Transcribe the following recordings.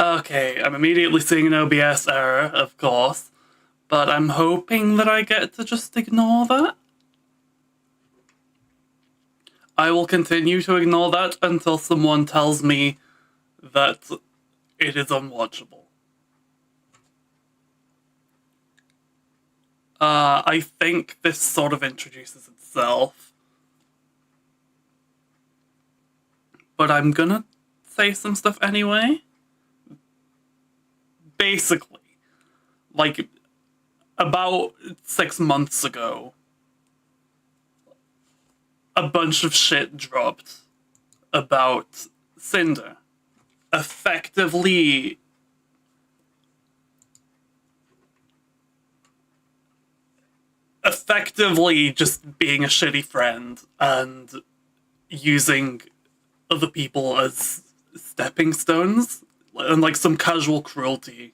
Okay, I'm immediately seeing an OBS error, of course, but I'm hoping that I get to just ignore that. I will continue to ignore that until someone tells me that it is unwatchable. I think this sort of introduces itself. But I'm gonna say some stuff anyway. Basically, like, about 6 months ago, a bunch of shit dropped about Sinder. Effectively just being a shitty friend and using other people as stepping stones and like some casual cruelty.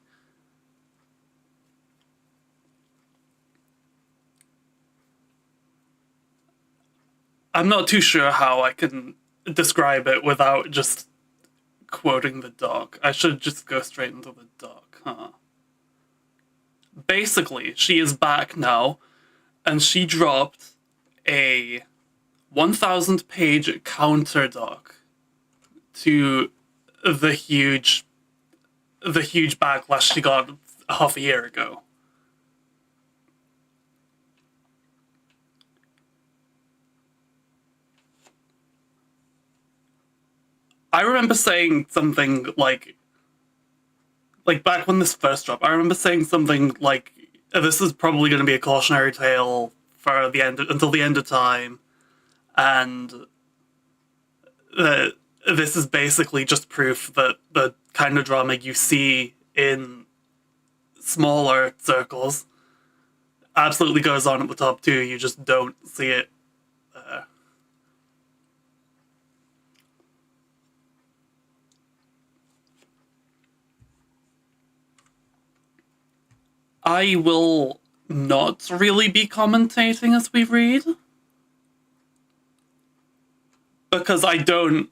I'm not too sure how I can describe it without just quoting the doc. I should just go straight into the doc, huh? Basically, she is back now, and she dropped a 1,000 page counter doc to the huge backlash she got half a year ago. I remember saying something like back when this first dropped, I remember saying something like, this is probably going to be a cautionary tale for the end until the end of time, and this is basically just proof that the kind of drama you see in smaller circles absolutely goes on at the top too. You just don't see it there. I will not really be commentating as we read, because I don't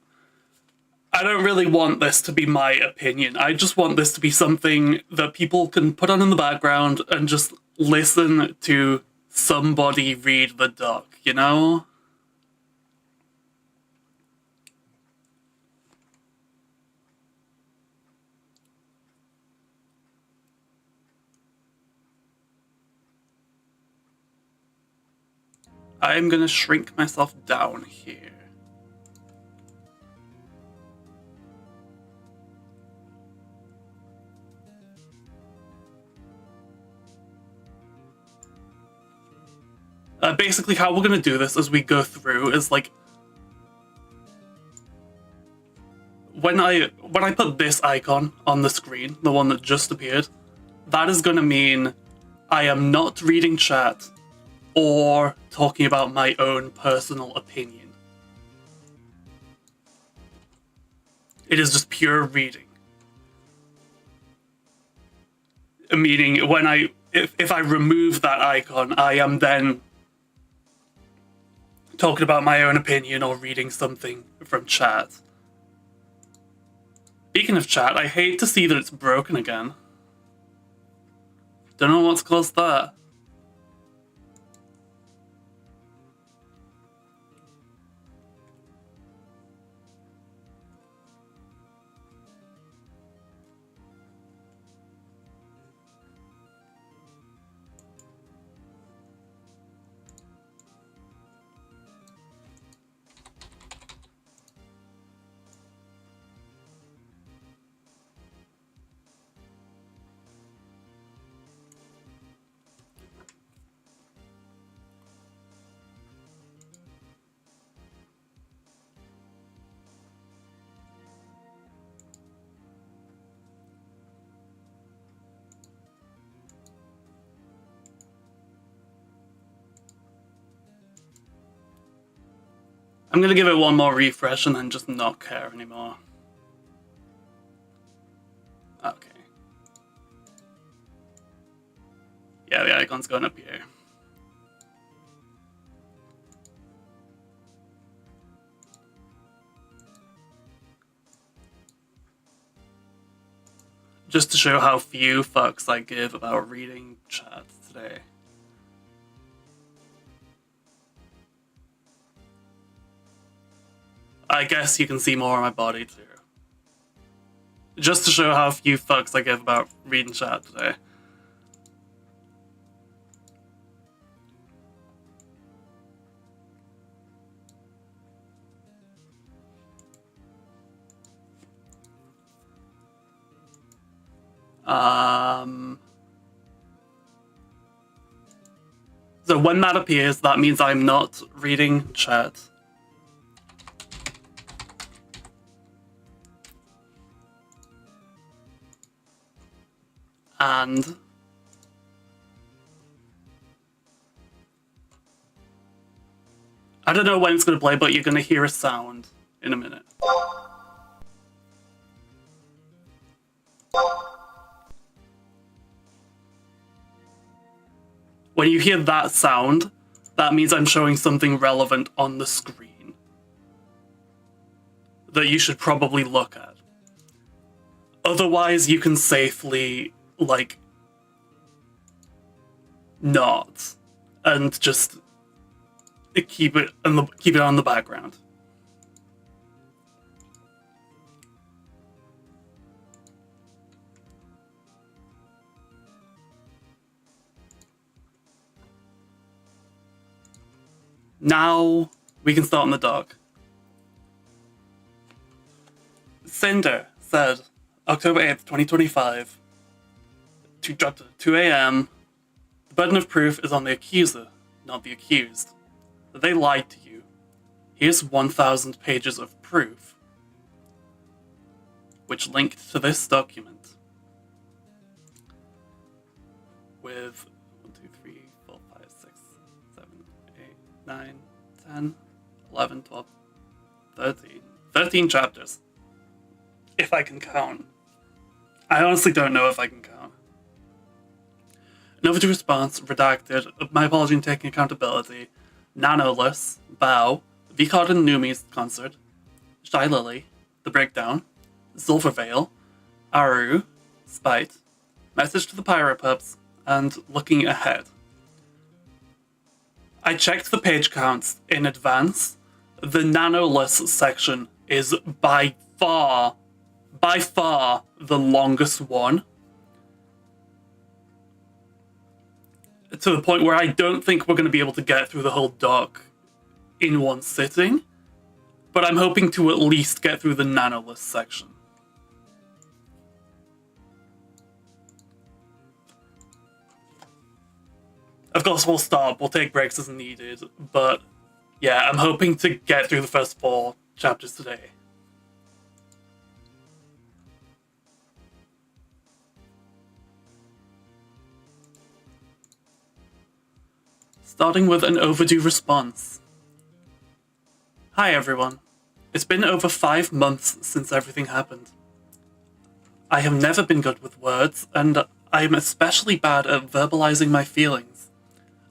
really want this to be my opinion. I just want this to be something that people can put on in the background and just listen to somebody read the doc, you know? I'm gonna shrink myself down here. Basically, how we're gonna do this as we go through is like, when I put this icon on the screen, the one that just appeared, that is gonna mean I am not reading chat or talking about my own personal opinion. It is just pure reading. Meaning, if I remove that icon, I am then talking about my own opinion or reading something from chat. Speaking of chat, I hate to see that it's broken again. Don't know what's caused that. I'm gonna give it one more refresh and then just not care anymore. Okay. Yeah, the icon's going up here. Just to show how few fucks I give about reading chat today. I guess you can see more of my body too. Just to show how few fucks I give about reading chat today. So when that appears, that means I'm not reading chat. And I don't know when it's going to play, but you're going to hear a sound in a minute. When you hear that sound, that means I'm showing something relevant on the screen that you should probably look at. Otherwise, you can safely, like, not, and just keep it on the background. Now we can start on the dock. Sinder said, October 8th, 2025, dropped at 2 a.m. The burden of proof is on the accuser, not the accused. They lied to you. Here's 1,000 pages of proof, which linked to this document with 1, 2, 3, 4, 5, 6, 7, 8, 9, 10, 11, 12, 13 chapters. If I can count. I honestly don't know if I can count. An overdue response, redacted, my apology and taking accountability, Nanoless, Bow, Vicard and Numi's concert, Shy Lily, The Breakdown, Silvervale, Aru, Spite, Message to the Pyro Pups, and Looking Ahead. I checked the page counts in advance. The Nanoless section is by far the longest one. To the point where I don't think we're going to be able to get through the whole doc in one sitting. But I'm hoping to at least get through the Nanoless section. Of course, we'll stop. We'll take breaks as needed. But yeah, I'm hoping to get through the first 4 chapters today. Starting with an overdue response. Hi everyone. It's been over 5 months since everything happened. I have never been good with words, and I am especially bad at verbalizing my feelings.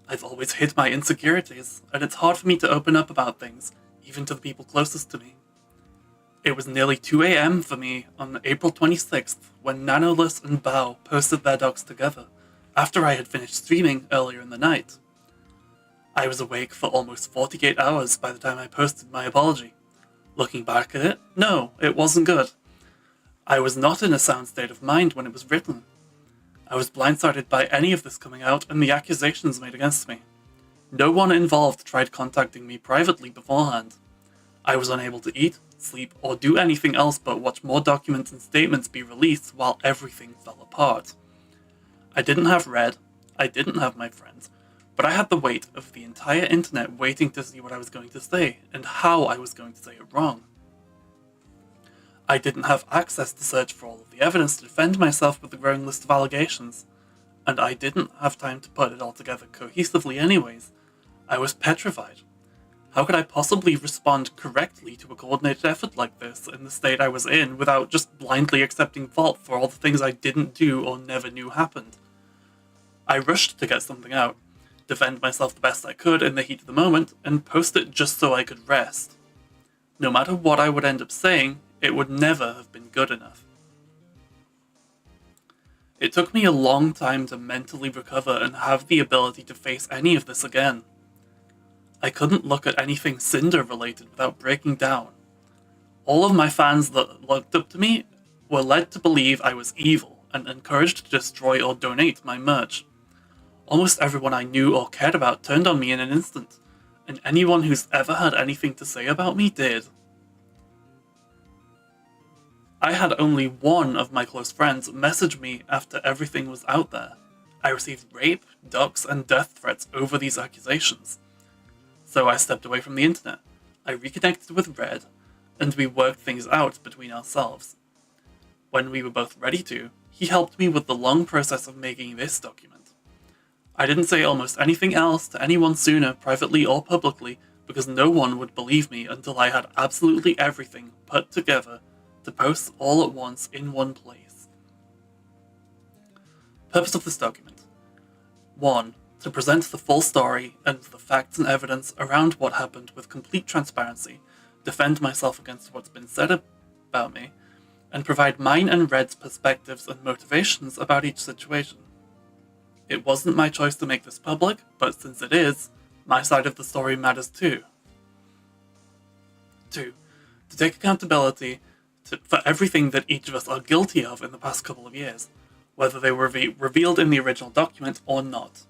I've always hid my insecurities, and it's hard for me to open up about things, even to the people closest to me. It was nearly 2 a.m. for me on April 26th when Nanoless and Bao posted their docs together, after I had finished streaming earlier in the night. I was awake for almost 48 hours by the time I posted my apology. Looking back at it, no, it wasn't good. I was not in a sound state of mind when it was written. I was blindsided by any of this coming out and the accusations made against me. No one involved tried contacting me privately beforehand. I was unable to eat, sleep, or do anything else but watch more documents and statements be released while everything fell apart. I didn't have Red, I didn't have my friends, but I had the weight of the entire internet waiting to see what I was going to say, and how I was going to say it wrong. I didn't have access to search for all of the evidence to defend myself with the growing list of allegations, and I didn't have time to put it all together cohesively anyways. I was petrified. How could I possibly respond correctly to a coordinated effort like this in the state I was in without just blindly accepting fault for all the things I didn't do or never knew happened? I rushed to get something out, defend myself the best I could in the heat of the moment, and post it just so I could rest. No matter what I would end up saying, it would never have been good enough. It took me a long time to mentally recover and have the ability to face any of this again. I couldn't look at anything Sinder related without breaking down. All of my fans that looked up to me were led to believe I was evil and encouraged to destroy or donate my merch. Almost everyone I knew or cared about turned on me in an instant, and anyone who's ever had anything to say about me did. I had only one of my close friends message me after everything was out there. I received rape, dox, and death threats over these accusations. So I stepped away from the internet. I reconnected with Red, and we worked things out between ourselves. When we were both ready to, he helped me with the long process of making this document. I didn't say almost anything else to anyone sooner, privately or publicly, because no one would believe me until I had absolutely everything put together to post all at once in one place. Purpose of this document. 1. To present the full story and the facts and evidence around what happened with complete transparency, defend myself against what's been said about me, and provide mine and Red's perspectives and motivations about each situation. It wasn't my choice to make this public, but since it is, my side of the story matters too. 2. To take accountability for everything that each of us are guilty of in the past couple of years, whether they were revealed in the original document or not.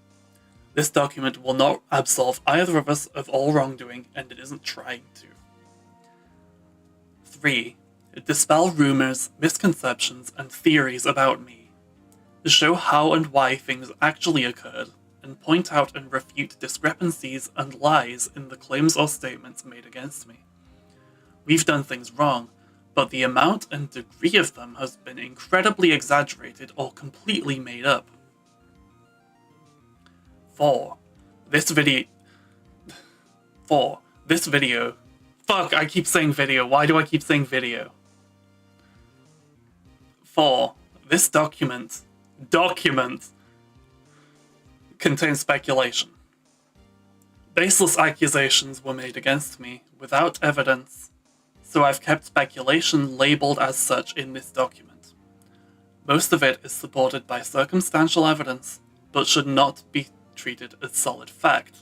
This document will not absolve either of us of all wrongdoing, and it isn't trying to. 3. Dispel rumors, misconceptions, and theories about me. To show how and why things actually occurred, and point out and refute discrepancies and lies in the claims or statements made against me. We've done things wrong, but the amount and degree of them has been incredibly exaggerated or completely made up. 4. This video... Fuck, I keep saying video. Why do I keep saying video? 4. This document contains speculation. Baseless accusations were made against me without evidence, so I've kept speculation labeled as such in this document. Most of it is supported by circumstantial evidence, but should not be treated as solid fact.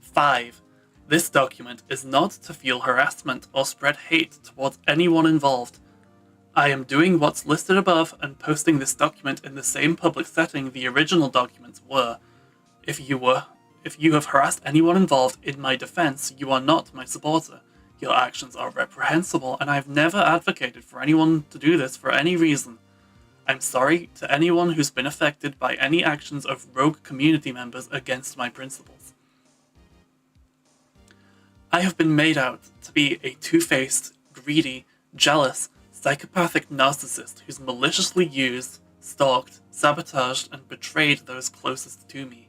5. This document is not to fuel harassment or spread hate towards anyone involved. I am doing what's listed above and posting this document in the same public setting the original documents were. If you have harassed anyone involved, in my defense, you are not my supporter. Your actions are reprehensible, and I've never advocated for anyone to do this for any reason. I'm sorry to anyone who's been affected by any actions of rogue community members against my principles. I have been made out to be a two-faced, greedy, jealous, psychopathic narcissist who's maliciously used, stalked, sabotaged, and betrayed those closest to me,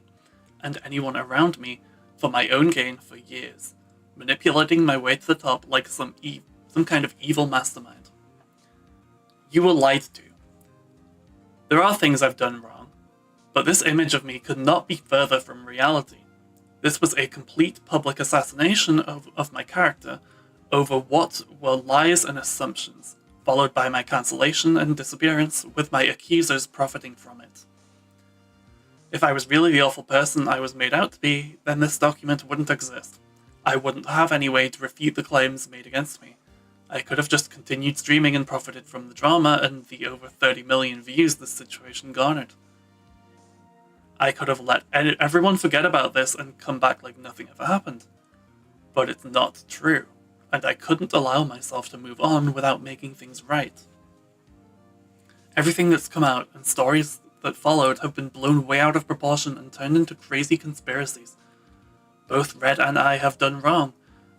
and anyone around me, for my own gain for years, manipulating my way to the top like some kind of evil mastermind. You were lied to. There are things I've done wrong, but this image of me could not be further from reality. This was a complete public assassination of my character over what were lies and assumptions, followed by my cancellation and disappearance, with my accusers profiting from it. If I was really the awful person I was made out to be, then this document wouldn't exist. I wouldn't have any way to refute the claims made against me. I could have just continued streaming and profited from the drama and the over 30 million views this situation garnered. I could have let everyone forget about this and come back like nothing ever happened. But it's not true, and I couldn't allow myself to move on without making things right. Everything that's come out and stories that followed have been blown way out of proportion and turned into crazy conspiracies. Both Red and I have done wrong,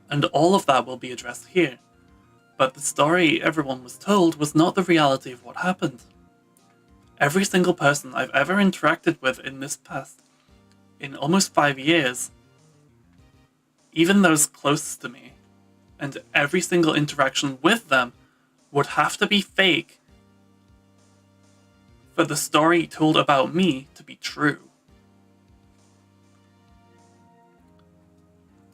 and all of that will be addressed here. But the story everyone was told was not the reality of what happened. Every single person I've ever interacted with in this past, in almost 5 years, even those closest to me, and every single interaction with them would have to be fake for the story told about me to be true.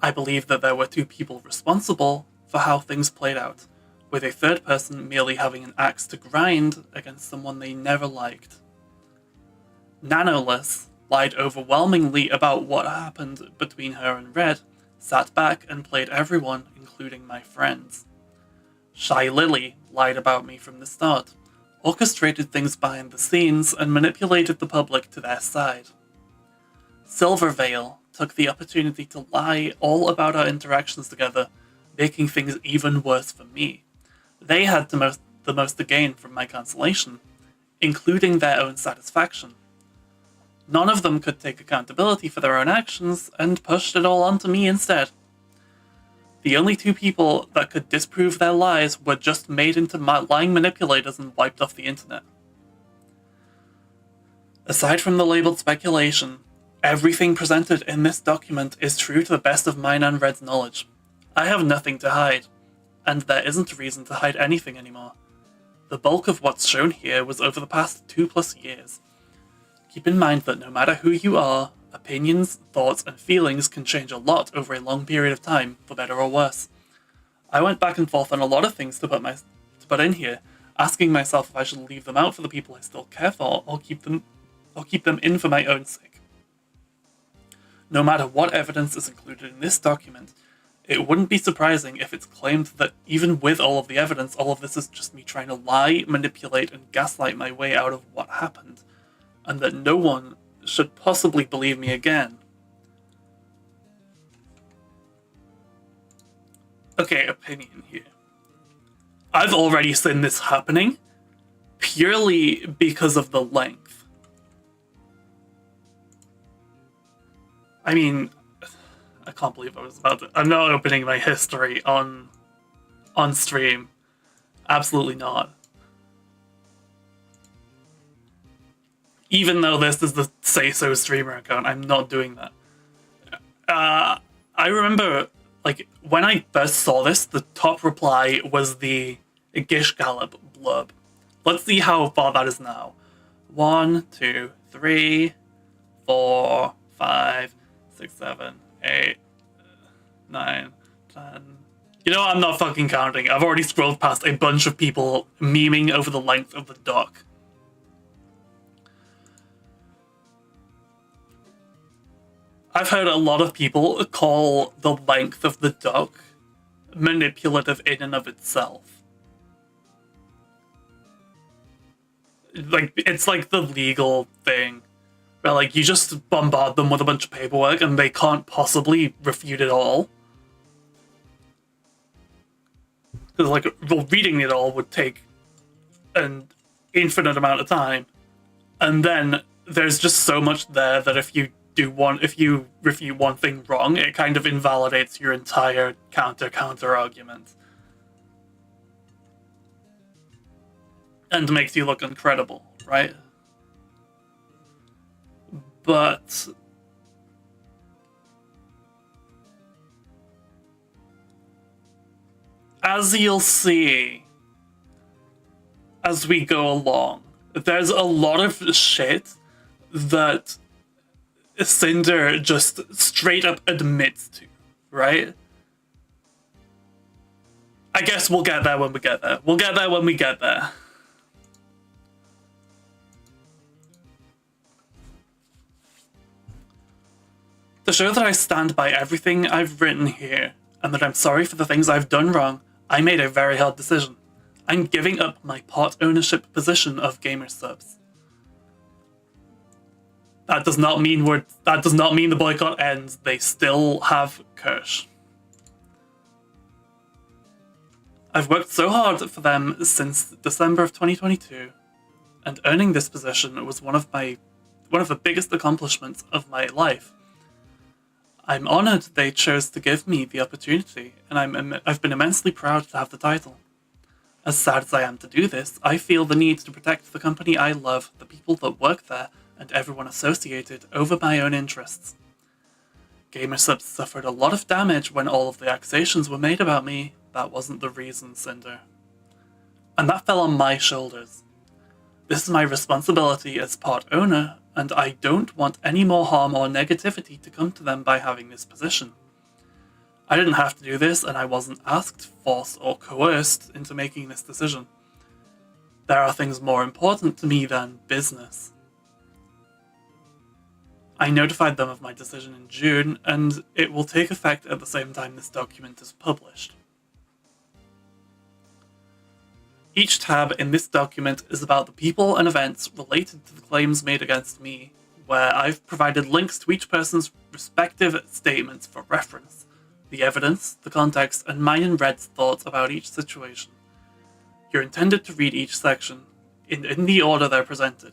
I believe that there were two people responsible for how things played out. with a third person merely having an axe to grind against someone they never liked. Nanoless lied overwhelmingly about what happened between her and Red, sat back and played everyone, including my friends. Shy Lily lied about me from the start, orchestrated things behind the scenes, and manipulated the public to their side. Silverveil took the opportunity to lie all about our interactions together, making things even worse for me. They had the most to gain from my cancellation, including their own satisfaction. None of them could take accountability for their own actions, and pushed it all onto me instead. The only two people that could disprove their lies were just made into lying manipulators and wiped off the internet. Aside from the labeled speculation, everything presented in this document is true to the best of mine and Red's knowledge. I have nothing to hide, and there isn't a reason to hide anything anymore. The bulk of what's shown here was over the past 2+ years. Keep in mind that no matter who you are, opinions, thoughts, and feelings can change a lot over a long period of time, for better or worse. I went back and forth on a lot of things to put in here, asking myself if I should leave them out for the people I still care for, or keep them in for my own sake. No matter what evidence is included in this document, it wouldn't be surprising if it's claimed that even with all of the evidence, all of this is just me trying to lie, manipulate, and gaslight my way out of what happened, and that no one should possibly believe me again. Okay, opinion here. I've already seen this happening purely because of the length. I mean, I can't believe I was about to... I'm not opening my history on stream. Absolutely not. Even though this is the Say So streamer account, I'm not doing that. I remember, like, when I first saw this, the top reply was the Gish Gallop blurb. Let's see how far that is now. 1, 2, 3, 4, 5, 6, 7, 8, 9, 10. You know what? I'm not fucking counting. I've already scrolled past a bunch of people memeing over the length of the doc. I've heard a lot of people call the length of the doc manipulative in and of itself. Like, it's like the legal thing, where, like, you just bombard them with a bunch of paperwork and they can't possibly refute it all. Because, like, well, reading it all would take an infinite amount of time. And then there's just so much there that if you refute one thing wrong, it kind of invalidates your entire counter argument. And makes you look incredible, right? But as you'll see as we go along, there's a lot of shit that Sinder just straight up admits to, right? I guess we'll get there when we get there. We'll get there when we get there. To show that I stand by everything I've written here, and that I'm sorry for the things I've done wrong, I made a very hard decision. I'm giving up my part ownership position of Gamer Subs. That does not mean the boycott ends. They still have Kirsch. I've worked so hard for them since December of 2022, and earning this position was one of the biggest accomplishments of my life. I'm honored they chose to give me the opportunity, and I've been immensely proud to have the title. As sad as I am to do this, I feel the need to protect the company I love, the people that work there, and everyone associated over my own interests. Gamersubs suffered a lot of damage when all of the accusations were made about me. That wasn't the reason, Sinder. And that fell on my shoulders. This is my responsibility as part owner, and I don't want any more harm or negativity to come to them by having this position. I didn't have to do this, and I wasn't asked, forced, or coerced into making this decision. There are things more important to me than business. I notified them of my decision in June, and it will take effect at the same time this document is published. Each tab in this document is about the people and events related to the claims made against me, where I've provided links to each person's respective statements for reference, the evidence, the context, and mine and Red's thoughts about each situation. You're intended to read each section in the order they're presented.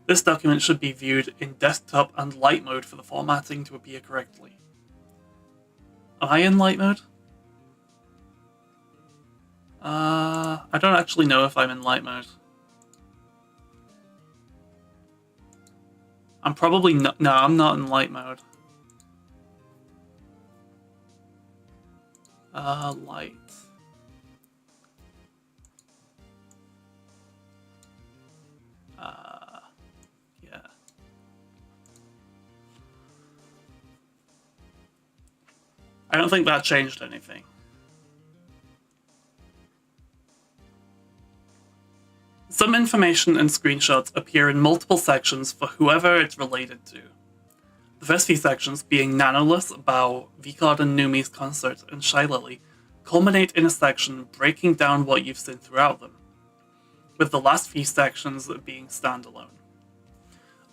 This document should be viewed in desktop and light mode for the formatting to appear correctly. Am I in light mode? I don't actually know if I'm in light mode. I'm probably not. No, I'm not in light mode. Light. Yeah. I don't think that changed anything. Some information and screenshots appear in multiple sections for whoever it's related to. The first few sections, being Nanoless, Bao, Vicard and Numi's concert, and Shy Lily, culminate in a section breaking down what you've seen throughout them, with the last few sections being standalone.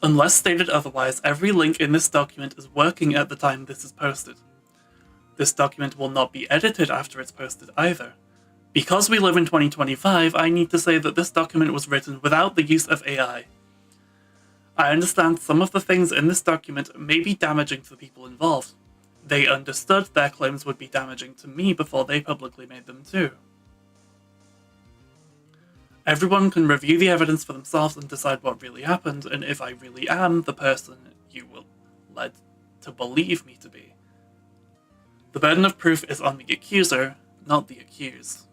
Unless stated otherwise, every link in this document is working at the time this is posted. This document will not be edited after it's posted either. Because we live in 2025, I need to say that this document was written without the use of AI. I understand some of the things in this document may be damaging to the people involved. They understood their claims would be damaging to me before they publicly made them too. Everyone can review the evidence for themselves and decide what really happened, and if I really am the person you were led to believe me to be. The burden of proof is on the accuser, not the accused.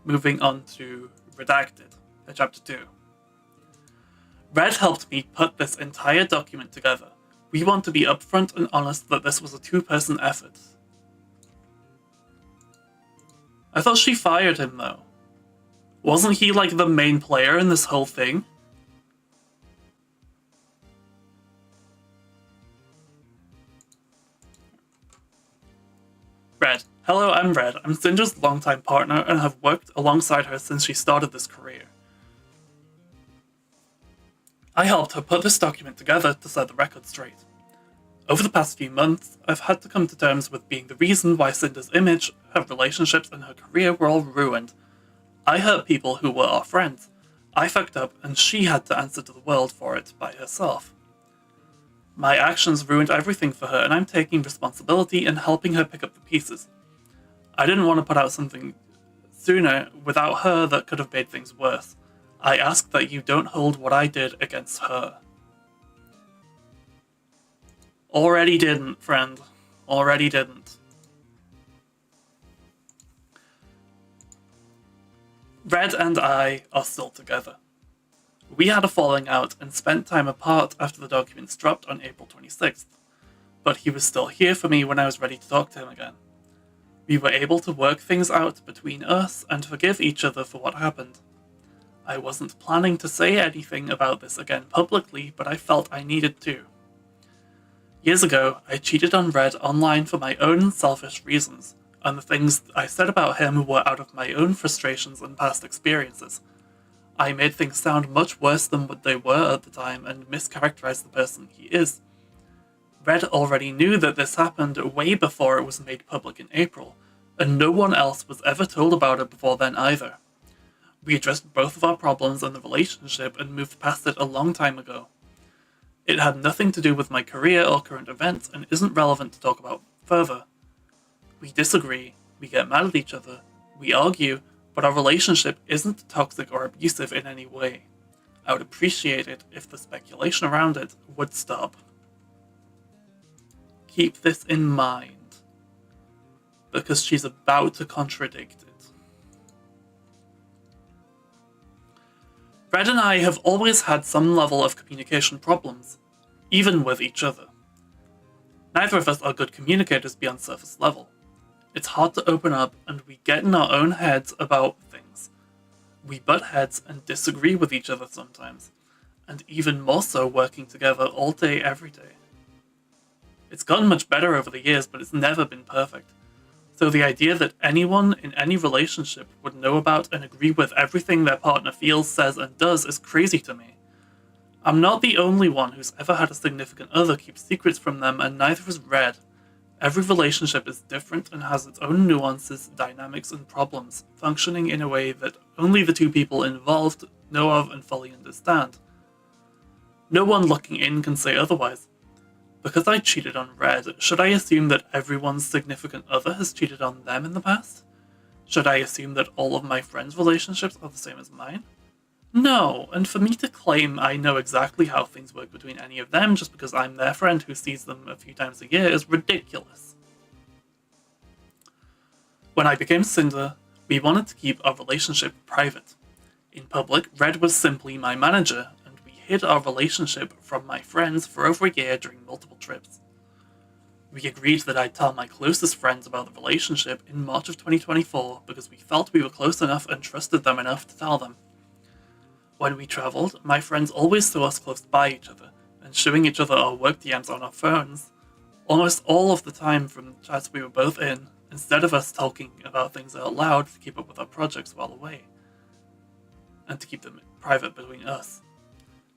Moving on to Redacted, Chapter 2. Red helped me put this entire document together. We want to be upfront and honest that this was a two-person effort. I thought she fired him, though. Wasn't he, like, the main player in this whole thing? Red. Hello, I'm Red. I'm Sinder's longtime partner and have worked alongside her since she started this career. I helped her put this document together to set the record straight. Over the past few months, I've had to come to terms with being the reason why Sinder's image, her relationships, and her career were all ruined. I hurt people who were our friends. I fucked up, and she had to answer to the world for it by herself. My actions ruined everything for her, and I'm taking responsibility and helping her pick up the pieces. I didn't want to put out something sooner without her that could have made things worse. I ask that you don't hold what I did against her. Already didn't, friend. Already didn't. Red and I are still together. We had a falling out and spent time apart after the documents dropped on April 26th, but he was still here for me when I was ready to talk to him again. We were able to work things out between us and forgive each other for what happened. I wasn't planning to say anything about this again publicly, but I felt I needed to. Years ago, I cheated on Red online for my own selfish reasons, and the things I said about him were out of my own frustrations and past experiences. I made things sound much worse than what they were at the time and mischaracterized the person he is. Red already knew that this happened way before it was made public in April, and no one else was ever told about it before then either. We addressed both of our problems in the relationship and moved past it a long time ago. It had nothing to do with my career or current events and isn't relevant to talk about further. We disagree, we get mad at each other, we argue, but our relationship isn't toxic or abusive in any way. I would appreciate it if the speculation around it would stop. Keep this in mind, because she's about to contradict it. Red and I have always had some level of communication problems, even with each other. Neither of us are good communicators beyond surface level. It's hard to open up, and we get in our own heads about things. We butt heads and disagree with each other sometimes, and even more so working together all day, every day. It's gotten much better over the years, but it's never been perfect. So the idea that anyone in any relationship would know about and agree with everything their partner feels, says, and does is crazy to me. I'm not the only one who's ever had a significant other keep secrets from them, and neither is Red. Every relationship is different and has its own nuances, dynamics, and problems, functioning in a way that only the two people involved know of and fully understand. No one looking in can say otherwise. Because I cheated on Red, should I assume that everyone's significant other has cheated on them in the past? Should I assume that all of my friends' relationships are the same as mine? No, and for me to claim I know exactly how things work between any of them just because I'm their friend who sees them a few times a year is ridiculous. When I became Sinder, we wanted to keep our relationship private. In public, Red was simply my manager, and we hid our relationship from my friends for over a year during multiple trips. We agreed that I'd tell my closest friends about the relationship in March of 2024 because we felt we were close enough and trusted them enough to tell them. When we travelled, my friends always saw us close by each other, and showing each other our work DMs on our phones, almost all of the time from the chats we were both in, instead of us talking about things out loud to keep up with our projects while away, and to keep them private between us.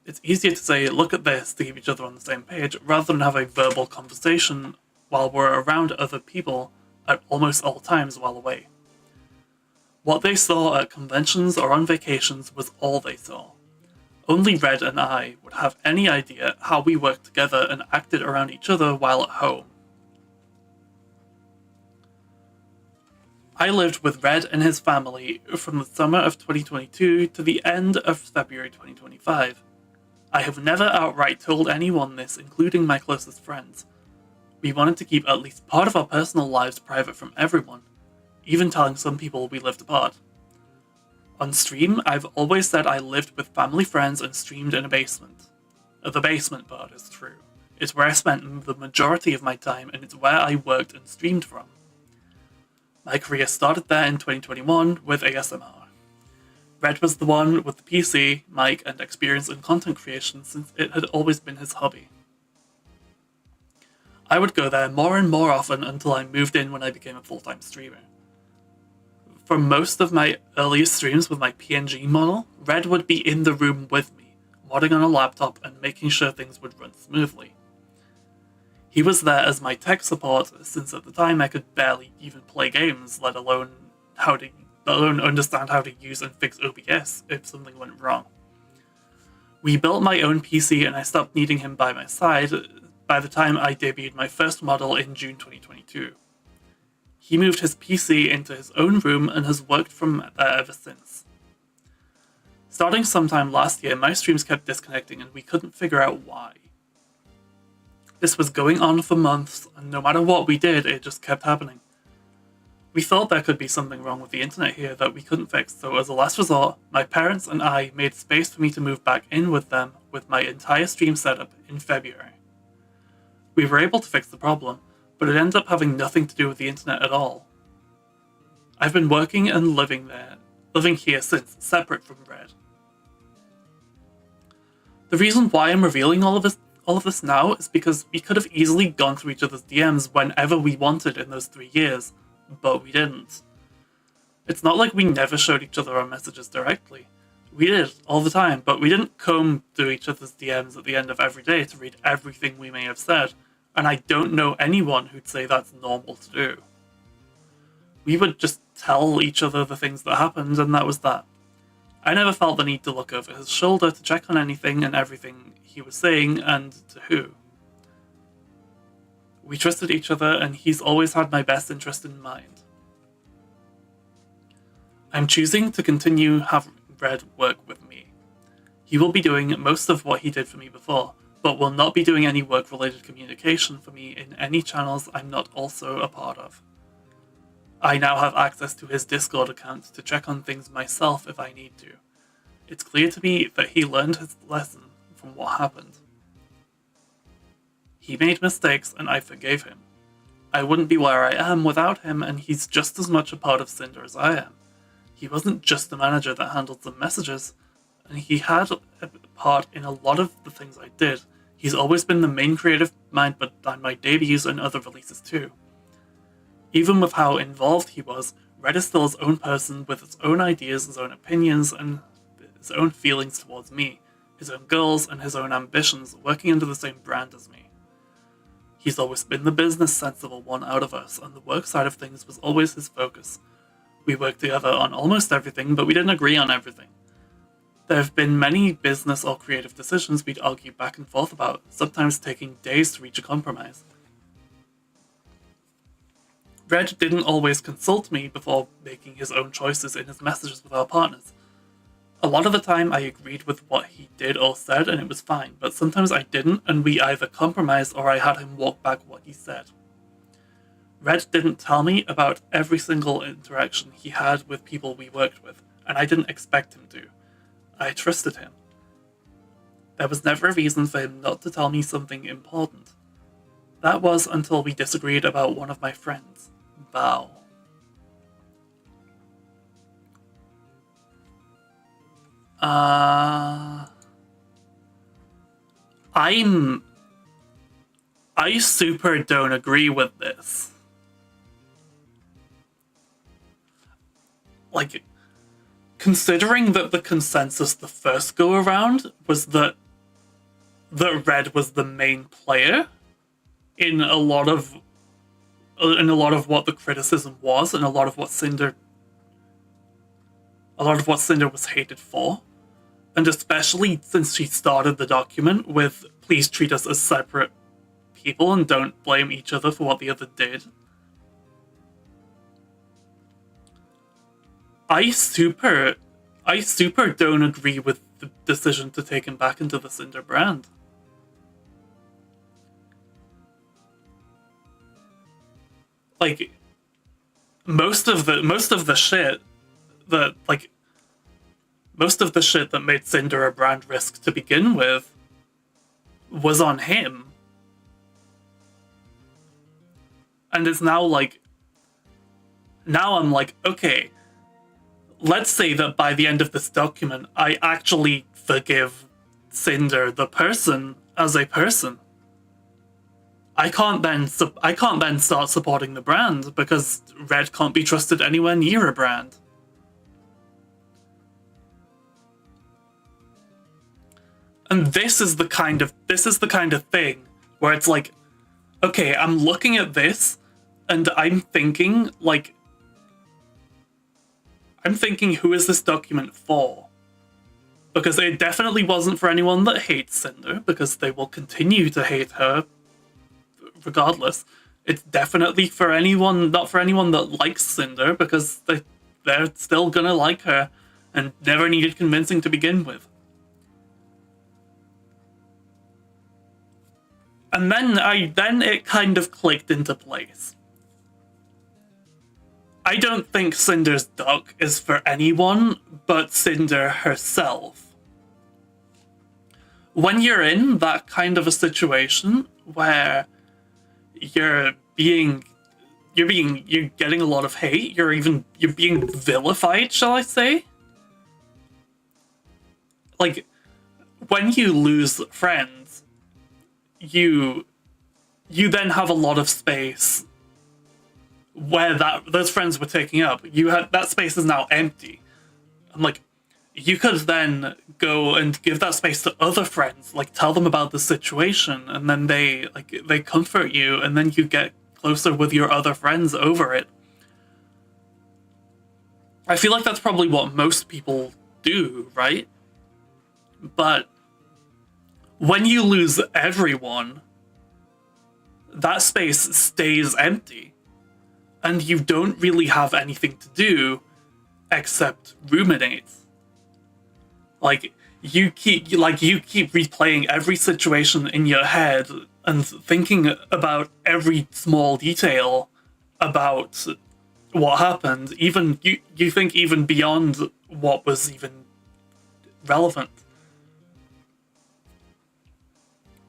It's easier to say, look at this, to keep each other on the same page, rather than have a verbal conversation while we're around other people at almost all times while away. What they saw at conventions or on vacations was all they saw. Only Red and I would have any idea how we worked together and acted around each other while at home. I lived with Red and his family from the summer of 2022 to the end of February 2025. I have never outright told anyone this, including my closest friends. We wanted to keep at least part of our personal lives private from everyone, even telling some people we lived apart. On stream, I've always said I lived with family friends and streamed in a basement. The basement part is true. It's where I spent the majority of my time, and it's where I worked and streamed from. My career started there in 2021 with ASMR. Red was the one with the PC, mic, and experience in content creation since it had always been his hobby. I would go there more and more often until I moved in when I became a full-time streamer. For most of my earliest streams with my PNG model, Red would be in the room with me, modding on a laptop and making sure things would run smoothly. He was there as my tech support, since at the time I could barely even play games, let alone understand how to use and fix OBS if something went wrong. We built my own PC and I stopped needing him by my side by the time I debuted my first model in June 2022. He moved his PC into his own room and has worked from there ever since. Starting sometime last year, my streams kept disconnecting and we couldn't figure out why. This was going on for months, and no matter what we did, it just kept happening. We thought there could be something wrong with the internet here that we couldn't fix, so as a last resort, my parents and I made space for me to move back in with them with my entire stream setup in February. We were able to fix the problem, but it ended up having nothing to do with the internet at all. I've been working and living here since, separate from Red. The reason why I'm revealing all of this now is because we could have easily gone through each other's DMs whenever we wanted in those 3 years, but we didn't. It's not like we never showed each other our messages directly. We did, all the time, but we didn't comb through each other's DMs at the end of every day to read everything we may have said, and I don't know anyone who'd say that's normal to do. We would just tell each other the things that happened, and that was that. I never felt the need to look over his shoulder to check on anything and everything he was saying and to who. We trusted each other, and he's always had my best interest in mind. I'm choosing to continue having Red work with me. He will be doing most of what he did for me before, but will not be doing any work-related communication for me in any channels I'm not also a part of. I now have access to his Discord account to check on things myself if I need to. It's clear to me that he learned his lesson from what happened. He made mistakes and I forgave him. I wouldn't be where I am without him, and he's just as much a part of Sinder as I am. He wasn't just the manager that handled the messages, and he had a part in a lot of the things I did. He's always been the main creative mind behind my debuts and other releases too. Even with how involved he was, Red is still his own person with his own ideas, his own opinions, and his own feelings towards me, his own goals, and his own ambitions, working under the same brand as me. He's always been the business sensible one out of us, and the work side of things was always his focus. We worked together on almost everything, but we didn't agree on everything. There have been many business or creative decisions we'd argue back and forth about, sometimes taking days to reach a compromise. Red didn't always consult me before making his own choices in his messages with our partners. A lot of the time I agreed with what he did or said and it was fine, but sometimes I didn't and we either compromised or I had him walk back what he said. Red didn't tell me about every single interaction he had with people we worked with, and I didn't expect him to. I trusted him. There was never a reason for him not to tell me something important. That was until we disagreed about one of my friends, Bao. I super don't agree with this. Like, considering that the consensus the first go around was that Red was the main player in a lot of what the criticism was, and a lot of what Sinder was hated for. And especially since she started the document with "please treat us as separate people and don't blame each other for what the other did." I super don't agree with the decision to take him back into the Sinder brand. Like, most of the shit that made Sinder a brand risk to begin with was on him. And it's now I'm like, okay, let's say that by the end of this document, I actually forgive Sinder, the person, as a person. I can't then start supporting the brand because Red can't be trusted anywhere near a brand. And this is the kind of thing where it's like, okay, I'm looking at this and I'm thinking, who is this document for? Because it definitely wasn't for anyone that hates Sinder, because they will continue to hate her regardless. It's definitely for anyone, not for anyone that likes Sinder, because they're still gonna like her and never needed convincing to begin with. And then it kind of clicked into place. I don't think Sinder's doc is for anyone but Sinder herself. When you're in that kind of a situation where you're getting a lot of hate, you're being vilified, shall I say? Like, when you lose friends, you then have a lot of space where those friends were taking up. That space is now empty. I'm like, you could then go and give that space to other friends, like tell them about the situation, and then they comfort you, and then you get closer with your other friends over it. I feel like that's probably what most people do, right? But when you lose everyone, that space stays empty, and you don't really have anything to do except ruminate. You keep replaying every situation in your head and thinking about every small detail about what happened. Even you think even beyond what was even relevant.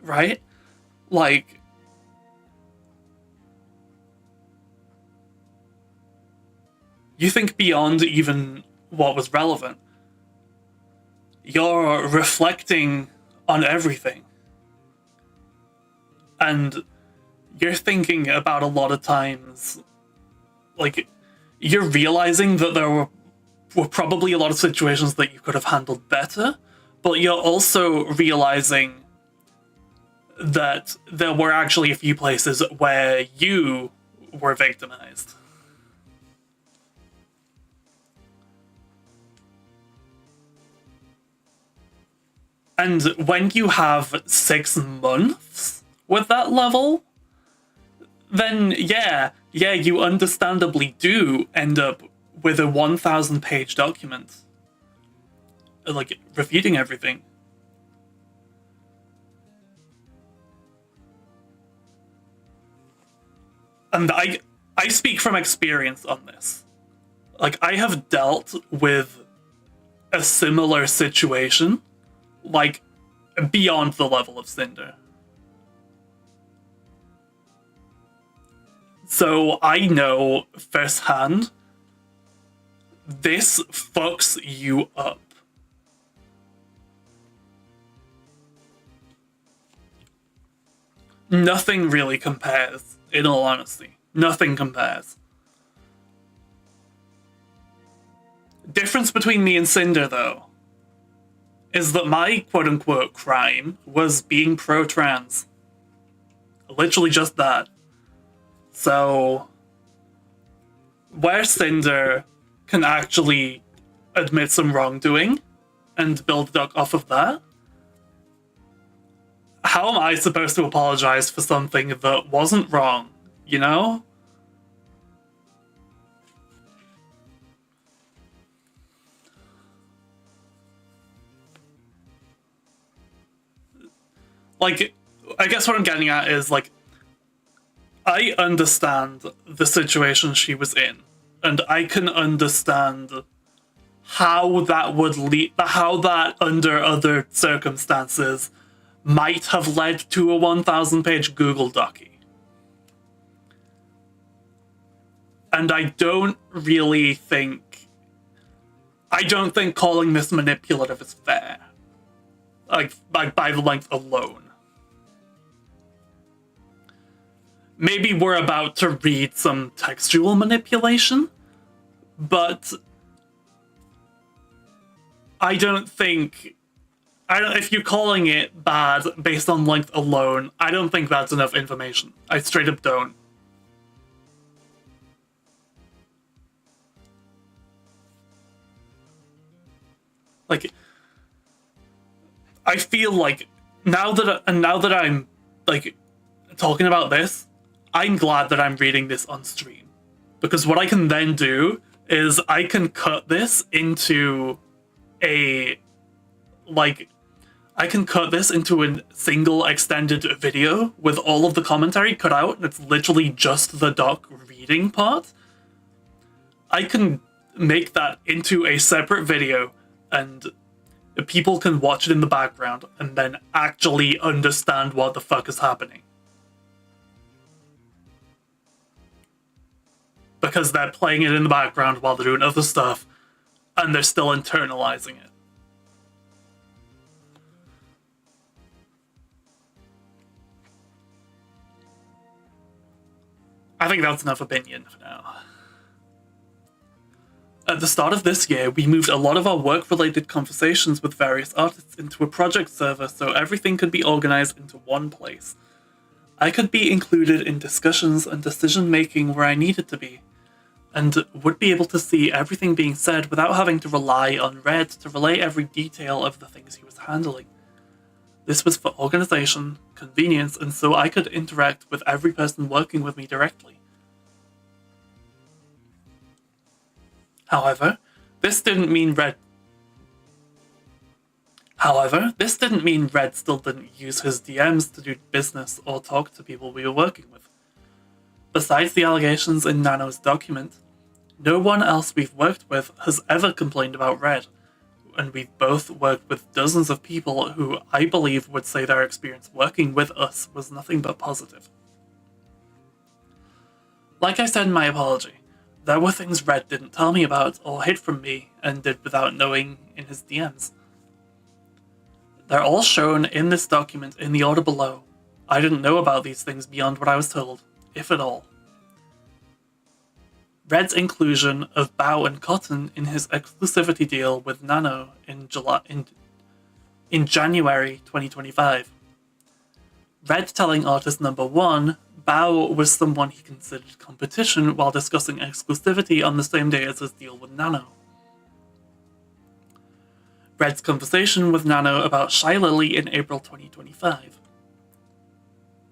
Right? You think beyond even what was relevant. You're reflecting on everything. And you're thinking about a lot of times, like, you're realizing that there were probably a lot of situations that you could have handled better, but you're also realizing that there were actually a few places where you were victimized. And when you have 6 months with that level, then yeah, you understandably do end up with a 1,000-page document, like, refuting everything. And I speak from experience on this. Like, I have dealt with a similar situation, like, beyond the level of Sinder. So I know firsthand, this fucks you up. Nothing really compares, in all honesty. Nothing compares. Difference between me and Sinder, though, is that my quote-unquote crime was being pro-trans. Literally just that. So, where Sinder can actually admit some wrongdoing and build off of that, how am I supposed to apologize for something that wasn't wrong, you know? Like, I guess what I'm getting at is, like, I understand the situation she was in, and I can understand how that would lead, how that under other circumstances might have led to a 1,000-page Google docie. And I don't think calling this manipulative is fair. Like by the length alone. Maybe we're about to read some textual manipulation, but if you're calling it bad based on length alone, I don't think that's enough information. I straight up don't. Like, I feel like now that I'm like talking about this, I'm glad that I'm reading this on stream, because what I can then do is I can cut this into a single extended video with all of the commentary cut out, and it's literally just the doc reading part. I can make that into a separate video, and people can watch it in the background and then actually understand what the fuck is happening. Because they're playing it in the background while they're doing other stuff, and they're still internalizing it. I think that's enough opinion for now. At the start of this year, we moved a lot of our work-related conversations with various artists into a project server so everything could be organized into one place. I could be included in discussions and decision-making where I needed to be, and would be able to see everything being said without having to rely on Red to relay every detail of the things he was handling. This was for organization, convenience, and so I could interact with every person working with me directly. However, this didn't mean Red still didn't use his DMs to do business or talk to people we were working with. Besides the allegations in Nano's document, no one else we've worked with has ever complained about Red, and we've both worked with dozens of people who I believe would say their experience working with us was nothing but positive. Like I said in my apology, There were things Red didn't tell me about or hid from me and did without knowing in his DMs. They're all shown in this document in the order below. I didn't know about these things beyond what I was told, if at all. Red's inclusion of Bao and Cotton in his exclusivity deal with Nano in January 2025. Red telling artist number 1 Bao was someone he considered competition while discussing exclusivity on the same day as his deal with Nano. Red's conversation with Nano about Shy Lily in April 2025.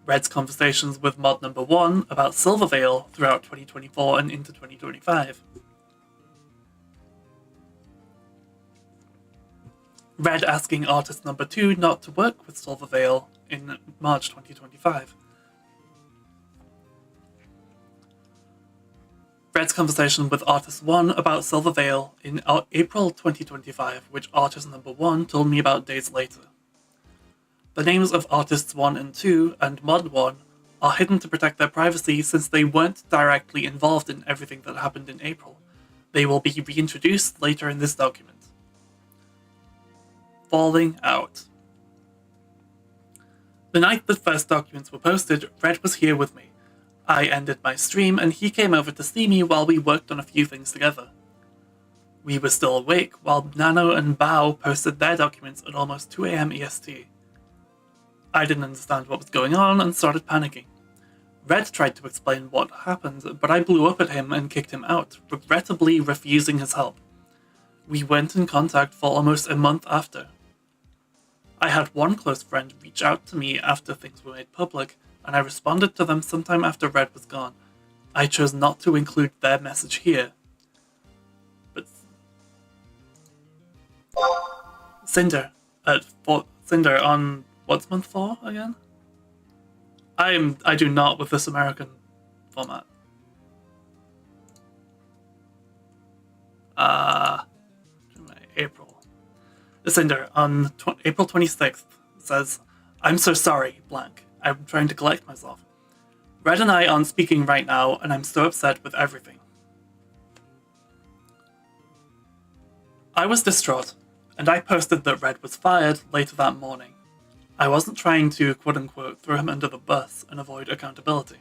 Red's conversations with mod number 1 about Silvervale throughout 2024 and into 2025. Red asking artist number 2 not to work with Silvervale in March 2025. Red's conversation with artist 1 about Silvervale in April 2025, which artist number 1 told me about days later. The names of artists 1 and 2 and mod 1 are hidden to protect their privacy since they weren't directly involved in everything that happened in April. They will be reintroduced later in this document. Falling out. The night the first documents were posted, Red was here with me. I ended my stream and he came over to see me while we worked on a few things together. We were still awake while Nano and Bao posted their documents at almost 2 AM EST. I didn't understand what was going on and started panicking. Red tried to explain what happened, but I blew up at him and kicked him out, regrettably refusing his help. We weren't in contact for almost a month after. I had one close friend reach out to me after things were made public, and I responded to them sometime after Red was gone. I chose not to include their message here. But Sinder Sinder on what's month 4 again? I do not with this American format. April. Cinder on April 26th says, "I'm so sorry, blank. I'm trying to collect myself. Red and I aren't speaking right now, and I'm so upset with everything. I was distraught, and I posted that Red was fired later that morning. I wasn't trying to, quote-unquote, throw him under the bus and avoid accountability.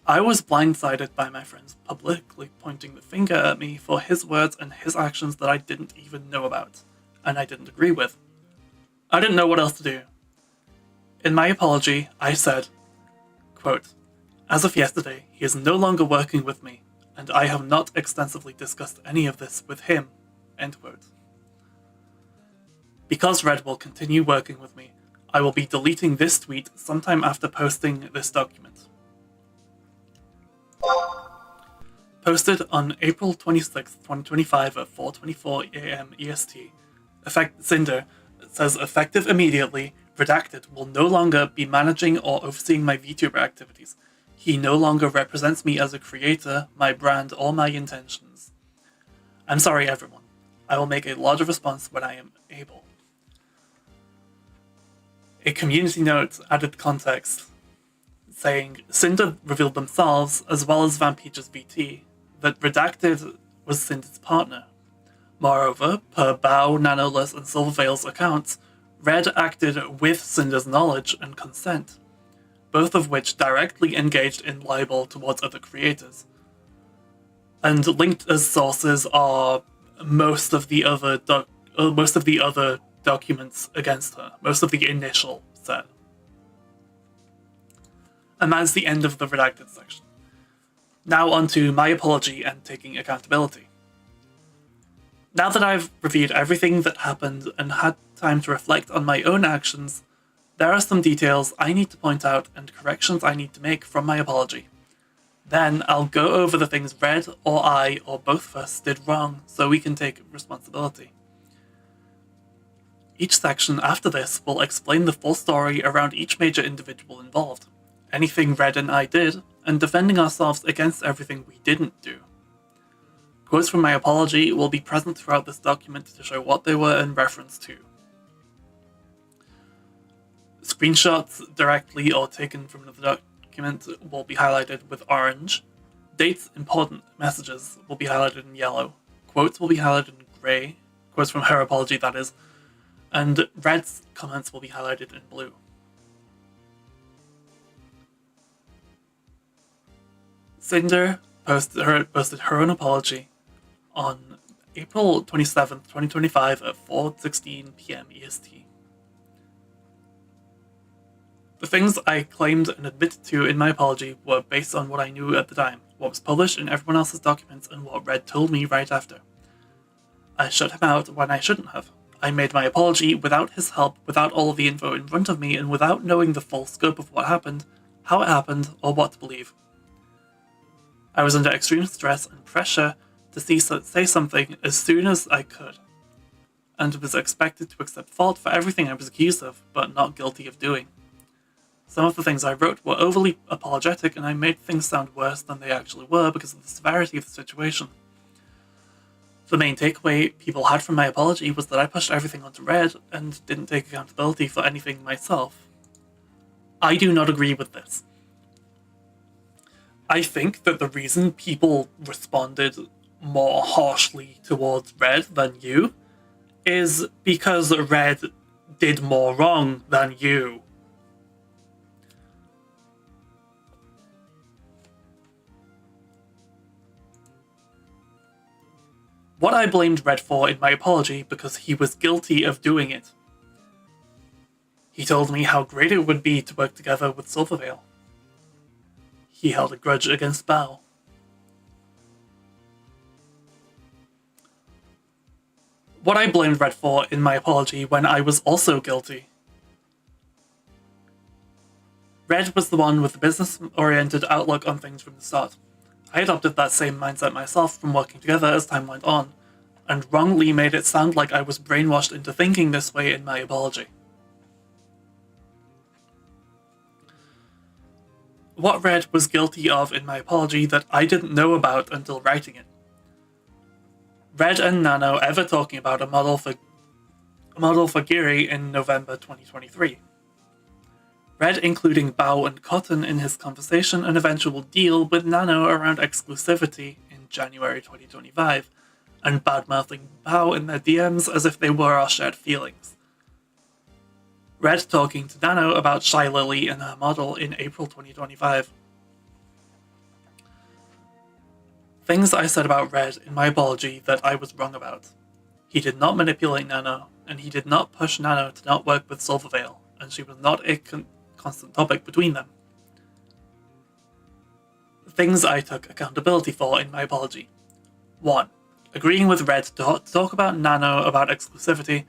I was blindsided by my friends publicly pointing the finger at me for his words and his actions that I didn't even know about, and I didn't agree with. I didn't know what else to do. In my apology, I said, quote, as of yesterday, he is no longer working with me, and I have not extensively discussed any of this with him, end quote. Because Red will continue working with me, I will be deleting this tweet sometime after posting this document. Posted on April 26, 2025 at 4:24 AM EST. Cinder says effective immediately, Redacted will no longer be managing or overseeing my VTuber activities. He no longer represents me as a creator, my brand, or my intentions. I'm sorry, everyone. I will make a larger response when I am able. A community note added context, saying Cinder revealed themselves, as well as Vampeach's VT, that Redacted was Cinder's partner. Moreover, per Bao, Nanoless, and Silvervale's accounts, Red acted with Cinder's knowledge and consent, both of which directly engaged in libel towards other creators. And linked as sources are most of the other documents against her, most of the initial set. And that's the end of the Redacted section. Now on to my apology and taking accountability. Now that I've reviewed everything that happened and had time to reflect on my own actions, there are some details I need to point out and corrections I need to make from my apology. Then I'll go over the things Red or I or both of us did wrong so we can take responsibility. Each section after this will explain the full story around each major individual involved, anything Red and I did, and defending ourselves against everything we didn't do. Quotes from my apology will be present throughout this document to show what they were in reference to. Screenshots directly or taken from the document will be highlighted with orange. dates important messages will be highlighted in yellow. Quotes will be highlighted in grey. Quotes from her apology, that is. And Red's comments will be highlighted in blue. Sinder posted her own apology on April 27th, 2025 at 4:16 p.m. EST. The things I claimed and admitted to in my apology were based on what I knew at the time, what was published in everyone else's documents, and what Red told me right after. I shut him out when I shouldn't have. I made my apology without his help, without all of the info in front of me, and without knowing the full scope of what happened, how it happened, or what to believe. I was under extreme stress and pressure to say something as soon as I could, and was expected to accept fault for everything I was accused of, but not guilty of doing. Some of the things I wrote were overly apologetic, and I made things sound worse than they actually were because of the severity of the situation. The main takeaway people had from my apology was that I pushed everything onto Red and didn't take accountability for anything myself. I do not agree with this. I think that the reason people responded more harshly towards Red than you is because Red did more wrong than you. What I blamed Red for in my apology because he was guilty of doing it. He told me how great it would be to work together with Silvervale. He held a grudge against Bao. What I blamed Red for in my apology when I was also guilty. Red was the one with the business-oriented outlook on things from the start. I adopted that same mindset myself from working together as time went on, and wrongly made it sound like I was brainwashed into thinking this way in my apology. What Red was guilty of in my apology that I didn't know about until writing it. Red and Nano ever talking about a model for Giri in November 2023. Red including Bao and Cotton in his conversation and eventual deal with Nano around exclusivity in January 2025, and badmouthing Bao in their DMs as if they were our shared feelings. Red talking to Nano about Shy Lily and her model in April 2025. Things I said about Red in my apology that I was wrong about. He did not manipulate Nano, and he did not push Nano to not work with Silvervale, and she was not a constant topic between them. Things I took accountability for in my apology. 1. Agreeing with Red to talk about Nano about exclusivity,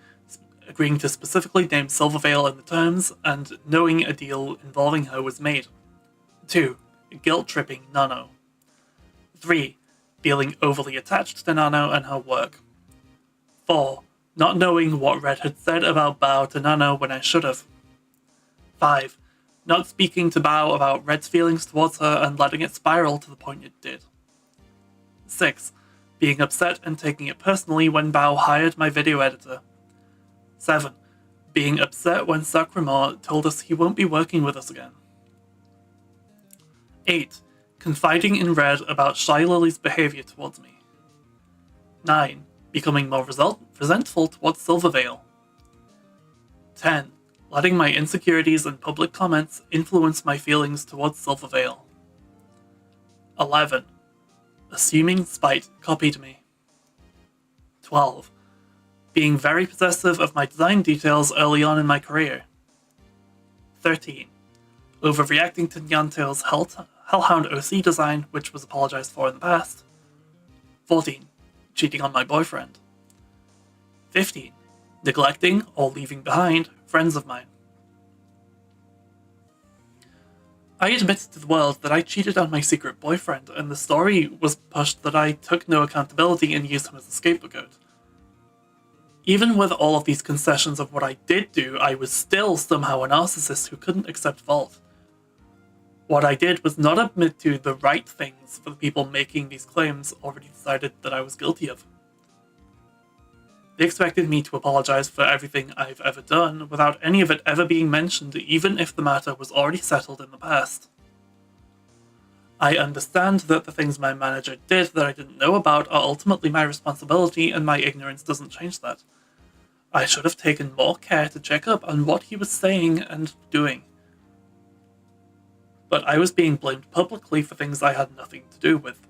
agreeing to specifically name Silvervale in the terms, and knowing a deal involving her was made. 2. Guilt-tripping Nano. 3. Feeling overly attached to Nano and her work. 4. Not knowing what Red had said about Bao to Nano when I should have. 5. Not speaking to Bao about Red's feelings towards her and letting it spiral to the point it did. 6. Being upset and taking it personally when Bao hired my video editor. 7. Being upset when Sakramor told us he won't be working with us again. 8. Confiding in Red about Shy Lily's behaviour towards me. 9. Becoming more resentful towards Silvervale. 10. Letting my insecurities and public comments influence my feelings towards Silvervale. 11. Assuming spite copied me. 12. Being very possessive of my design details early on in my career. 13. Overreacting to Nyanteo's Hellhound OC design, which was apologized for in the past. 14. Cheating on my boyfriend. 15. Neglecting or leaving behind friends of mine. I admitted to the world that I cheated on my secret boyfriend, and the story was pushed that I took no accountability and used him as a scapegoat. Even with all of these concessions of what I did do, I was still somehow a narcissist who couldn't accept fault. What I did was not admit to the right things for the people making these claims already decided that I was guilty of. They expected me to apologize for everything I've ever done without any of it ever being mentioned, even if the matter was already settled in the past. I understand that the things my manager did that I didn't know about are ultimately my responsibility, and my ignorance doesn't change that. I should have taken more care to check up on what he was saying and doing. But I was being blamed publicly for things I had nothing to do with.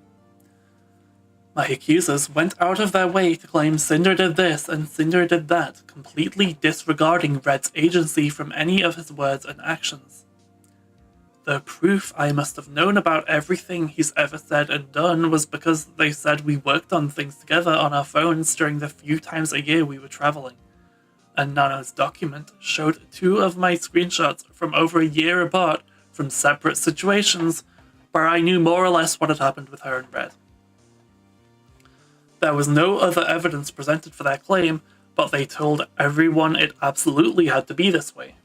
My accusers went out of their way to claim Sinder did this and Sinder did that, completely disregarding Red's agency from any of his words and actions. The proof I must have known about everything he's ever said and done was because they said we worked on things together on our phones during the few times a year we were traveling. And Nano's document showed 2 of my screenshots from over a year apart from separate situations where I knew more or less what had happened with her and Red. There was no other evidence presented for their claim, but they told everyone it absolutely had to be this way.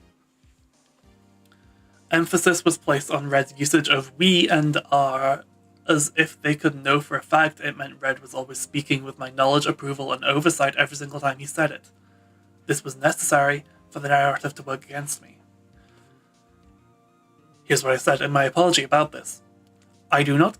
Emphasis was placed on Red's usage of we and are, as if they could know for a fact it meant Red was always speaking with my knowledge, approval, and oversight every single time he said it. This was necessary for the narrative to work against me. Here's what I said in my apology about this. I do not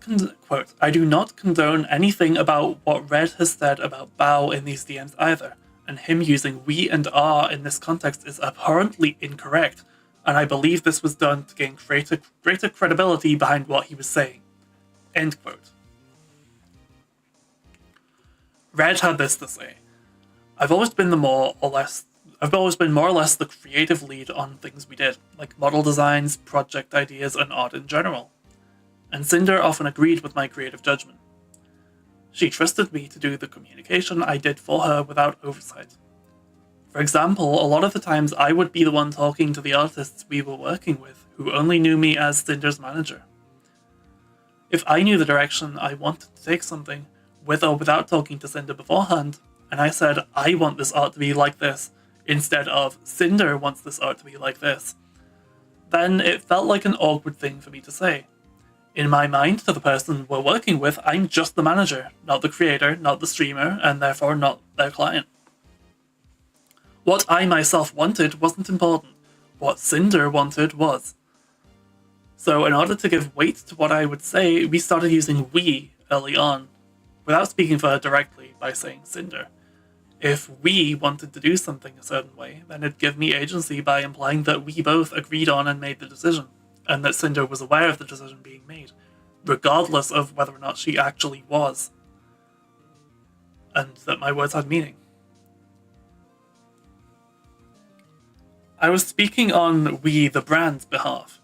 condone anything about what Red has said about Bao in these DMs either, and him using we and are in this context is abhorrently incorrect, and I believe this was done to gain greater credibility behind what he was saying. End quote. Red had this to say. I've always been more or less the creative lead on things we did, like model designs, project ideas, and art in general. And Sinder often agreed with my creative judgment. She trusted me to do the communication I did for her without oversight. For example, a lot of the times I would be the one talking to the artists we were working with, who only knew me as Sinder's manager. If I knew the direction I wanted to take something, with or without talking to Sinder beforehand, and I said, I want this art to be like this, instead of Sinder wants this art to be like this, then it felt like an awkward thing for me to say. In my mind, to the person we're working with, I'm just the manager, not the creator, not the streamer, and therefore not their client. What I myself wanted wasn't important. What Sinder wanted was. So in order to give weight to what I would say, we started using we early on, without speaking for her directly by saying Sinder. If we wanted to do something a certain way, then it'd give me agency by implying that we both agreed on and made the decision, and that Sinder was aware of the decision being made, regardless of whether or not she actually was, and that my words had meaning. I was speaking on we the brand's behalf,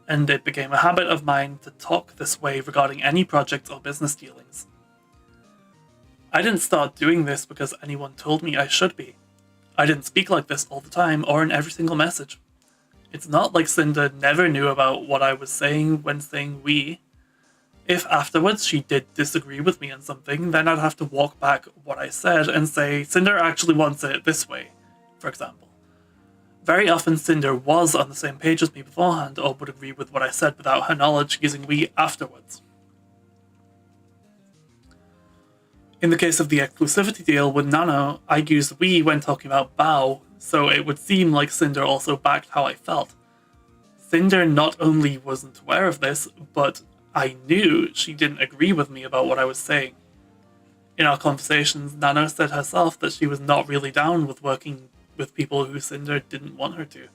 and it became a habit of mine to talk this way regarding any project or business dealings. I didn't start doing this because anyone told me I should be. I didn't speak like this all the time or in every single message. It's not like Sinder never knew about what I was saying when saying we. If afterwards she did disagree with me on something, then I'd have to walk back what I said and say, Sinder actually wants it this way, for example. Very often Sinder was on the same page as me beforehand or would agree with what I said without her knowledge, using we afterwards. In the case of the exclusivity deal with Nano, I used we when talking about Bao, so it would seem like Sinder also backed how I felt. Sinder not only wasn't aware of this, but I knew she didn't agree with me about what I was saying. In our conversations, Nano said herself that she was not really down with working with people who Sinder didn't want her to.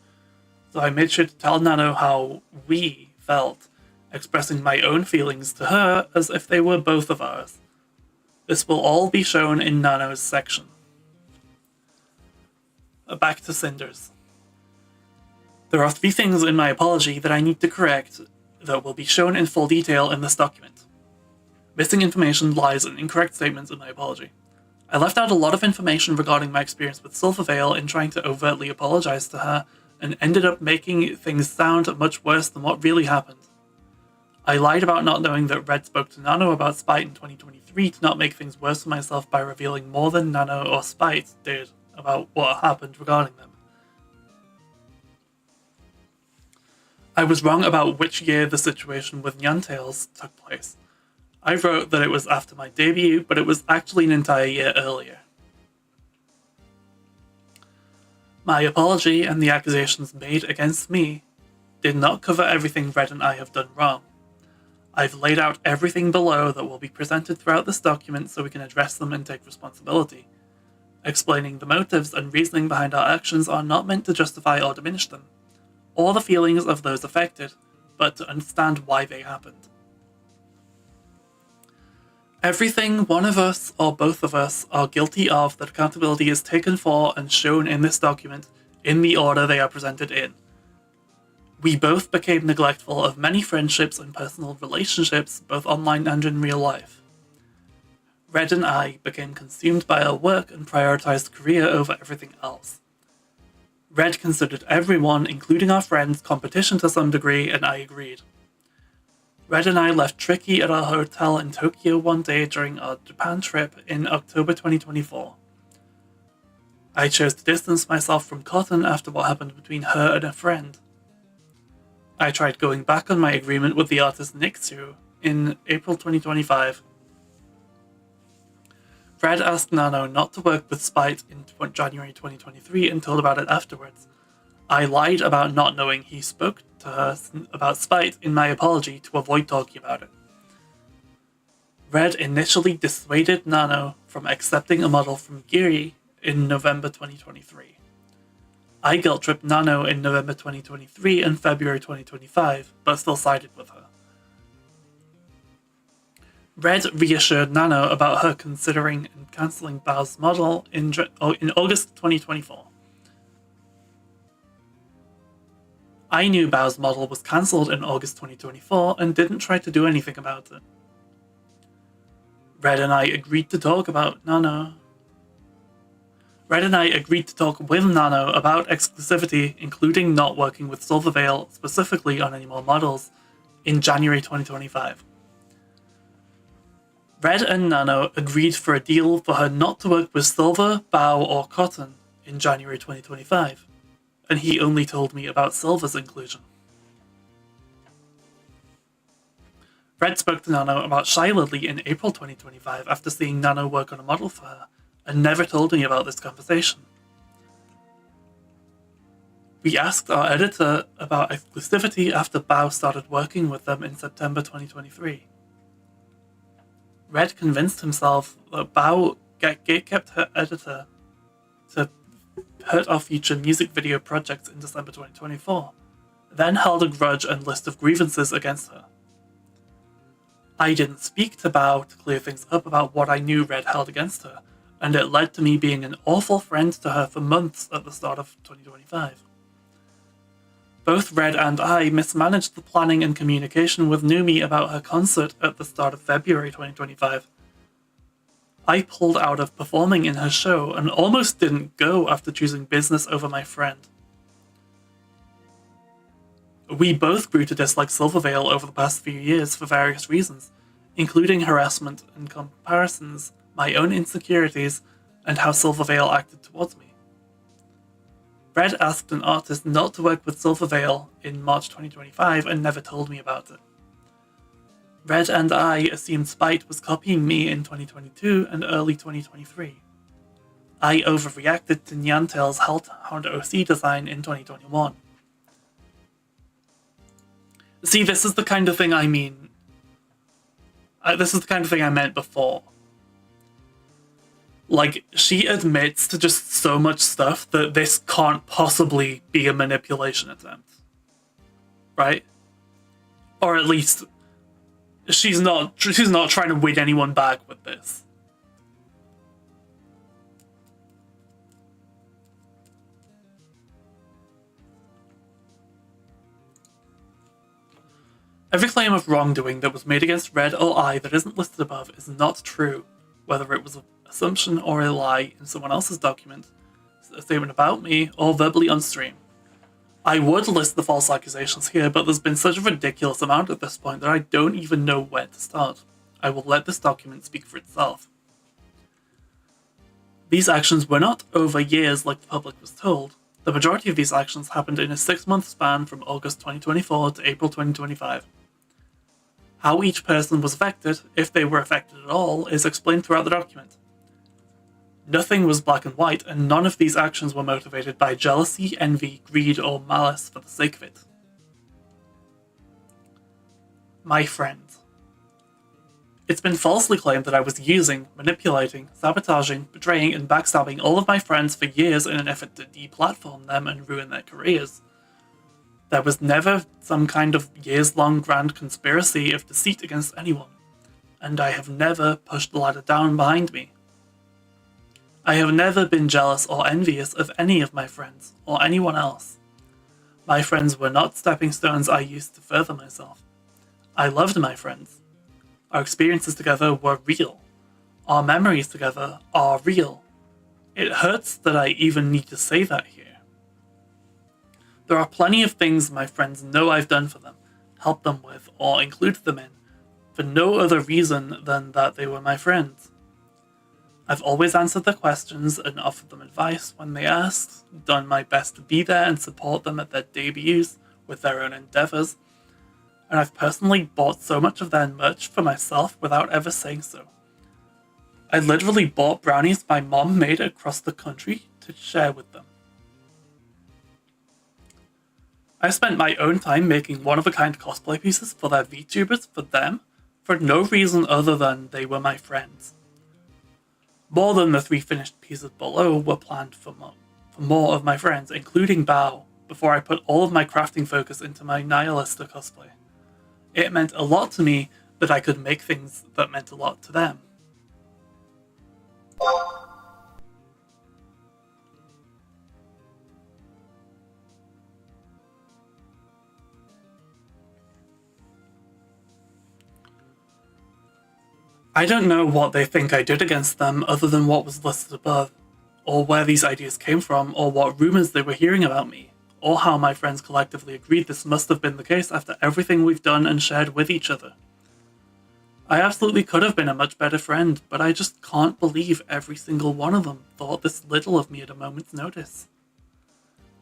So I made sure to tell Nano how we felt, expressing my own feelings to her as if they were both of ours. This will all be shown in Nano's section. Back to Sinder's. There are 3 things in my apology that I need to correct that will be shown in full detail in this document. Missing information, lies, and incorrect statements in my apology. I left out a lot of information regarding my experience with Silvervale in trying to overtly apologize to her, and ended up making things sound much worse than what really happened. I lied about not knowing that Red spoke to Nano about Spite in 2023 to not make things worse for myself by revealing more than Nano or Spite did about what happened regarding them. I was wrong about which year the situation with Nyantails took place. I wrote that it was after my debut, but it was actually an entire year earlier. My apology and the accusations made against me did not cover everything Red and I have done wrong. I've laid out everything below that will be presented throughout this document so we can address them and take responsibility. Explaining the motives and reasoning behind our actions are not meant to justify or diminish them, or the feelings of those affected, but to understand why they happened. Everything one of us or both of us are guilty of that accountability is taken for and shown in this document in the order they are presented in. We both became neglectful of many friendships and personal relationships, both online and in real life. Red and I became consumed by our work and prioritized career over everything else. Red considered everyone, including our friends, competition to some degree, and I agreed. Red and I left Tricky at our hotel in Tokyo one day during our Japan trip in October 2024. I chose to distance myself from Cotton after what happened between her and a friend. I tried going back on my agreement with the artist Nixu in April 2025. Red asked Nano not to work with Spite in January 2023 and told about it afterwards. I lied about not knowing he spoke to her about Spite in my apology to avoid talking about it. Red initially dissuaded Nano from accepting a model from Giri in November 2023. I guilt-tripped Nano in November 2023 and February 2025, but still sided with her. Red reassured Nano about her considering and cancelling Bao's model in August 2024. I knew Bao's model was cancelled in August 2024 and didn't try to do anything about it. Red and I agreed to talk with Nano about exclusivity, including not working with Silverveil specifically on any more models, in January 2025. Red and Nano agreed for a deal for her not to work with Silver, Bao, or Cotton in January 2025, and he only told me about Silver's inclusion. Red spoke to Nano about Shy Lily in April 2025 after seeing Nano work on a model for her, and never told me about this conversation. We asked our editor about exclusivity after Bao started working with them in September 2023. Red convinced himself that Bao kept her editor to hurt our future music video projects in December 2024, then held a grudge and list of grievances against her. I didn't speak to Bao to clear things up about what I knew Red held against her, and it led to me being an awful friend to her for months at the start of 2025. Both Red and I mismanaged the planning and communication with Numi about her concert at the start of February 2025. I pulled out of performing in her show and almost didn't go after choosing business over my friend. We both grew to dislike Silverveil over the past few years for various reasons, including harassment and comparisons, my own insecurities, and how Silverveil acted towards me. Red asked an artist not to work with Silverveil in March 2025 and never told me about it. Red and I assumed Spite was copying me in 2022 and early 2023. I overreacted to Nyantel's Hellhound OC design in 2021. See, this is the kind of thing I mean. This is the kind of thing I meant before. Like, she admits to just so much stuff that this can't possibly be a manipulation attempt. Right? Or at least, she's not trying to win anyone back with this. Every claim of wrongdoing that was made against Red or I that isn't listed above is not true, whether it was an assumption or a lie in someone else's document, a statement about me, or verbally on stream. I would list the false accusations here, but there's been such a ridiculous amount at this point that I don't even know where to start. I will let this document speak for itself. These actions were not over years like the public was told. The majority of these actions happened in a 6-month span from August 2024 to April 2025. How each person was affected, if they were affected at all, is explained throughout the document. Nothing was black and white, and none of these actions were motivated by jealousy, envy, greed, or malice for the sake of it. My friend. It's been falsely claimed that I was using, manipulating, sabotaging, betraying, and backstabbing all of my friends for years in an effort to deplatform them and ruin their careers. There was never some kind of years-long grand conspiracy of deceit against anyone, and I have never pushed the ladder down behind me. I have never been jealous or envious of any of my friends or anyone else. My friends were not stepping stones I used to further myself. I loved my friends. Our experiences together were real. Our memories together are real. It hurts that I even need to say that here. There are plenty of things my friends know I've done for them, helped them with, or included them in, for no other reason than that they were my friends. I've always answered their questions and offered them advice when they asked, done my best to be there and support them at their debuts with their own endeavours, and I've personally bought so much of their merch for myself without ever saying so. I literally bought brownies my mom made across the country to share with them. I spent my own time making one-of-a-kind cosplay pieces for their VTubers for them, for no reason other than they were my friends. More than the 3 finished pieces below were planned for more of my friends, including Bao, before I put all of my crafting focus into my Nihilista cosplay. It meant a lot to me that I could make things that meant a lot to them. I don't know what they think I did against them other than what was listed above, or where these ideas came from, or what rumours they were hearing about me, or how my friends collectively agreed this must have been the case after everything we've done and shared with each other. I absolutely could have been a much better friend, but I just can't believe every single one of them thought this little of me at a moment's notice.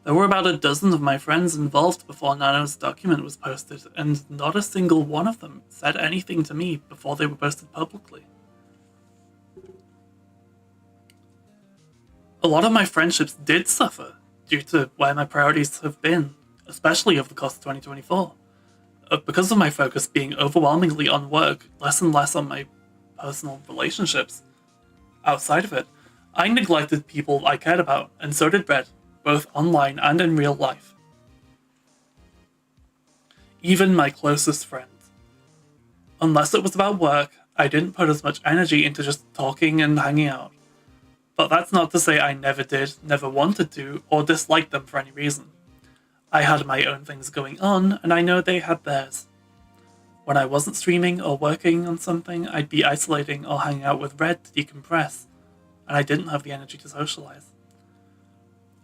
There were about a dozen of my friends involved before Nano's document was posted, and not a single one of them said anything to me before they were posted publicly. A lot of my friendships did suffer due to where my priorities have been, especially over the course of 2024. Because of my focus being overwhelmingly on work, less and less on my personal relationships outside of it, I neglected people I cared about, and so did Red, both online and in real life. Even my closest friends. Unless it was about work, I didn't put as much energy into just talking and hanging out. But that's not to say I never did, never wanted to, or disliked them for any reason. I had my own things going on, and I know they had theirs. When I wasn't streaming or working on something, I'd be isolating or hanging out with Red to decompress, and I didn't have the energy to socialize.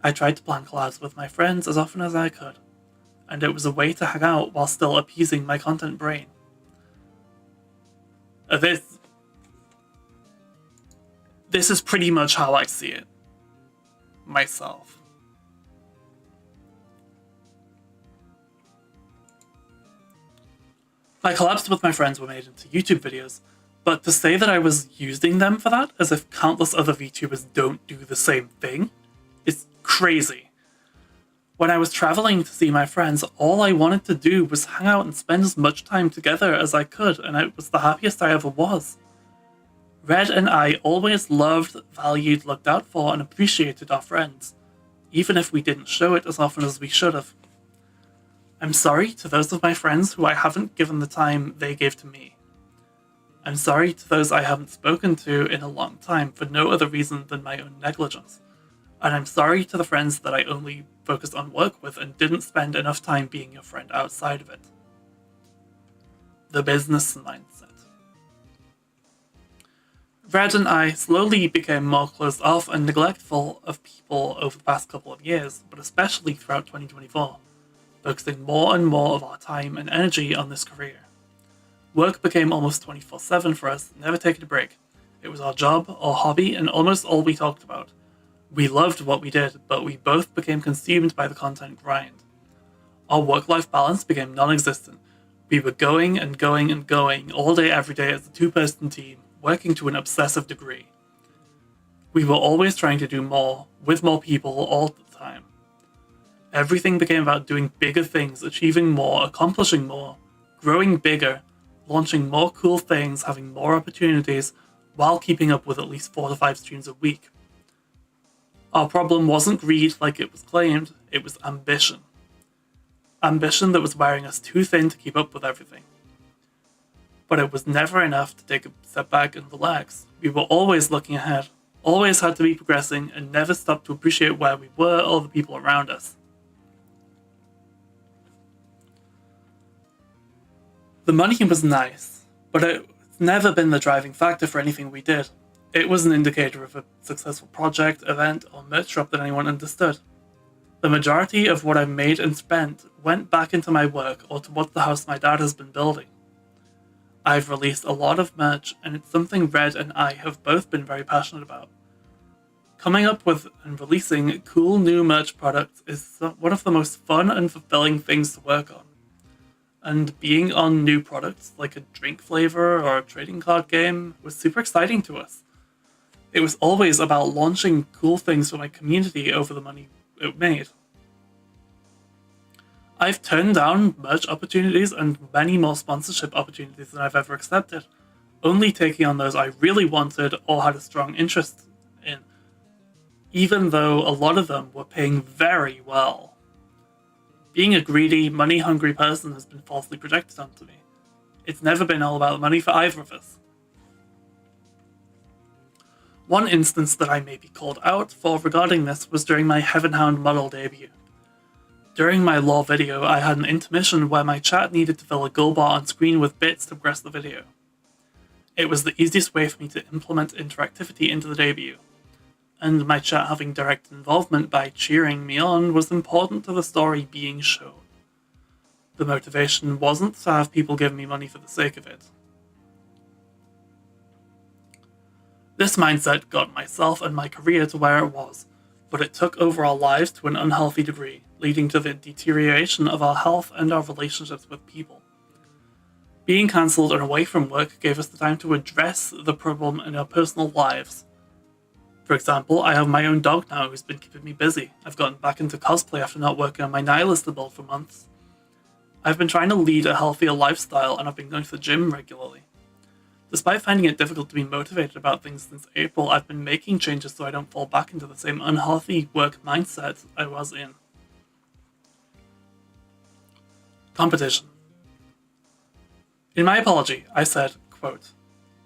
I tried to plan collabs with my friends as often as I could, and it was a way to hang out while still appeasing my content brain. This is pretty much how I see it. Myself. My collabs with my friends were made into YouTube videos, but to say that I was using them for that, as if countless other VTubers don't do the same thing, is crazy. When I was traveling to see my friends, all I wanted to do was hang out and spend as much time together as I could, and it was the happiest I ever was. Red and I always loved, valued, looked out for, and appreciated our friends, even if we didn't show it as often as we should have. I'm sorry to those of my friends who I haven't given the time they gave to me. I'm sorry to those I haven't spoken to in a long time for no other reason than my own negligence. And I'm sorry to the friends that I only focused on work with and didn't spend enough time being your friend outside of it. The business mindset. Red and I slowly became more closed off and neglectful of people over the past couple of years, but especially throughout 2024, focusing more and more of our time and energy on this career. Work became almost 24/7 for us, never taking a break. It was our job, our hobby, and almost all we talked about. We loved what we did, but we both became consumed by the content grind. Our work-life balance became non-existent. We were going and going and going all day every day as a two-person team, working to an obsessive degree. We were always trying to do more, with more people all the time. Everything became about doing bigger things, achieving more, accomplishing more, growing bigger, launching more cool things, having more opportunities, while keeping up with at least 4 to 5 streams a week. Our problem wasn't greed like it was claimed, it was ambition. Ambition that was wearing us too thin to keep up with everything. But it was never enough to take a step back and relax. We were always looking ahead, always had to be progressing, and never stopped to appreciate where we were or the people around us. The money was nice, but it's never been the driving factor for anything we did. It was an indicator of a successful project, event, or merch drop that anyone understood. The majority of what I've made and spent went back into my work or towards the house my dad has been building. I've released a lot of merch, and it's something Red and I have both been very passionate about. Coming up with and releasing cool new merch products is one of the most fun and fulfilling things to work on. And being on new products like a drink flavor or a trading card game was super exciting to us. It was always about launching cool things for my community over the money it made. I've turned down merch opportunities and many more sponsorship opportunities than I've ever accepted, only taking on those I really wanted or had a strong interest in, even though a lot of them were paying very well. Being a greedy, money-hungry person has been falsely projected onto me. It's never been all about the money for either of us. One instance that I may be called out for regarding this was during my Heavenhound model debut. During my lore video, I had an intermission where my chat needed to fill a goal bar on screen with bits to progress the video. It was the easiest way for me to implement interactivity into the debut, and my chat having direct involvement by cheering me on was important to the story being shown. The motivation wasn't to have people give me money for the sake of it. This mindset got myself and my career to where it was, but it took over our lives to an unhealthy degree, leading to the deterioration of our health and our relationships with people. Being cancelled and away from work gave us the time to address the problem in our personal lives. For example, I have my own dog now who's been keeping me busy. I've gotten back into cosplay after not working on my Nihilist build for months. I've been trying to lead a healthier lifestyle, and I've been going to the gym regularly. Despite finding it difficult to be motivated about things since April, I've been making changes so I don't fall back into the same unhealthy work mindset I was in. Competition. In my apology, I said, quote,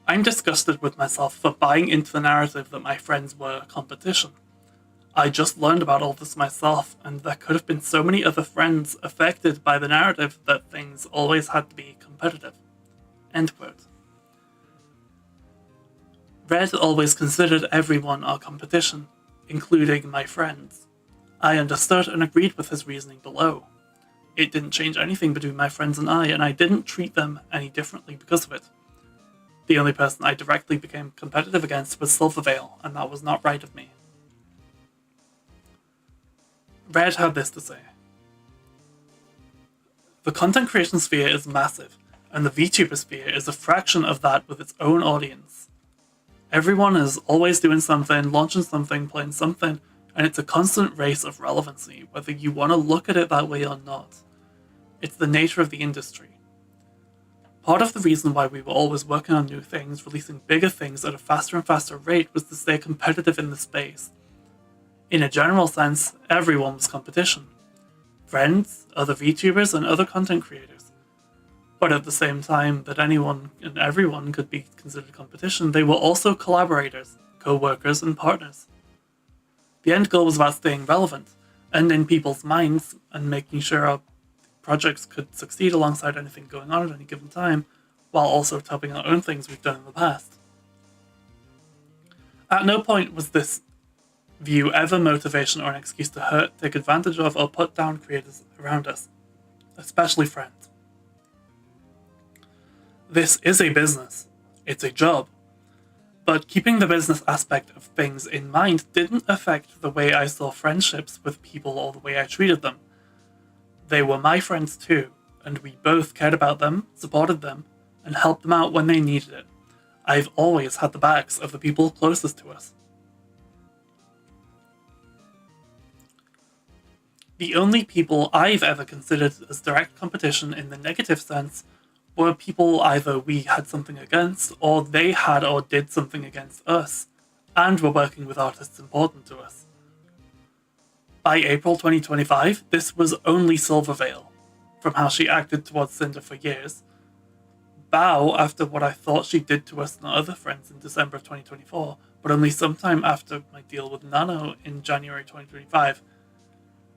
"I'm disgusted with myself for buying into the narrative that my friends were competition. I just learned about all this myself, and there could have been so many other friends affected by the narrative that things always had to be competitive." End quote. Red always considered everyone our competition, including my friends. I understood and agreed with his reasoning below. It didn't change anything between my friends and I didn't treat them any differently because of it. The only person I directly became competitive against was Silvervale, and that was not right of me. Red had this to say. The content creation sphere is massive, and the VTuber sphere is a fraction of that with its own audience. Everyone is always doing something, launching something, playing something, and it's a constant race of relevancy, whether you want to look at it that way or not. It's the nature of the industry. Part of the reason why we were always working on new things, releasing bigger things at a faster and faster rate, was to stay competitive in the space. In a general sense, everyone was competition. Friends, other VTubers, and other content creators. But at the same time that anyone and everyone could be considered competition, they were also collaborators, co-workers, and partners. The end goal was about staying relevant, and in people's minds, and making sure our projects could succeed alongside anything going on at any given time, while also topping our own things we've done in the past. At no point was this view ever motivation or an excuse to hurt, take advantage of, or put down creators around us, especially friends. This is a business. It's a job. But keeping the business aspect of things in mind didn't affect the way I saw friendships with people or the way I treated them. They were my friends too, and we both cared about them, supported them, and helped them out when they needed it. I've always had the backs of the people closest to us. The only people I've ever considered as direct competition in the negative sense were people either we had something against, or they had or did something against us, and were working with artists important to us. By April 2025, this was only Silvervale, from how she acted towards Sinder for years. Bao after what I thought she did to us and our other friends in December of 2024, but only sometime after my deal with Nano in January 2025.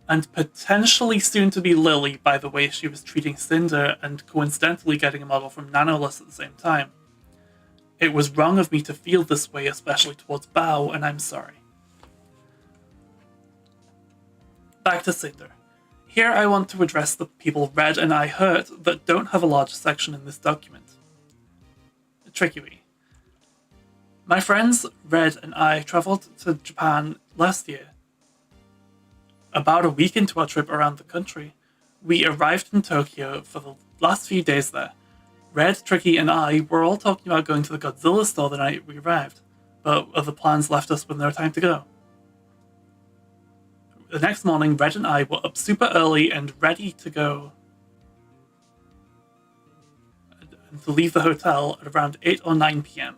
And potentially soon to be Lily by the way she was treating Sinder and coincidentally getting a model from Nanoless at the same time. It was wrong of me to feel this way, especially towards Bao, and I'm sorry. Back to Sinder. Here I want to address the people Red and I hurt that don't have a large section in this document. Tricky. My friends Red and I travelled to Japan last year. About a week into our trip around the country, we arrived in Tokyo for the last few days there. Red, Tricky, and I were all talking about going to the Godzilla store the night we arrived, but other plans left us with no time to go. The next morning, Red and I were up super early and ready to go and to leave the hotel at around 8 or 9 p.m.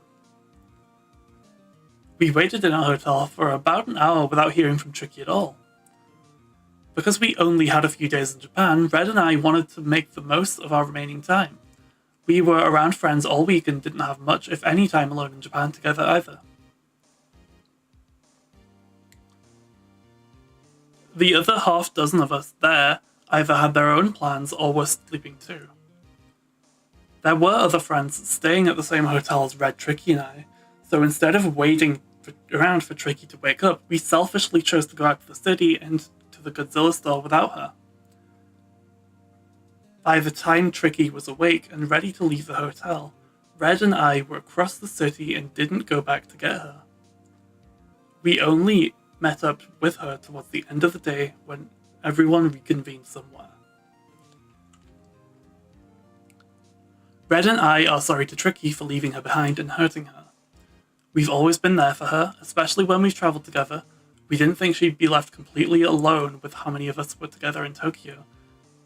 We waited in our hotel for about an hour without hearing from Tricky at all. Because we only had a few days in Japan, Red and I wanted to make the most of our remaining time. We were around friends all week and didn't have much, if any, time alone in Japan together either. The other half dozen of us there either had their own plans or were sleeping too. There were other friends staying at the same hotel as Red, Tricky, and I, so instead of waiting around for Tricky to wake up, we selfishly chose to go out to the city and to the Godzilla store without her. By the time Tricky was awake and ready to leave the hotel, Red and I were across the city and didn't go back to get her. We only met up with her towards the end of the day when everyone reconvened somewhere. Red and I are sorry to Tricky for leaving her behind and hurting her. We've always been there for her, especially when we've travelled together. We didn't think she'd be left completely alone with how many of us were together in Tokyo,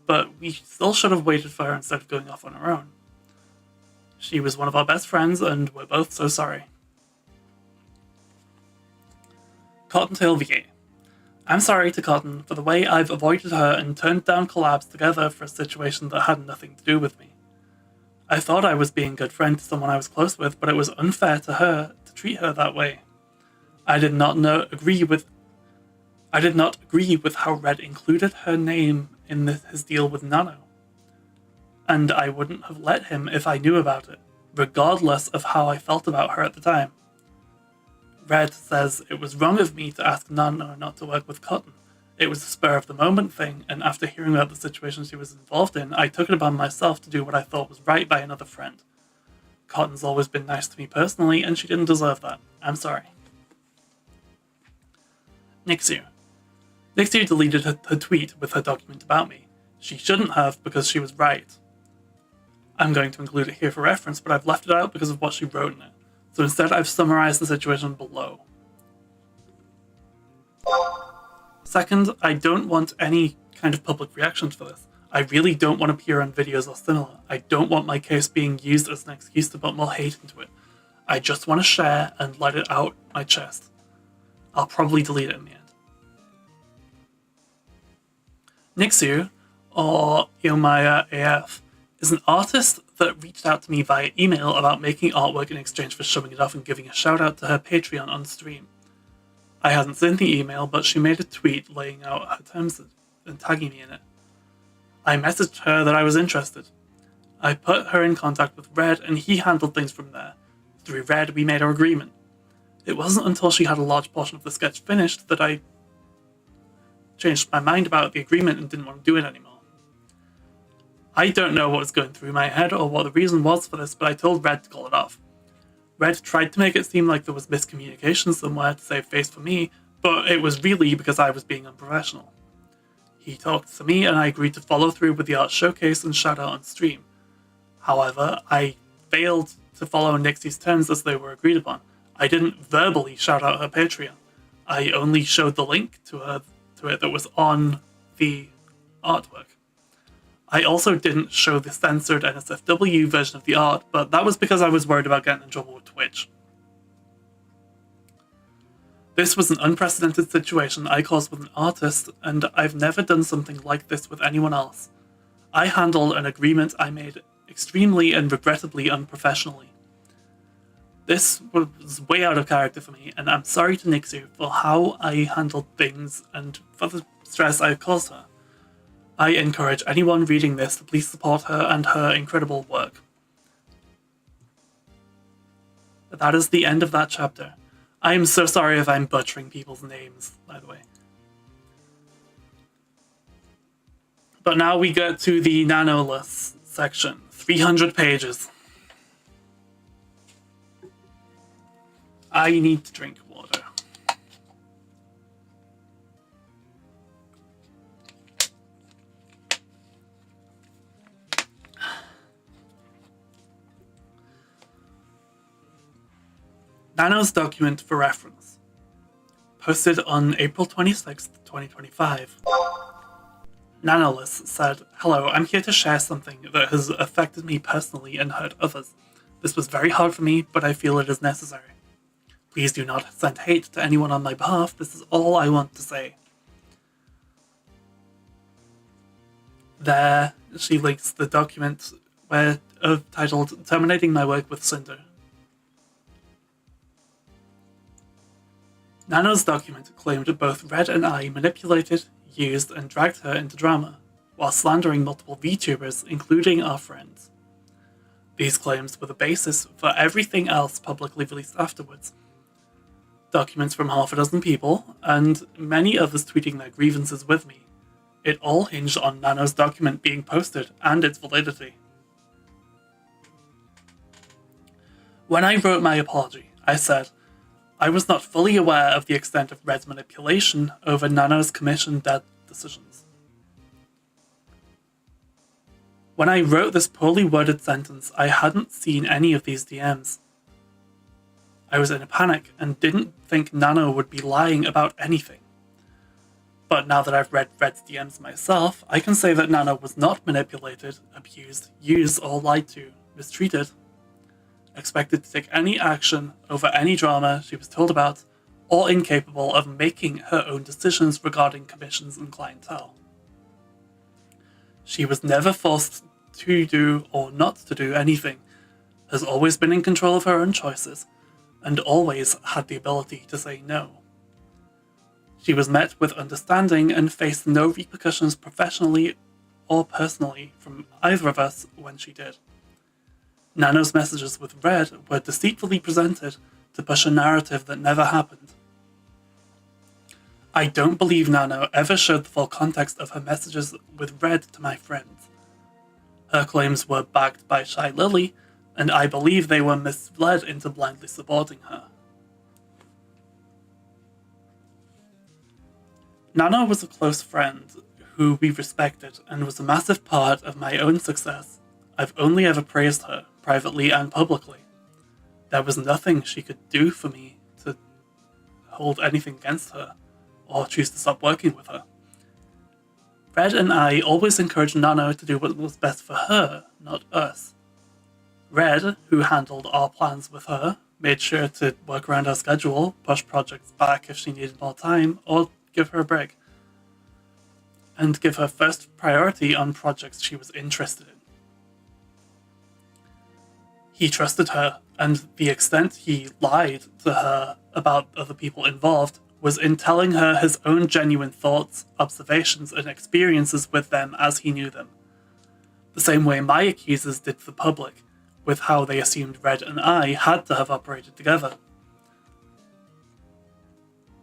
but we still should have waited for her instead of going off on her own. She was one of our best friends, and we're both so sorry. Cottontail VA. I'm sorry to Cotton for the way I've avoided her and turned down collabs together for a situation that had nothing to do with me. I thought I was being a good friend to someone I was close with, but it was unfair to her to treat her that way. I did not agree with how Red included her name in his deal with Nano. And I wouldn't have let him if I knew about it, regardless of how I felt about her at the time. Red says it was wrong of me to ask Nano not to work with Cotton. It was a spur-of-the-moment thing, and after hearing about the situation she was involved in, I took it upon myself to do what I thought was right by another friend. Cotton's always been nice to me personally, and she didn't deserve that. I'm sorry. Nixu. Nixu deleted her tweet with her document about me. She shouldn't have, because she was right. I'm going to include it here for reference, but I've left it out because of what she wrote in it. So instead I've summarized the situation below. Second, I don't want any kind of public reactions for this. I really don't want to appear on videos or similar. I don't want my case being used as an excuse to put more hate into it. I just want to share and let it out my chest. I'll probably delete it in the end. Nixu, or Iomaya AF, is an artist that reached out to me via email about making artwork in exchange for showing it off and giving a shout out to her Patreon on stream. I hadn't seen the email, but she made a tweet laying out her terms and tagging me in it. I messaged her that I was interested. I put her in contact with Red, and he handled things from there. Through Red, we made our agreement. It wasn't until she had a large portion of the sketch finished that I changed my mind about the agreement and didn't want to do it anymore. I don't know what was going through my head or what the reason was for this, but I told Red to call it off. Red tried to make it seem like there was miscommunication somewhere to save face for me, but it was really because I was being unprofessional. He talked to me and I agreed to follow through with the art showcase and shout out on stream. However, I failed to follow Nixie's terms as they were agreed upon. I didn't verbally shout out her Patreon. I only showed the link to it that was on the artwork. I also didn't show the censored NSFW version of the art, but that was because I was worried about getting in trouble with Twitch. This was an unprecedented situation I caused with an artist, and I've never done something like this with anyone else. I handled an agreement I made extremely and regrettably unprofessionally. This was way out of character for me, and I'm sorry to Nixie for how I handled things and for the stress I caused her. I encourage anyone reading this to please support her and her incredible work. That is the end of that chapter. I am so sorry if I'm butchering people's names, by the way. But now we get to the Nanoless section. 300 pages. I need to drink water. Nano's document for reference. Posted on April 26th, 2025. Nanoless said, "Hello, I'm here to share something that has affected me personally and hurt others. This was very hard for me, but I feel it is necessary. Please do not send hate to anyone on my behalf. This is all I want to say." There, she links the document titled "Terminating My Work with Sinder." Nano's document claimed both Red and I manipulated, used, and dragged her into drama, while slandering multiple VTubers, including our friends. These claims were the basis for everything else publicly released afterwards. Documents from half a dozen people, and many others tweeting their grievances with me. It all hinged on Nano's document being posted and its validity. When I wrote my apology, I said, I was not fully aware of the extent of Red's manipulation over Nano's commission dead decisions. When I wrote this poorly worded sentence, I hadn't seen any of these DMs. I was in a panic and didn't think Nano would be lying about anything. But now that I've read Red's DMs myself, I can say that Nano was not manipulated, abused, used, or lied to, mistreated, expected to take any action over any drama she was told about, or incapable of making her own decisions regarding commissions and clientele. She was never forced to do or not to do anything, has always been in control of her own choices, and always had the ability to say no. She was met with understanding and faced no repercussions professionally or personally from either of us when she did. Nano's messages with Red were deceitfully presented to push a narrative that never happened. I don't believe Nano ever showed the full context of her messages with Red to my friends. Her claims were backed by Shy Lily, and I believe they were misled into blindly supporting her. Nano was a close friend who we respected and was a massive part of my own success. I've only ever praised her, privately and publicly. There was nothing she could do for me to hold anything against her, or choose to stop working with her. Red and I always encouraged Nano to do what was best for her, not us. Red, who handled our plans with her, made sure to work around our schedule, push projects back if she needed more time, or give her a break, and give her first priority on projects she was interested in. He trusted her, and the extent he lied to her about other people involved was in telling her his own genuine thoughts, observations, and experiences with them as he knew them. The same way my accusers did the public, with how they assumed Red and I had to have operated together.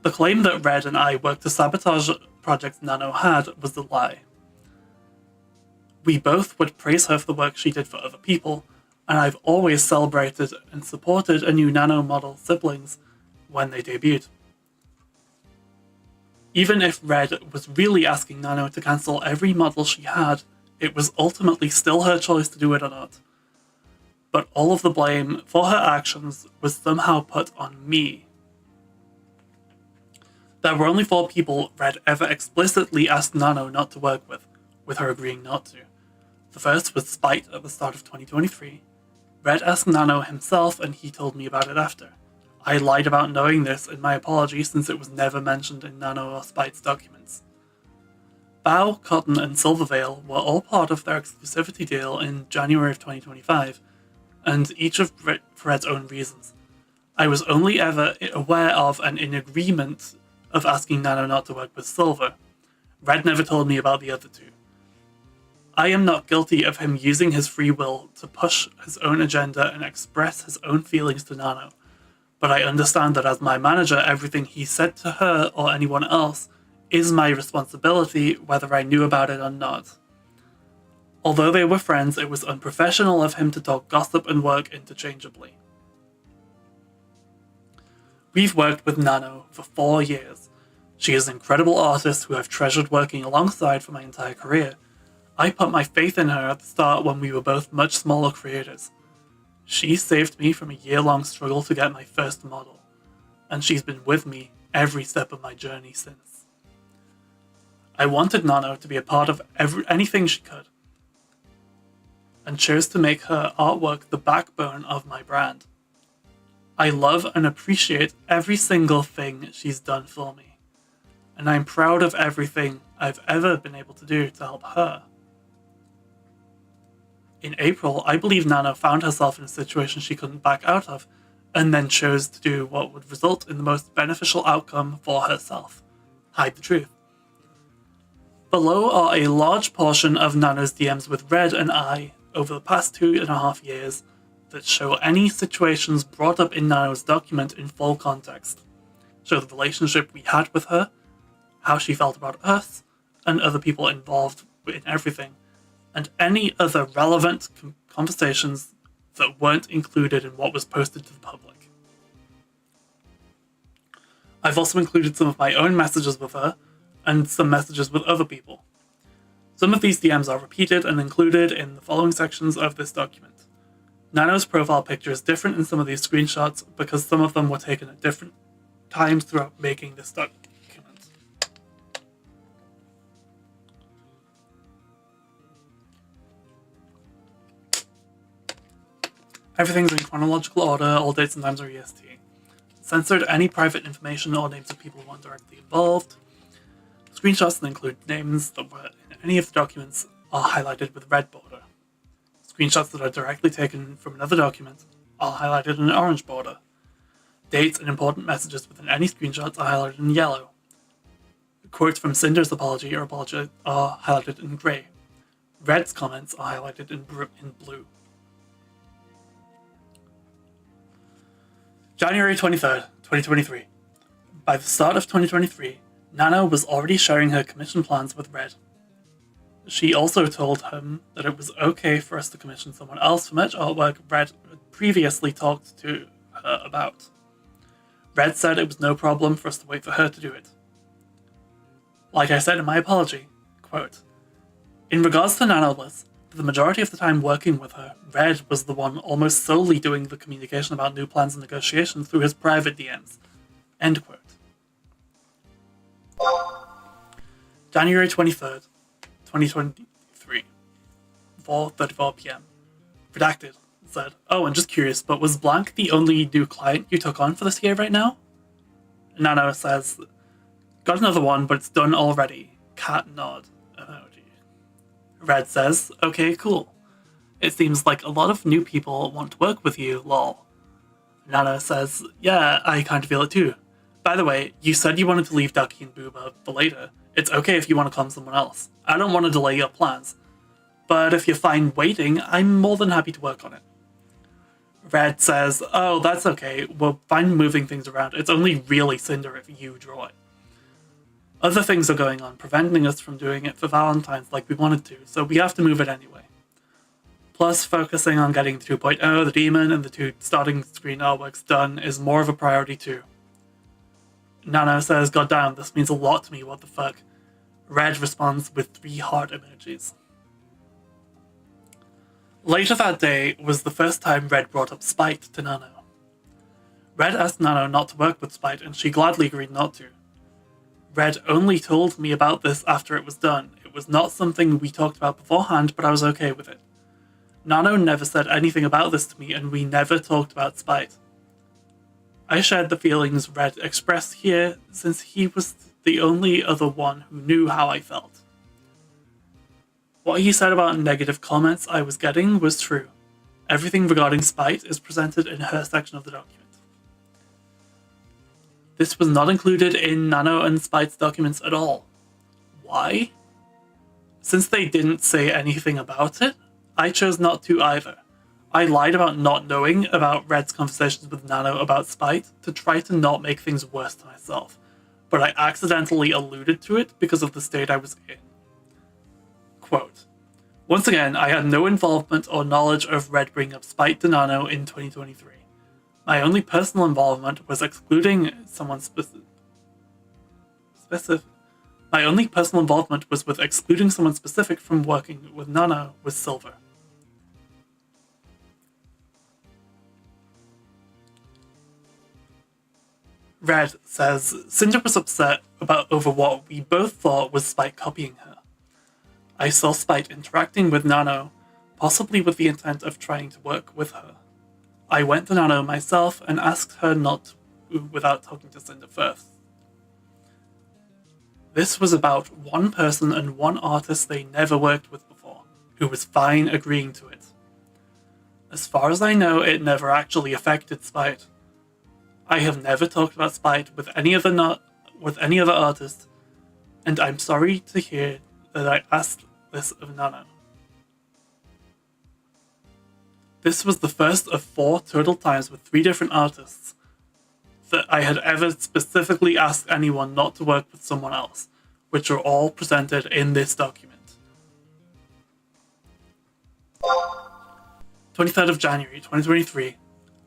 The claim that Red and I worked to sabotage projects Nano had was a lie. We both would praise her for the work she did for other people, and I've always celebrated and supported a new Nano model siblings when they debuted. Even if Red was really asking Nano to cancel every model she had, it was ultimately still her choice to do it or not. But all of the blame for her actions was somehow put on me. There were only 4 people Red ever explicitly asked Nano not to work with her agreeing not to. The first was Spite at the start of 2023. Red asked Nano himself and he told me about it after. I lied about knowing this in my apology since it was never mentioned in Nano or Spite's documents. Bow, Cotton, and Silvervale were all part of their exclusivity deal in January of 2025, and each for Red's own reasons. I was only ever aware of and in agreement of asking Nano not to work with Silver. Red never told me about the other two. I am not guilty of him using his free will to push his own agenda and express his own feelings to Nano, but I understand that as my manager, everything he said to her or anyone else is my responsibility whether I knew about it or not. Although they were friends, it was unprofessional of him to talk gossip and work interchangeably. We've worked with Nano for 4 years. She is an incredible artist who I've treasured working alongside for my entire career. I put my faith in her at the start when we were both much smaller creators. She saved me from a year-long struggle to get my first model, and she's been with me every step of my journey since. I wanted Nano to be a part of anything she could, and chose to make her artwork the backbone of my brand. I love and appreciate every single thing she's done for me, and I'm proud of everything I've ever been able to do to help her. In April, I believe Nano found herself in a situation she couldn't back out of, and then chose to do what would result in the most beneficial outcome for herself: hide the truth. Below are a large portion of Nano's DMs with Red and I over the past 2.5 years that show any situations brought up in Nano's document in full context, show the relationship we had with her, how she felt about us, and other people involved in everything, and any other relevant conversations that weren't included in what was posted to the public. I've also included some of my own messages with her, and some messages with other people. Some of these DMs are repeated and included in the following sections of this document. Nano's profile picture is different in some of these screenshots because some of them were taken at different times throughout making this document. Everything's in chronological order, all dates and times are EST. Censored any private information or names of people who weren't directly involved. Screenshots that include names that were in any of the documents are highlighted with red border. Screenshots that are directly taken from another document are highlighted in an orange border. Dates and important messages within any screenshots are highlighted in yellow. Quotes from Sinder's apology are highlighted in grey. Red's comments are highlighted in blue. January 23rd, 2023. By the start of 2023, Nano was already sharing her commission plans with Red. She also told him that it was okay for us to commission someone else for much artwork Red had previously talked to her about. Red said it was no problem for us to wait for her to do it. Like I said in my apology, quote, "In regards to Nanolith, for the majority of the time working with her, Red was the one almost solely doing the communication about new plans and negotiations through his private DMs." End quote. January 23rd, 2023, 4:34 p.m. Redacted said, "Oh, and just curious, but was Blank the only new client you took on for this year right now?" Nano says, "Got another one, but it's done already. Cat nod emoji." Red says, "Okay, cool. It seems like a lot of new people want to work with you, lol." Nano says, "Yeah, I kind of feel it too. By the way, you said you wanted to leave Ducky and Booba for later. It's okay if you want to call someone else. I don't want to delay your plans. But if you're fine waiting, I'm more than happy to work on it." Red says, "Oh, that's okay. We're fine moving things around. It's only really Cinder if you draw it. Other things are going on, preventing us from doing it for Valentine's like we wanted to, so we have to move it anyway. Plus, focusing on getting the 2.0, the Demon, and the 2 starting screen artworks done is more of a priority too." Nano says, "Goddamn, this means a lot to me, what the fuck?" Red responds with 3 heart emojis. Later that day was the first time Red brought up Spite to Nano. Red asked Nano not to work with Spite, and she gladly agreed not to. Red only told me about this after it was done. It was not something we talked about beforehand, but I was okay with it. Nano never said anything about this to me, and we never talked about spite. I shared the feelings Red expressed here, since he was the only other one who knew how I felt. What he said about negative comments I was getting was true. Everything regarding spite is presented in her section of the document. This was not included in Nano and Spite's documents at all. Why? Since they didn't say anything about it, I chose not to either. I lied about not knowing about Red's conversations with Nano about spite to try to not make things worse to myself, but I accidentally alluded to it because of the state I was in. Quote, once again, I had no involvement or knowledge of Red bringing up spite to Nano in 2023. My only personal involvement was excluding someone specific. My only personal involvement was with excluding someone specific from working with Nano with Silver. Red says Sinder was upset over what we both thought was Spite copying her. I saw Spite interacting with Nano, possibly with the intent of trying to work with her. I went to Nano myself and asked her not to without talking to Sinder first. This was about one person and one artist they never worked with before, who was fine agreeing to it. As far as I know, it never actually affected Spite. I have never talked about Spite with any other artist, and I'm sorry to hear that I asked this of Nano. This was the first of 4 total times with 3 different artists that I had ever specifically asked anyone not to work with someone else, which are all presented in this document. 23rd of January 2023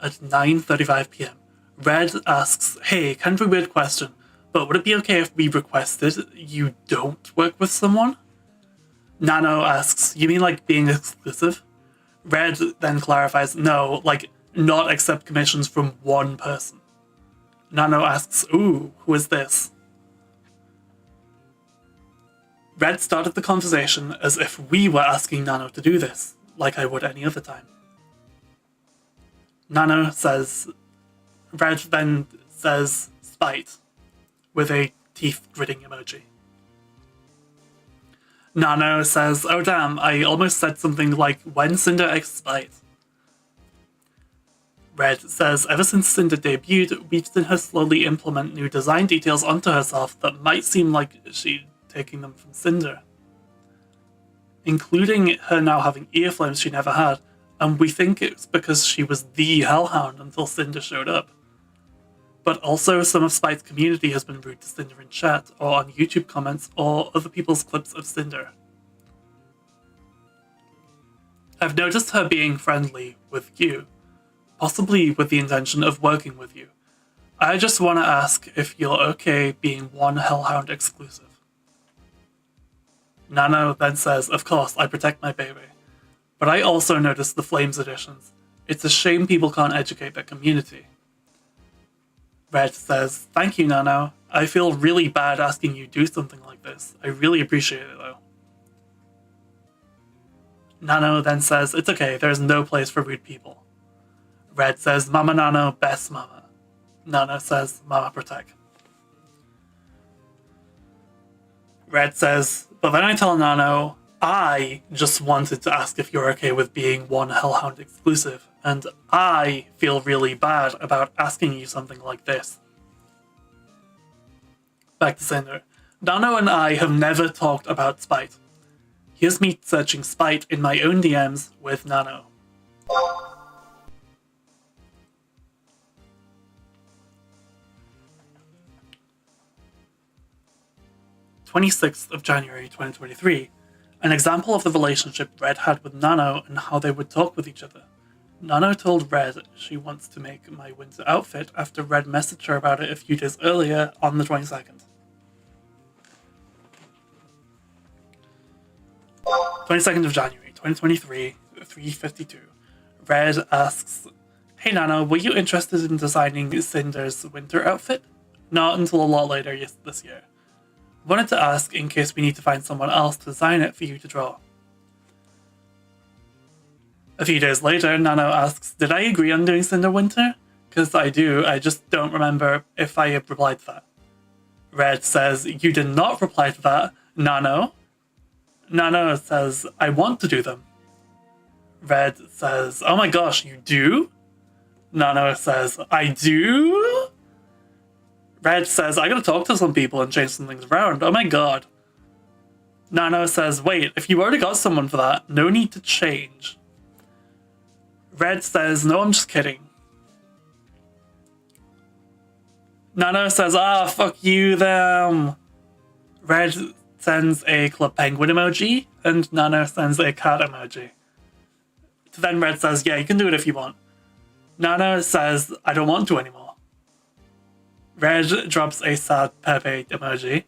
at 9:35 p.m. Red asks, hey, kind of a weird question, but would it be okay if we requested you don't work with someone? Nano asks, you mean like being exclusive? Red then clarifies, no, like not accept commissions from one person. Nano asks, ooh, who is this? Red started the conversation as if we were asking Nano to do this, like I would any other time. Red then says, spite, with a teeth gritting emoji. Nano says, oh damn, I almost said something like, when Sinder X spite. Red says, ever since Sinder debuted, we've seen her slowly implement new design details onto herself that might seem like she's taking them from Sinder. Including her now having ear flames she never had, and we think it's because she was the Hellhound until Sinder showed up. But also some of Spite's community has been rude to Sinder in chat, or on YouTube comments, or other people's clips of Sinder. I've noticed her being friendly with you, possibly with the intention of working with you. I just want to ask if you're okay being one Hellhound exclusive. Nano then says, of course, I protect my baby. But I also noticed the Flames editions. It's a shame people can't educate their community. Red says, thank you, Nano. I feel really bad asking you to do something like this. I really appreciate it, though. Nano then says, it's okay, there's no place for rude people. Red says, Mama Nano, best mama. Nano says, Mama protect. Red says, but then I tell Nano, I just wanted to ask if you're okay with being one Hellhound exclusive, and I feel really bad about asking you something like this. Back to Sinder. Nano and I have never talked about spite. Here's me searching spite in my own DMs with Nano. January 26th, 2023. An example of the relationship Red had with Nano and how they would talk with each other. Nano told Red she wants to make my winter outfit after Red messaged her about it a few days earlier on the 22nd. 22nd of January, 2023, 3:52. Red asks, hey Nano, were you interested in designing Cinder's winter outfit? Not until a lot later this year. Wanted to ask in case we need to find someone else to design it for you to draw. A few days later, Nano asks, did I agree on doing Cinder Winter? Because I do, I just don't remember if I have replied to that. Red says, you did not reply to that, Nano. Nano says, I want to do them. Red says, oh my gosh, you do? Nano says, I do? Red says, I gotta talk to some people and change some things around. Oh my god. Nano says, wait, if you already got someone for that, no need to change. Red says, no, I'm just kidding. Nano says, fuck you, them. Red sends a Club Penguin emoji, and Nano sends a cat emoji. Then Red says, yeah, you can do it if you want. Nano says, I don't want to anymore. Red drops a sad Pepe emoji.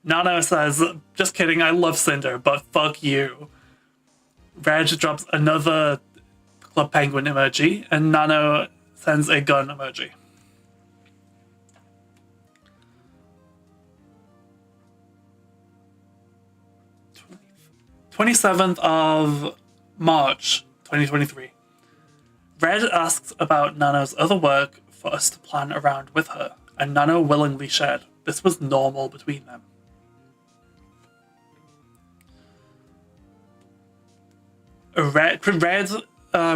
Nano says, just kidding, I love Cinder, but fuck you. Red drops another Club Penguin emoji, and Nano sends a gun emoji. March 27th of March 2023. Red asks about Nano's other work for us to plan around with her, and Nano willingly shared. This was normal between them. Red,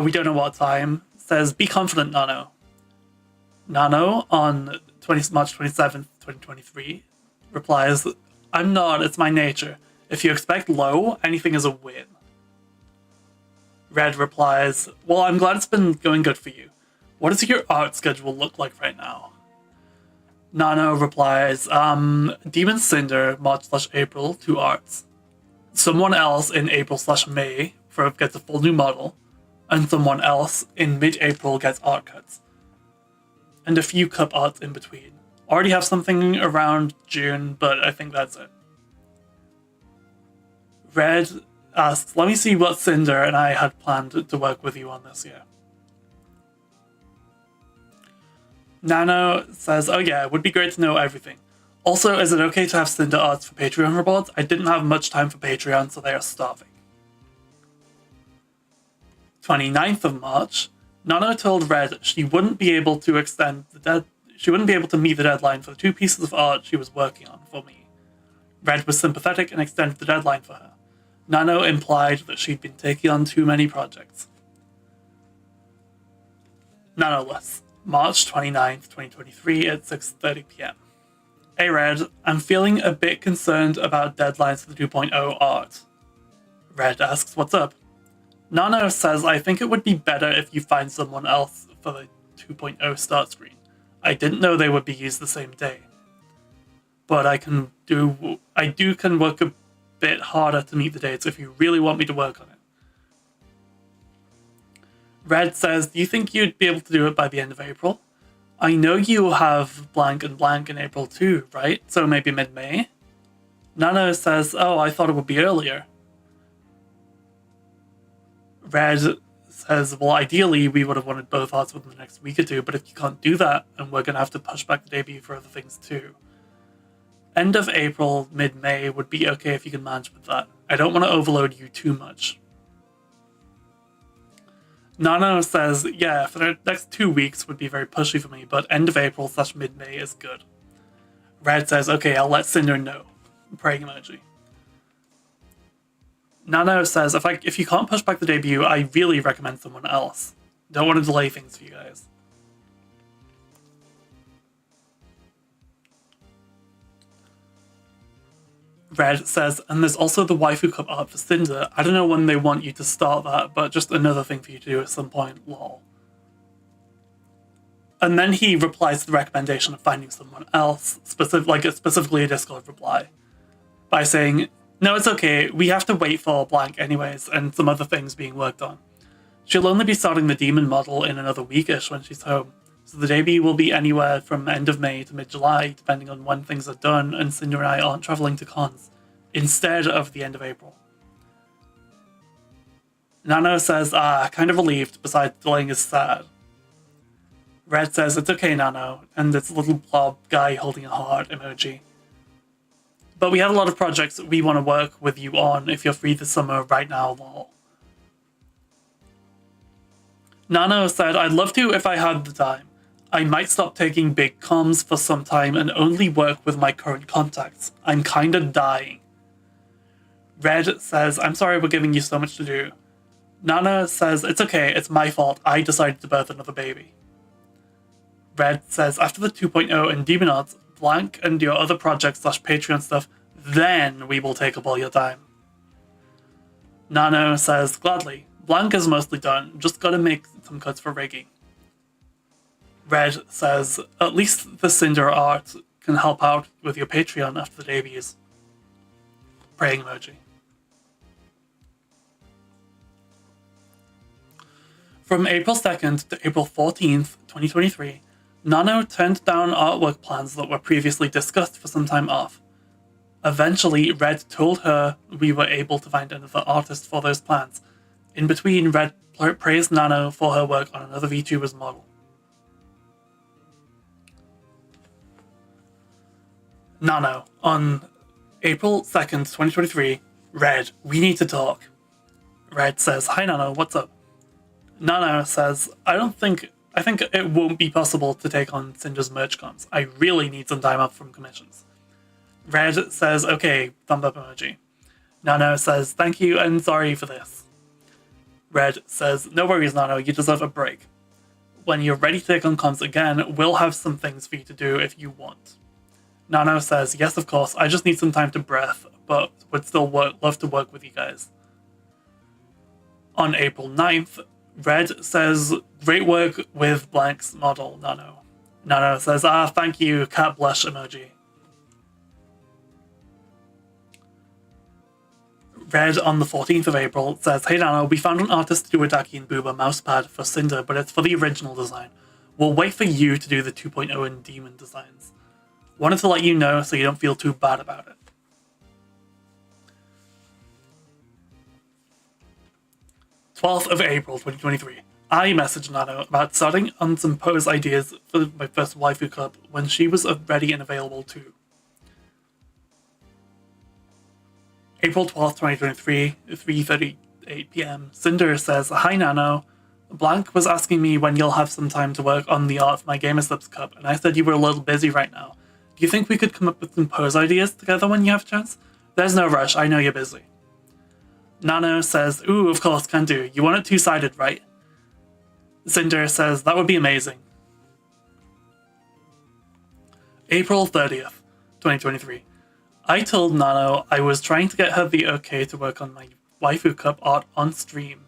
we don't know what time, says, be confident, Nano. Nano, on March 27th, 2023, replies, I'm not, it's my nature. If you expect low, anything is a win. Red replies, well, I'm glad it's been going good for you. What does your art schedule look like right now? Nano replies, Demon Cinder, March/April, 2 arts. Someone else in April/May gets a full new model, and someone else in mid-April gets art cuts. And a few cup arts in between. Already have something around June, but I think that's it. Red asks, let me see what Cinder and I had planned to work with you on this year. Nano says, oh yeah, it would be great to know everything. Also, is it okay to have Cinder arts for Patreon rewards? I didn't have much time for Patreon, so they are starving. 29th of March, Nano told Red she wouldn't be able to meet the deadline for the 2 pieces of art she was working on for me. Red was sympathetic and extended the deadline for her. Nano implied that she'd been taking on too many projects. Nanoless, March 29th, 2023 at 6:30 p.m. Hey Red, I'm feeling a bit concerned about deadlines for the 2.0 art. Red asks, what's up? Nano says, I think it would be better if you find someone else for the 2.0 start screen. I didn't know they would be used the same day. But I can work a bit harder to meet the dates if you really want me to work on it. Red says, do you think you'd be able to do it by the end of April? I know you have blank and blank in April too, right? So maybe mid-May? Nano says, oh, I thought it would be earlier. Red says, well, ideally we would have wanted both arts within the next week or two, but if you can't do that, then we're going to have to push back the debut for other things too. End of April, mid-May would be okay if you can manage with that. I don't want to overload you too much. Nano says, yeah, for the next 2 weeks would be very pushy for me, but end of April/mid-May is good. Red says, okay, I'll let Cinder know. Praying emoji. Nano says, if you can't push back the debut, I really recommend someone else. Don't want to delay things for you guys. Red says, and there's also the waifu cup art for Cinder. I don't know when they want you to start that, but just another thing for you to do at some point, lol. And then he replies to the recommendation of finding someone else, specifically a Discord reply, by saying, no, it's okay, we have to wait for blank anyways, and some other things being worked on. She'll only be starting the demon model in another weekish when she's home, so the debut will be anywhere from end of May to mid-July, depending on when things are done and Cinder and I aren't traveling to cons, instead of the end of April. Nano says, kind of relieved, besides delaying is sad. Red says, it's okay, Nano, and it's a little blob guy holding a heart emoji. But we have a lot of projects that we want to work with you on if you're free this summer right now, lol. Nano said, I'd love to if I had the time. I might stop taking big comms for some time and only work with my current contacts. I'm kinda dying. Red says, I'm sorry we're giving you so much to do. Nana says, it's okay, it's my fault. I decided to birth another baby. Red says, after the 2.0 and Demonauts, blank and your other projects / Patreon stuff, then we will take up all your time. Nano says, gladly. Blank is mostly done, just gotta make some cuts for Reggie. Red says, at least the Sinder art can help out with your Patreon after the debuts. Praying emoji. From April 2nd to April 14th, 2023, Nano turned down artwork plans that were previously discussed for some time off. Eventually, Red told her we were able to find another artist for those plans. In between, Red praised Nano for her work on another VTuber's model. Nano, on April 2nd, 2023, Red, we need to talk. Red says, hi Nano, what's up? Nano says, I think it won't be possible to take on Cinder's merch comms. I really need some time off from commissions. Red says, okay, thumbs up emoji. Nano says, thank you and sorry for this. Red says, no worries Nano, you deserve a break. When you're ready to take on comms again, we'll have some things for you to do if you want. Nano says, yes of course, I just need some time to breath, but would still love to work with you guys. On April 9th, Red says, great work with blank's model, Nano. Nano says, thank you, cat blush emoji. Red on the 14th of April says, hey Nano, we found an artist to do a Daki and Booba mousepad for Sinder, but it's for the original design. We'll wait for you to do the 2.0 and Demon designs. Wanted to let you know so you don't feel too bad about it. 12th of April 2023. I messaged Nano about starting on some pose ideas for my first waifu cup when she was ready and available too. April 12th, 2023, 3:38 PM. Cinder says, hi Nano. Blank was asking me when you'll have some time to work on the art for my Gamerslips cup, and I said you were a little busy right now. Do you think we could come up with some pose ideas together when you have a chance? There's no rush, I know you're busy. Nano says, ooh, of course, can do. You want it two-sided, right? Sinder says, that would be amazing. April 30th, 2023. I told Nano I was trying to get her the okay to work on my waifu cup art on stream,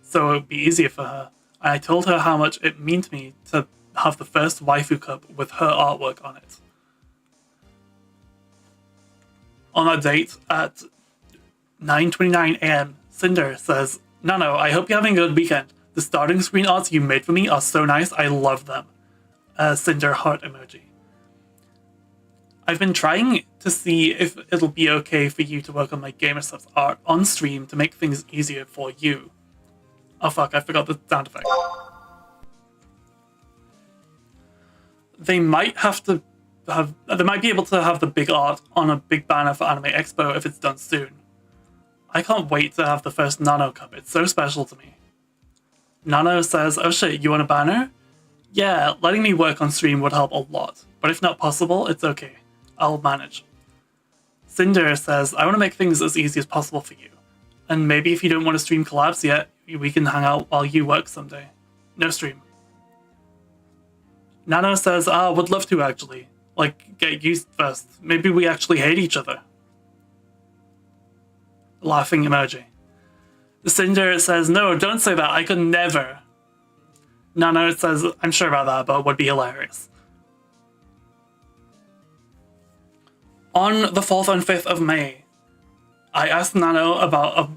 so it would be easier for her. And I told her how much it meant to me to have the first waifu cup with her artwork on it. On that date, at 9:29 AM, Sinder says, Nano, I hope you're having a good weekend. The starting screen arts you made for me are so nice, I love them. Sinder heart emoji. I've been trying to see if it'll be okay for you to work on my Gamerslips art on stream to make things easier for you. Oh fuck, I forgot the sound effect. They might be able to have the big art on a big banner for Anime Expo if it's done soon. I can't wait to have the first Nano Cup, it's so special to me. Nano says, oh shit, you want a banner? Yeah, letting me work on stream would help a lot, but if not possible, it's okay. I'll manage. Cinder says, I want to make things as easy as possible for you. And maybe if you don't want to stream collabs yet, we can hang out while you work someday. No stream. Nano says, would love to actually. Like, get used first. Maybe we actually hate each other. Laughing emoji. Sinder says, no, don't say that, I could never. Nano says, I'm sure about that, but it would be hilarious. On the 4th and 5th of May, I asked Nano about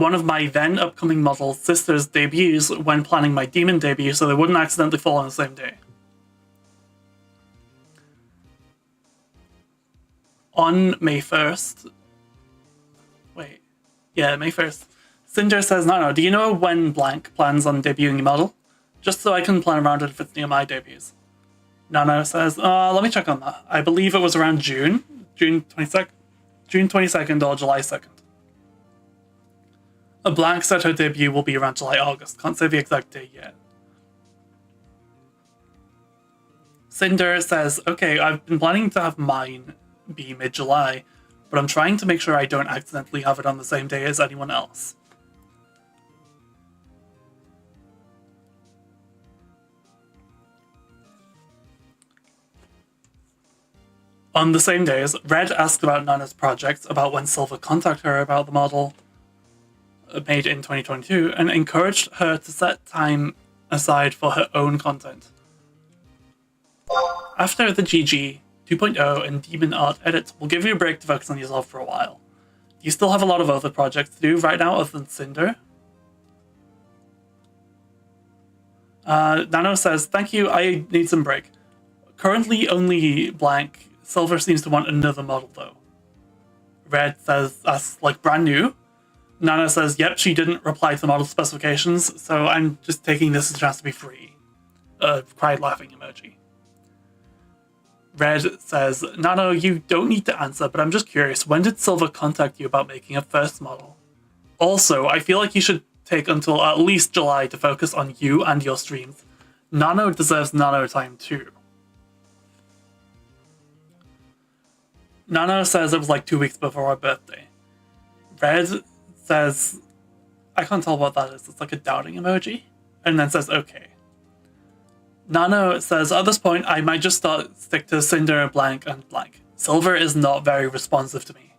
one of my then upcoming model's sister's debuts when planning my demon debut so they wouldn't accidentally fall on the same day. On May 1st, May 1st, Sinder says, Nano, do you know when blank plans on debuting a model? Just so I can plan around it if it's near my debuts. Nano says, let me check on that. I believe it was around June 22nd. June 22nd or July 2nd. A blank said her debut will be around July-August. Can't say the exact date yet. Sinder says, okay, I've been planning to have mine be mid-July, but I'm trying to make sure I don't accidentally have it on the same day as anyone else. On the same days, Red asked about Nana's projects, about when Silver contacted her about the model made in 2022, and encouraged her to set time aside for her own content. After the GG 2.0 and Demon Art edits, we'll give you a break to focus on yourself for a while. You still have a lot of other projects to do right now other than Sinder. Nano says, thank you, I need some break. Currently only blank. Silver seems to want another model though. Red says, that's like brand new. Nana says, yep, she didn't reply to the model specifications, so I'm just taking this as a chance to be free. Cried laughing emoji. Red says, Nano, you don't need to answer, but I'm just curious, when did Silver contact you about making a first model? Also, I feel like you should take until at least July to focus on you and your streams. Nano deserves Nano time too. Nano says it was like 2 weeks before our birthday. Red says, I can't tell what that is. It's like a doubting emoji. And then says, okay. Nano says, at this point, I might just stick to Cinder, blank, and blank. Silver is not very responsive to me.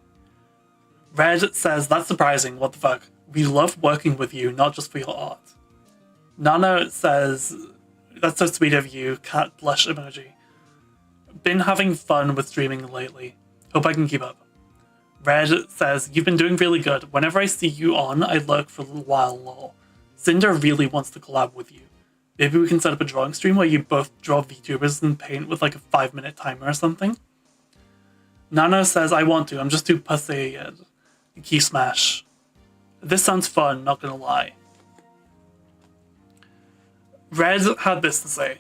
Red says, that's surprising, what the fuck. We love working with you, not just for your art. Nano says, that's so sweet of you, cat blush emoji. Been having fun with streaming lately. Hope I can keep up. Red says, you've been doing really good. Whenever I see you on, I lurk for a little while, lol. Cinder really wants to collab with you. Maybe we can set up a drawing stream where you both draw VTubers and paint with like a 5-minute timer or something. Nano says, I want to, I'm just too pussy yet. Key smash. This sounds fun, not gonna lie. Red had this to say.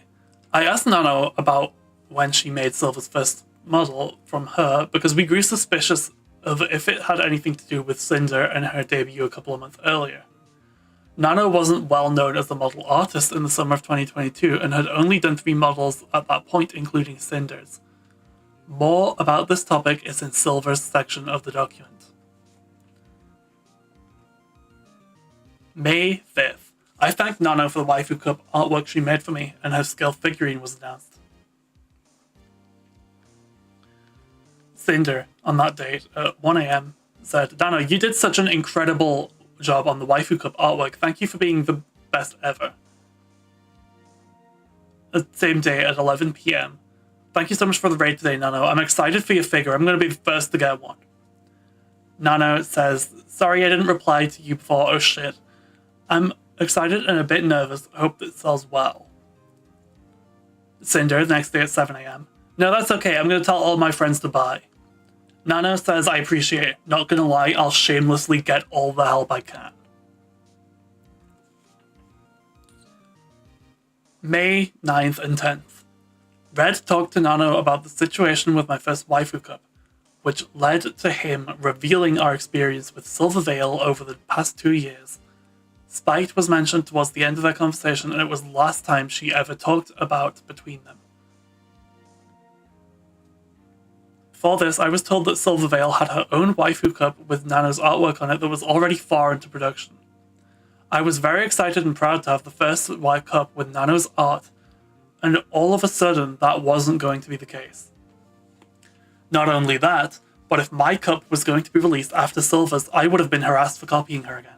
I asked Nano about when she made Silver's first model from her because we grew suspicious of if it had anything to do with Cinder and her debut a couple of months earlier. Nano wasn't well known as the model artist in the summer of 2022 and had only done 3 models at that point, including Cinder's. More about this topic is in Silver's section of the document. May 5th. I thanked Nano for the Waifu Cup artwork she made for me, and her scale figurine was announced. Sinder, on that date, at 1 AM, said, Nano, you did such an incredible job on the Waifu Cup artwork. Thank you for being the best ever. The same day at 11 PM. Thank you so much for the raid today, Nano. I'm excited for your figure. I'm going to be the first to get one. Nano says, sorry I didn't reply to you before. Oh shit. I'm excited and a bit nervous. Hope it sells well. Cinder, the next day at 7 AM. No, that's okay. I'm going to tell all my friends to buy. Nano says, I appreciate it. Not gonna lie, I'll shamelessly get all the help I can. May 9th and 10th. Red talked to Nano about the situation with my first Waifu Cup, which led to him revealing our experience with Silver Veil over the past 2 years. Spite was mentioned towards the end of their conversation, and it was the last time she ever talked about between them. For this, I was told that Silver Veil had her own Waifu Cup with Nano's artwork on it that was already far into production. I was very excited and proud to have the first Waifu Cup with Nano's art, and all of a sudden that wasn't going to be the case. Not only that, but if my cup was going to be released after Silver's, I would have been harassed for copying her again.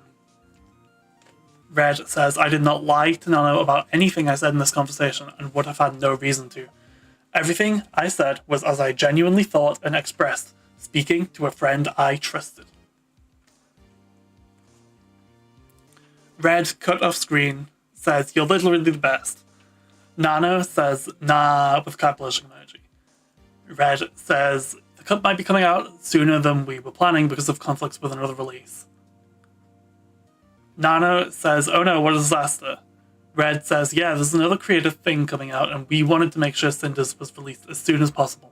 Red says, I did not lie to Nano about anything I said in this conversation and would have had no reason to. Everything I said was as I genuinely thought and expressed, speaking to a friend I trusted. Red, cut off screen, says, you're literally the best. Nano says, nah, with cat blushing emoji. Red says, the cup might be coming out sooner than we were planning because of conflicts with another release. Nano says, oh no, what a disaster. Red says, yeah, there's another creative thing coming out and we wanted to make sure Cinder's was released as soon as possible.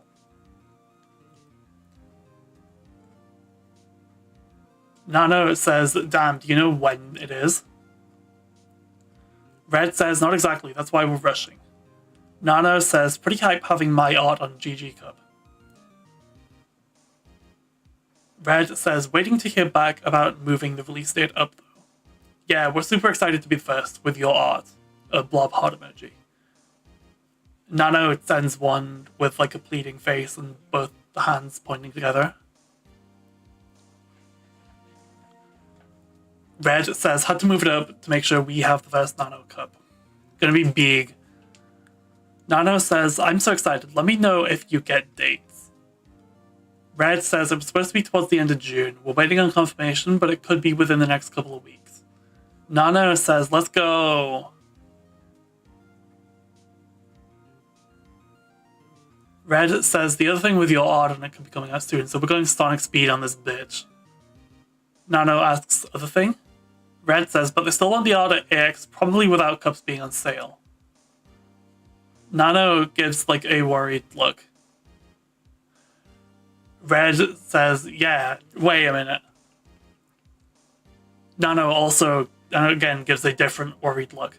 Nano says, damn, do you know when it is? Red says, not exactly, that's why we're rushing. Nano says, pretty hype having my art on GG Cup. Red says, waiting to hear back about moving the release date up though. Yeah, we're super excited to be the first with your art. A blob heart emoji. Nano sends one with like a pleading face and both the hands pointing together. Red says, had to move it up to make sure we have the first Nano Cup. Gonna be big. Nano says, I'm so excited, let me know if you get dates. Red says, it was supposed to be towards the end of June. We're waiting on confirmation, but it could be within the next couple of weeks. Nano says, let's go. Red says, the other thing with your art and it could be coming out soon, so we're going sonic speed on this bitch. Nano asks, other thing? Red says, but they still want the art at AX, probably without cups being on sale. Nano gives like a worried look. Red says, yeah, wait a minute. Nano also, again, gives a different worried look.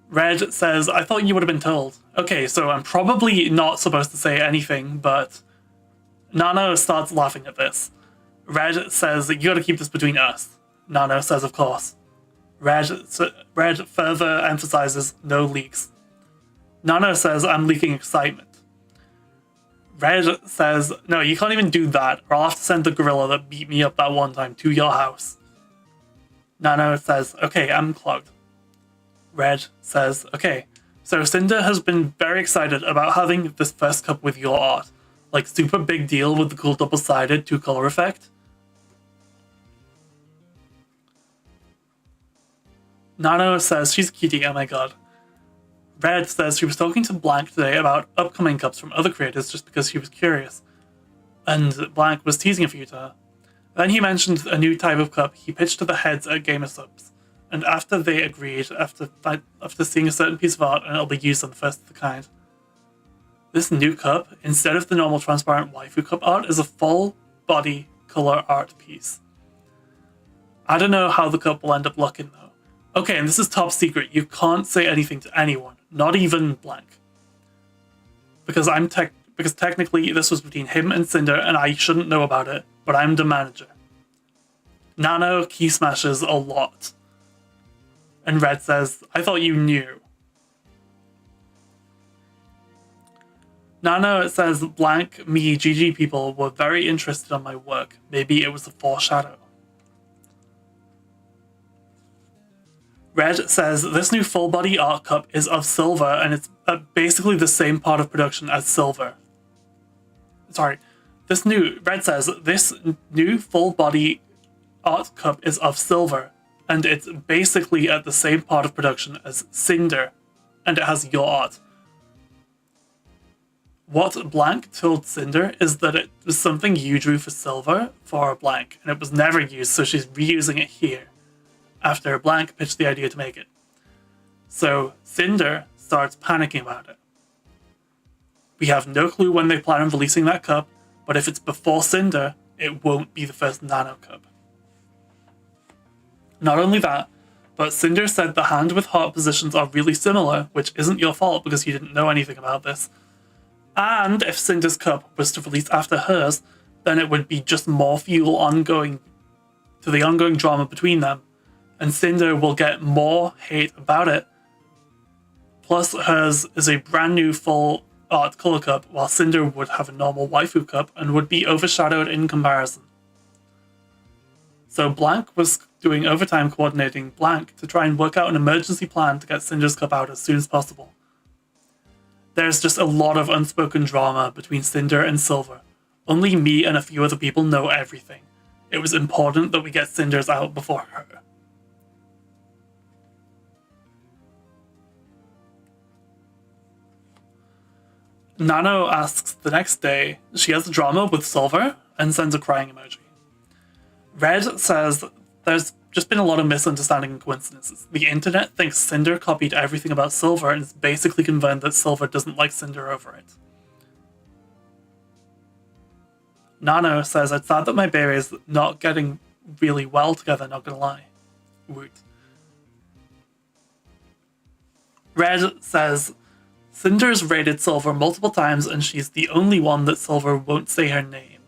Red says, I thought you would have been told. Okay, so I'm probably not supposed to say anything, but Nano starts laughing at this. Red says, you gotta keep this between us. Nano says, of course. Red further emphasizes no leaks. Nano says, I'm leaking excitement. Red says, no, you can't even do that, or I'll have to send the gorilla that beat me up that one time to your house. Nano says, okay, I'm clogged. Red says, okay, so Sinder has been very excited about having this first cup with your art. Like, super big deal with the cool double-sided two-color effect. Nano says, she's cutie, oh my god. Red says she was talking to Blank today about upcoming cups from other creators just because she was curious. And Blank was teasing a few to her. Then he mentioned a new type of cup he pitched to the heads at Gamer Subs. And after they agreed, after seeing a certain piece of art, and it'll be used on the first of the kind. This new cup, instead of the normal transparent waifu cup art, is a full body color art piece. I don't know how the cup will end up looking though. Okay, and this is top secret. You can't say anything to anyone, not even Blank. Because technically this was between him and Sinder and I shouldn't know about it, but I'm the manager. Nano key smashes a lot. And Red says, I thought you knew. Nano says, Blank, me, GG people were very interested in my work. Maybe it was a foreshadow. Red says, this new full body art cup is of silver and it's basically the same part of production as silver. Red says, this new full body art cup is of silver and it's basically at the same part of production as Sinder and it has your art. What Blank told Sinder is that it was something you drew for silver for Blank and it was never used, so she's reusing it here after Blank pitched the idea to make it. So Sinder starts panicking about it. We have no clue when they plan on releasing that cup, but if it's before Sinder, it won't be the first Nano Cup. Not only that, but Sinder said the hand with heart positions are really similar, which isn't your fault because you didn't know anything about this. And if Cinder's cup was to release after hers, then it would be just more fuel ongoing to the ongoing drama between them, and Sinder will get more hate about it. Plus, hers is a brand new full art color cup, while Sinder would have a normal waifu cup and would be overshadowed in comparison. So Blank was doing overtime coordinating Blank to try and work out an emergency plan to get Cinder's cup out as soon as possible. There's just a lot of unspoken drama between Sinder and Silver. Only me and a few other people know everything. It was important that we get Cinder's out before her. Nano asks the next day she has a drama with Silver and sends a crying emoji. Red says there's just been a lot of misunderstanding and coincidences. The internet thinks Sinder copied everything about Silver and it's basically confirmed that Silver doesn't like Sinder over it. Nano says, it's sad that my baby is not getting really well together, not gonna lie. Woot. Red says, Cinder's raided Silver multiple times and she's the only one that Silver won't say her name.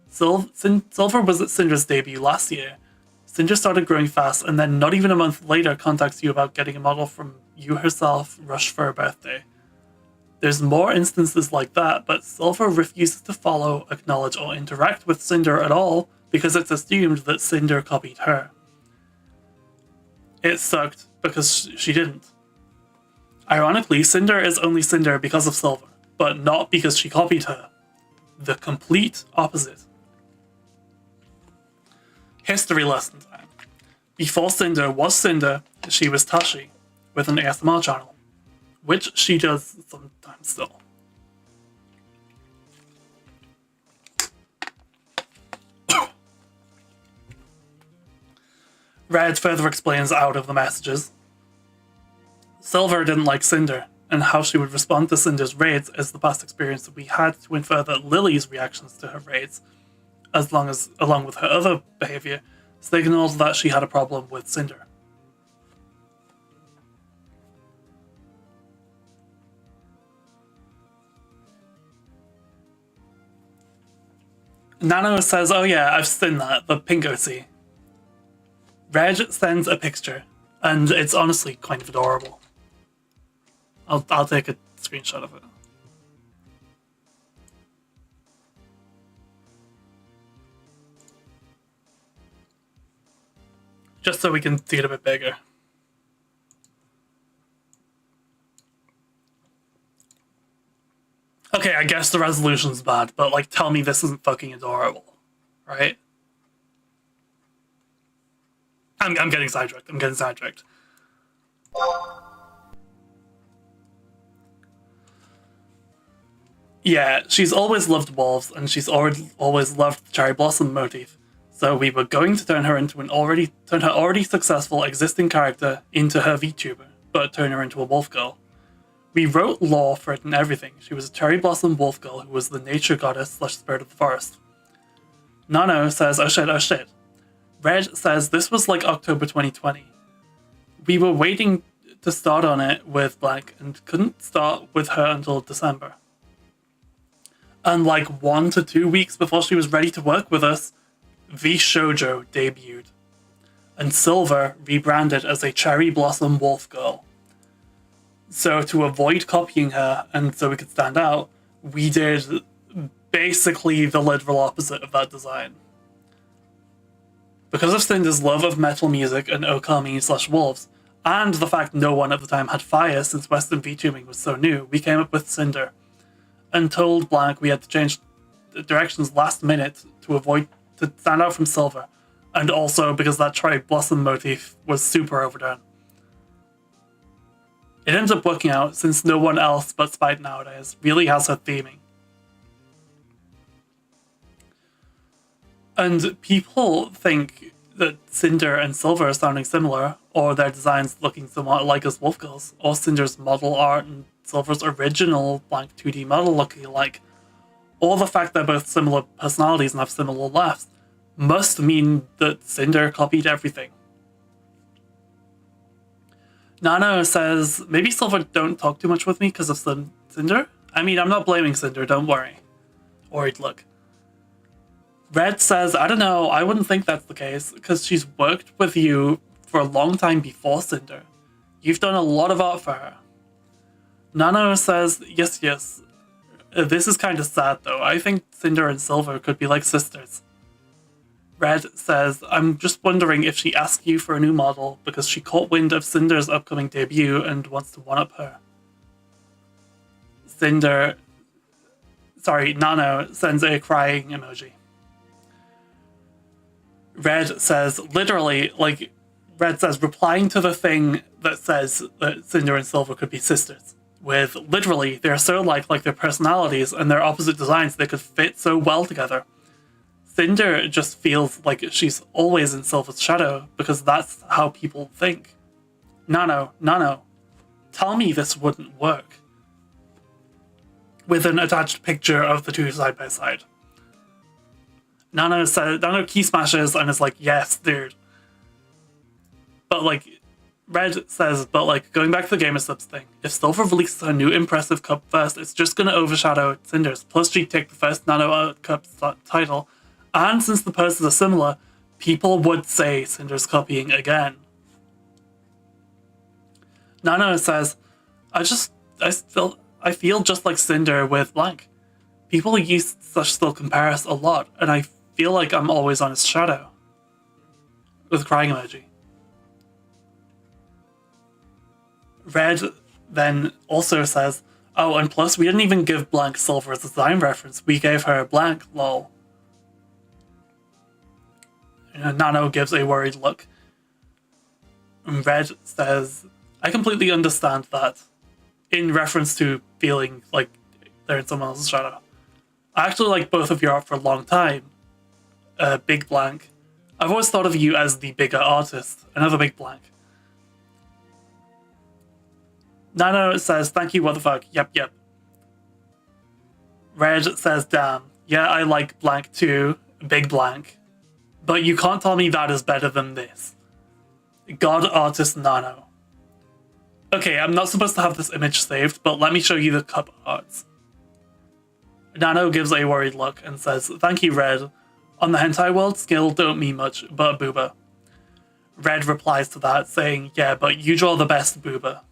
Silver was at Cinder's debut last year. Cinder started growing fast and then not even a month later contacts you about getting a model from you herself rushed for her birthday. There's more instances like that, but Silver refuses to follow, acknowledge, or interact with Cinder at all because it's assumed that Cinder copied her. It sucked because she didn't. Ironically, Cinder is only Cinder because of Silver, but not because she copied her. The complete opposite. History lesson time. Before Cinder was Cinder, she was Tashi, with an ASMR channel, which she does sometimes still. Red further explains out of the messages. Silver didn't like Cinder, and how she would respond to Cinder's raids is the past experience that we had to infer that Lily's reactions to her raids, along with her other behaviour, signaled that she had a problem with Cinder. Nano says, oh yeah, I've seen that, the pink OC. Red sends a picture, and it's honestly kind of adorable. I'll take a screenshot of it. Just so we can see it a bit bigger. Okay, I guess the resolution's bad, but like, tell me this isn't fucking adorable, right? I'm getting sidetracked. Yeah, she's always loved wolves, and she's always loved the cherry blossom motif. So we were going to turn her already successful existing character into her VTuber, but turn her into a wolf girl. We wrote lore for it and everything. She was a cherry blossom wolf girl who was the nature goddess / spirit of the forest. Nano says, oh shit. Red says, this was like October 2020. We were waiting to start on it with Black and couldn't start with her until December. And like 1 to 2 weeks before she was ready to work with us, V Shoujo debuted. And Silver rebranded as a cherry blossom wolf girl. So to avoid copying her and so we could stand out, we did basically the literal opposite of that design. Because of Cinder's love of metal music and okami / wolves, and the fact no one at the time had fire since Western VTubing was so new, we came up with Cinder, and told Blank we had to change the directions last minute to stand out from Silver, and also because that cherry blossom motif was super overdone. It ends up working out since no one else but Spite nowadays really has her theming. And people think that Cinder and Silver are sounding similar, or their designs looking somewhat like as wolf girls, or Cinder's model art and Silver's original blank 2D model looking alike, or the fact they're both similar personalities and have similar laughs, must mean that Cinder copied everything. Nano says, maybe Silver don't talk too much with me because of Cinder? I mean, I'm not blaming Cinder, don't worry. Or he'd look. Red says, I don't know, I wouldn't think that's the case, because she's worked with you for a long time before Cinder. You've done a lot of art for her. Nano says, yes. This is kind of sad though. I think Cinder and Silver could be like sisters. Red says, I'm just wondering if she asked you for a new model because she caught wind of Cinder's upcoming debut and wants to one-up her. Nano sends a crying emoji. Red says, literally, replying to the thing that says that Cinder and Silver could be sisters. With, literally, they're so like their personalities and their opposite designs, they could fit so well together. Cinder just feels like she's always in Silver's shadow because that's how people think. Nano, tell me this wouldn't work. With an attached picture of the two side by side. Nano key smashes and is like, yes, dude. But like, Red says, but like, going back to the Gamer Subs thing, if Silver releases her new impressive cup first, it's just gonna overshadow Cinder's. Plus, she'd take the first Nano Cup title, and since the poses are similar, people would say Cinder's copying again. Nano says, I feel just like Cinder with blank. People use such still compares a lot, and I feel like I'm always on his shadow. With a crying emoji. Red then also says, oh, and plus we didn't even give blank Silver as a design reference, we gave her blank, lol. Nano gives a worried look. And Red says, I completely understand that, in reference to feeling like they're in someone else's shadow. I actually like both of your art for a long time. Big blank. I've always thought of you as the bigger artist. Another big blank. Nano says, thank you, what the fuck. Yep. Red says, damn. Yeah, I like blank too. Big blank. But you can't tell me that is better than this. God artist Nano. Okay, I'm not supposed to have this image saved, but let me show you the cup arts. Nano gives a worried look and says, thank you, Red. On the hentai world, skill don't mean much, but booba. Red replies to that, saying, yeah, but you draw the best booba.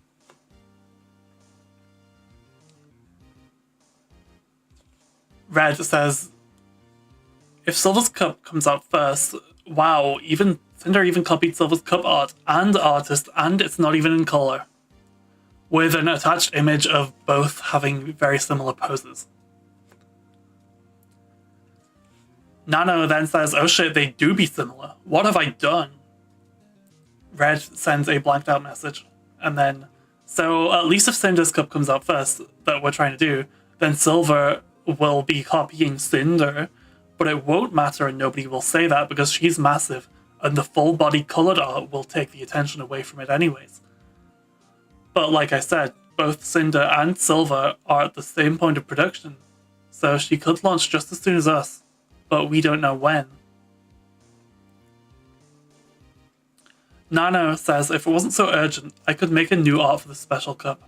Red says, if Silver's cup comes out first, wow, Cinder even copied Silver's cup art and artist, and it's not even in color. With an attached image of both having very similar poses. Nano then says, oh shit, they do be similar. What have I done? Red sends a blanked out message, and then, so at least if Cinder's cup comes out first, that we're trying to do, then Silver will be copying Cinder, but it won't matter and nobody will say that because she's massive, and the full body colored art will take the attention away from it anyways. But like I said, both Cinder and Silver are at the same point of production, so she could launch just as soon as us, but we don't know when. Nano says, if it wasn't so urgent, I could make a new art for the special cup.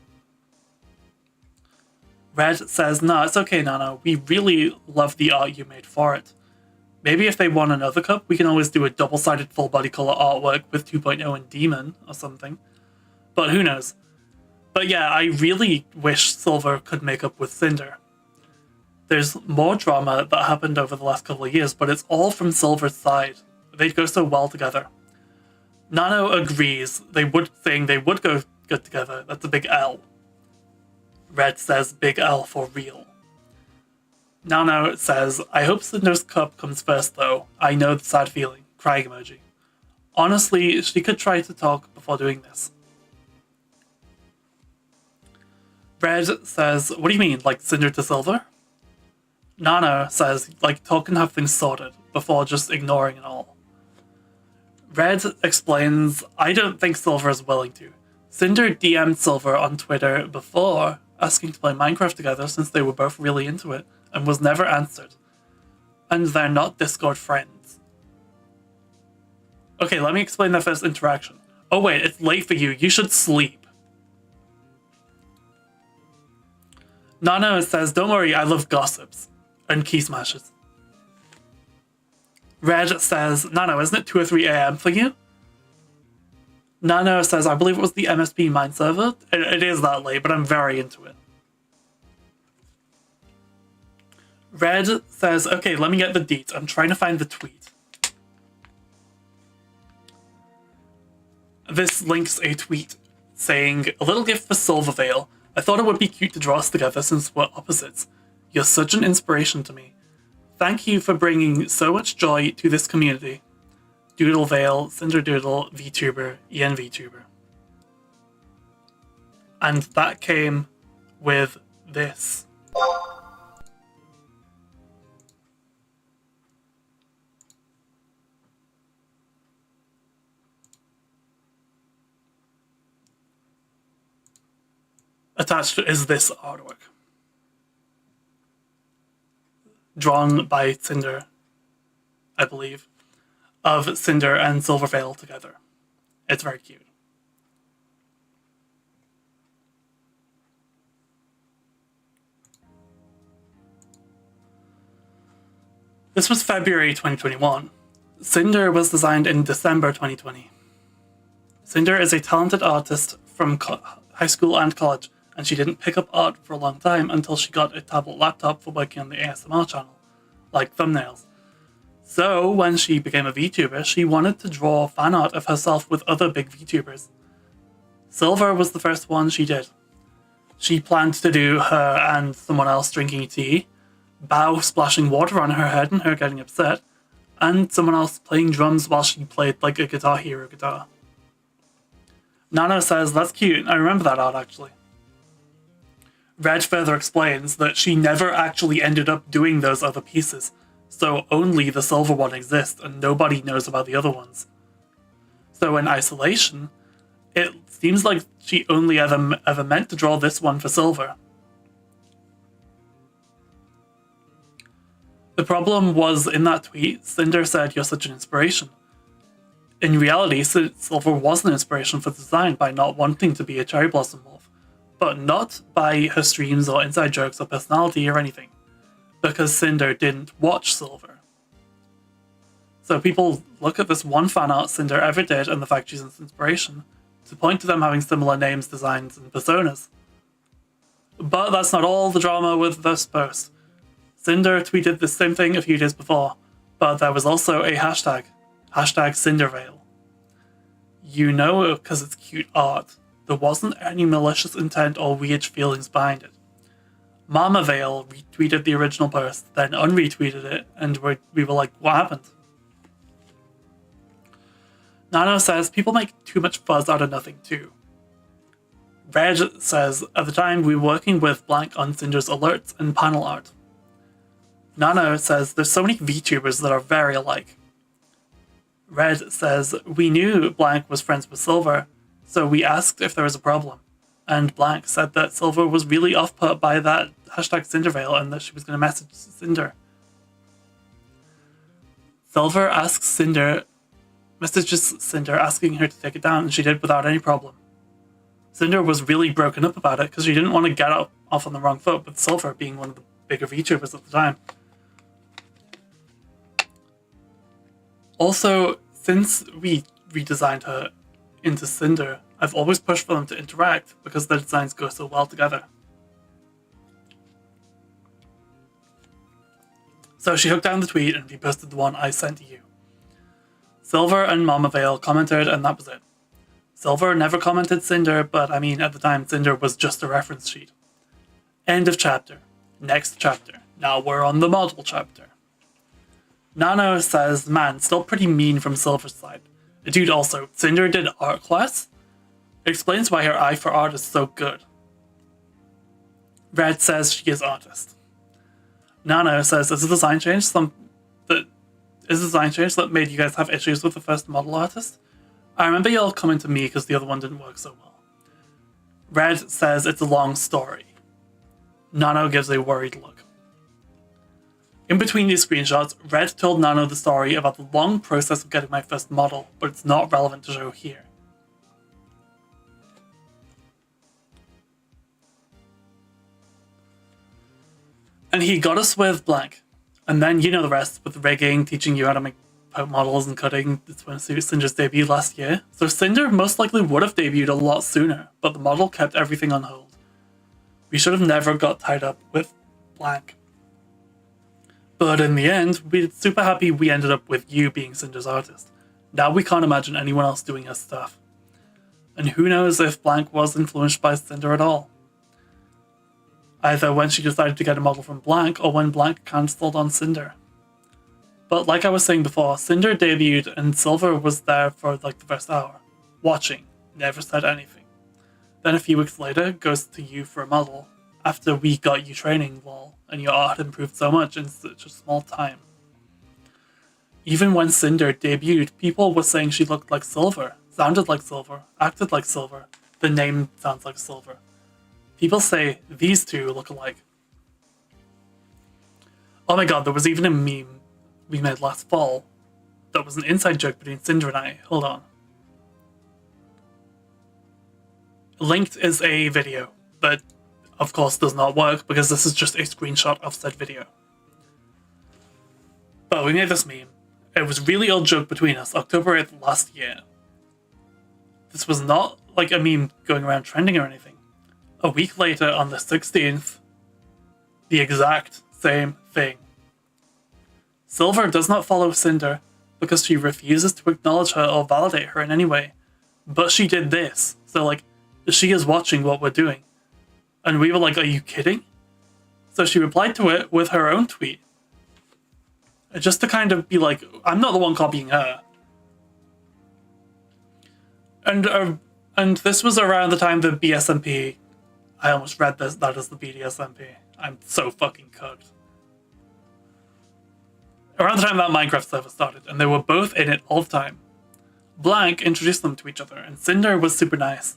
Red says, no, it's okay, Nano. We really love the art you made for it. Maybe if they want another cup, we can always do a double-sided full-body color artwork with 2.0 and Demon or something. But who knows? But yeah, I really wish Silver could make up with Cinder. There's more drama that happened over the last couple of years, but it's all from Silver's side. They'd go so well together. Nano agrees, saying they would go good together. That's a big L. Red says big L for real. Nano says, I hope Cinder's cup comes first though. I know the sad feeling. Crying emoji. Honestly, she could try to talk before doing this. Red says, what do you mean, like Cinder to Silver? Nano says, like talk and have things sorted before just ignoring it all. Red explains, I don't think Silver is willing to. Cinder DM'd Silver on Twitter before, asking to play Minecraft together since they were both really into it, and was never answered. And they're not Discord friends. Okay, let me explain their first interaction. Oh wait, it's late for you, you should sleep. Nano says, don't worry, I love gossips. And key smashes. Red says, Nano, isn't it 2 or 3 a.m. for you? Nano says, I believe it was the MSP Mind server. It is that late, but I'm very into it. Red says, okay, let me get the deets. I'm trying to find the tweet. This links a tweet saying, a little gift for Silvervale. I thought it would be cute to draw us together since we're opposites. You're such an inspiration to me. Thank you for bringing so much joy to this community. Doodlevale, Cinderdoodle, VTuber, Ian VTuber. And that came with this. Attached is this artwork. Drawn by Sinder I believe, of Sinder and Silvervale together. It's very cute. This was February 2021. Sinder was designed in December 2020. Cinder is a talented artist from high school and college, and she didn't pick up art for a long time until she got a tablet laptop for working on the ASMR channel, like thumbnails. So, when she became a VTuber, she wanted to draw fan art of herself with other big VTubers. Silver was the first one she did. She planned to do her and someone else drinking tea, Bao splashing water on her head and her getting upset, and someone else playing drums while she played like a Guitar Hero guitar. Nano says, "That's cute, I remember that art actually." Reg further explains that she never actually ended up doing those other pieces, so only the silver one exists and nobody knows about the other ones. So in isolation, it seems like she only ever meant to draw this one for silver. The problem was, in that tweet, Sinder said, "You're such an inspiration." In reality, Silver was an inspiration for the design by not wanting to be a cherry blossom wolf, but not by her streams or inside jokes or personality or anything, because Sinder didn't watch Silver. So people look at this one fan art Sinder ever did and the fact she's an inspiration to point to them having similar names, designs, and personas. But that's not all the drama with this post. Sinder tweeted the same thing a few days before, but there was also a hashtag Cindervale. You know, because it's cute art, there wasn't any malicious intent or weird feelings behind it. Mama Vale retweeted the original post, then unretweeted it, and we were like, what happened? Nano says, people make too much fuzz out of nothing too. Reg says, at the time we were working with blank on Cinder's alerts and panel art. Nano says, there's so many VTubers that are very alike. Red says, we knew blank was friends with Silver, so we asked if there was a problem. And blank said that Silver was really off-put by that hashtag Cindervale and that she was going to message Sinder. Silver messages Sinder asking her to take it down, and she did without any problem. Sinder was really broken up about it because she didn't want to get off on the wrong foot with Silver being one of the bigger VTubers at the time. Also, since we redesigned her into Sinder, I've always pushed for them to interact because their designs go so well together. So she hooked down the tweet and reposted the one I sent to you. Silver and Mama Vale commented and that was it. Silver never commented Sinder, but I mean at the time Sinder was just a reference sheet. End of chapter. Next chapter. Now we're on the model chapter. Nano says, man, still pretty mean from Silver's side. Dude, also, Sinder did art class? It explains why her eye for art is so good. Red says she is artist. Nano says, is the design change that made you guys have issues with the first model artist? I remember y'all coming to me because the other one didn't work so well. Red says it's a long story. Nano gives a worried look. In between these screenshots, Red told Nano the story about the long process of getting my first model, but it's not relevant to show here. And he got us with blank. And then you know the rest, with rigging, teaching you how to make models and cutting. It's when Sinder's debuted last year. So Sinder most likely would have debuted a lot sooner, but the model kept everything on hold. We should have never got tied up with blank. But in the end, we're super happy we ended up with you being Sinder's artist. Now we can't imagine anyone else doing her stuff. And who knows if blank was influenced by Sinder at all. Either when she decided to get a model from blank or when blank cancelled on Sinder. But like I was saying before, Sinder debuted and Silver was there for like the first hour, watching, never said anything. Then a few weeks later, goes to you for a model, after we got you training, lol, and your art improved so much in such a small time. Even when Sinder debuted, people were saying she looked like Silver, sounded like Silver, acted like Silver, the name sounds like Silver. People say these two look alike. Oh my god, there was even a meme we made last fall. That was an inside joke between Sinder and I. Hold on. Linked is a video that, of course, does not work because this is just a screenshot of said video. But we made this meme. It was a really old joke between us, October 8th last year. This was not like a meme going around trending or anything. A week later, on the 16th, the exact same thing. Silver does not follow Sinder because she refuses to acknowledge her or validate her in any way. But she did this, so like, she is watching what we're doing. And we were like, are you kidding? So she replied to it with her own tweet. Just to kind of be like, I'm not the one copying her. And this was around the time the BSMP, I almost read that as the BDSMP. I'm so fucking cooked. Around the time that Minecraft server started, and they were both in it all the time. Blank introduced them to each other, and Sinder was super nice.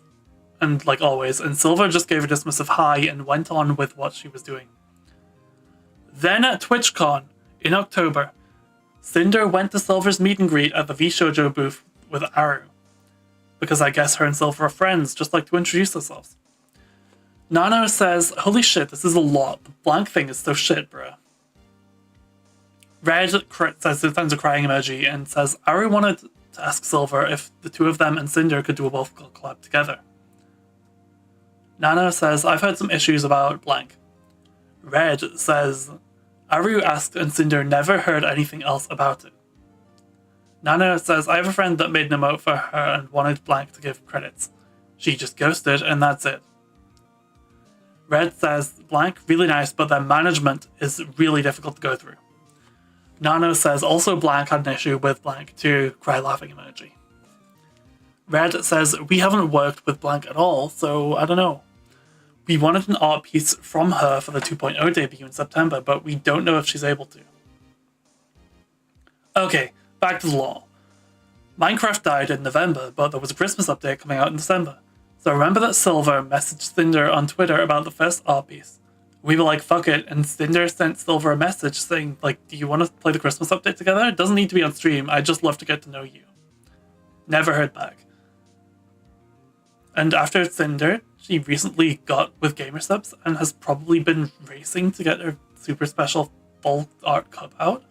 And like always, and Silver just gave a dismissive hi and went on with what she was doing. Then at TwitchCon, in October, Sinder went to Silver's meet and greet at the VShojo booth with Aru. Because I guess her and Silver are friends, just like to introduce themselves. Nano says, holy shit, this is a lot. The blank thing is so shit, bruh. Red sends a crying emoji and says, Aru wanted to ask Silver if the two of them and Sinder could do a wolf collab together. Nano says, I've heard some issues about blank. Red says, Aru asked and Sinder never heard anything else about it. Nano says, I have a friend that made an emote for her and wanted blank to give credits. She just ghosted and that's it. Red says, blank, really nice, but their management is really difficult to go through. Nano says, also blank had an issue with blank too, cry laughing emoji. Red says, we haven't worked with blank at all, so I don't know. We wanted an art piece from her for the 2.0 debut in September, but we don't know if she's able to. Okay, back to the law. Minecraft died in November, but there was a Christmas update coming out in December. So remember that Silver messaged Sinder on Twitter about the first art piece. We were like, fuck it, and Sinder sent Silver a message saying, like, do you want to play the Christmas update together? It doesn't need to be on stream, I'd just love to get to know you. Never heard back. And after Sinder, she recently got with Gamersubs and has probably been racing to get her super special full art cup out.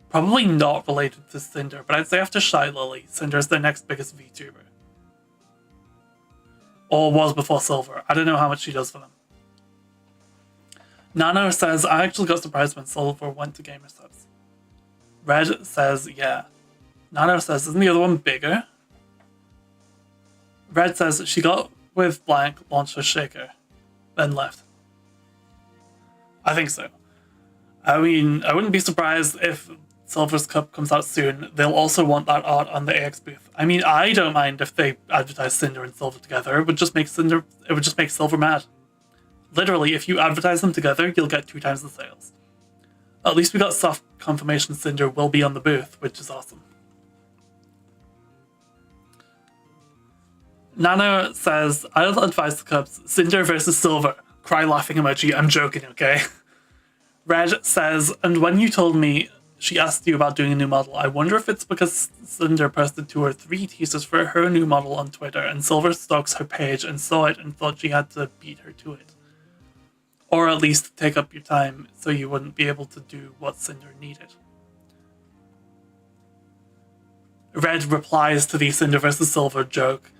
Probably not related to Sinder, but I'd say after Shy Lily, Cinder's their next biggest VTuber. Or was before Silver. I don't know how much she does for them. Nano says, I actually got surprised when Silver went to Gamersubs. Red says, yeah. Nano says, isn't the other one bigger? Red says, she got with blank, launched her shaker, then left. I think so. I mean, I wouldn't be surprised if Silver's Cup comes out soon. They'll also want that art on the AX booth. I mean, I don't mind if they advertise Sinder and Silver together. It would just make Silver mad. Literally, if you advertise them together, you'll get 2 times the sales. At least we got soft confirmation Sinder will be on the booth, which is awesome. Nano says, I'll advise the Cubs, Sinder versus Silver. Cry laughing emoji, I'm joking, okay? Red says, and when you told me she asked you about doing a new model, I wonder if it's because Sinder posted 2 or 3 teasers for her new model on Twitter and Silver stalks her page and saw it and thought she had to beat her to it. Or at least take up your time so you wouldn't be able to do what Sinder needed. Red replies to the Sinder versus Silver joke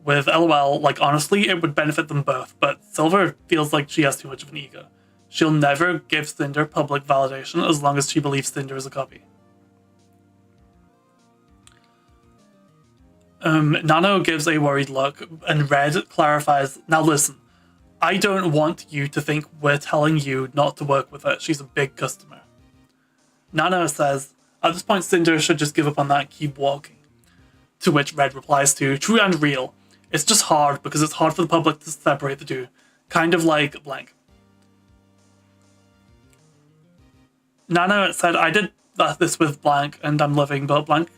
with LOL, like honestly, it would benefit them both, but Silver feels like she has too much of an ego. She'll never give Sinder public validation as long as she believes Sinder is a copy. Nano gives a worried look, and Red clarifies, now listen, I don't want you to think we're telling you not to work with her. She's a big customer. Nano says, at this point Sinder should just give up on that and keep walking. To which Red replies to, true and real. It's just hard because it's hard for the public to separate the two. Kind of like blank. Nano said, I did this with blank and I'm living, but blank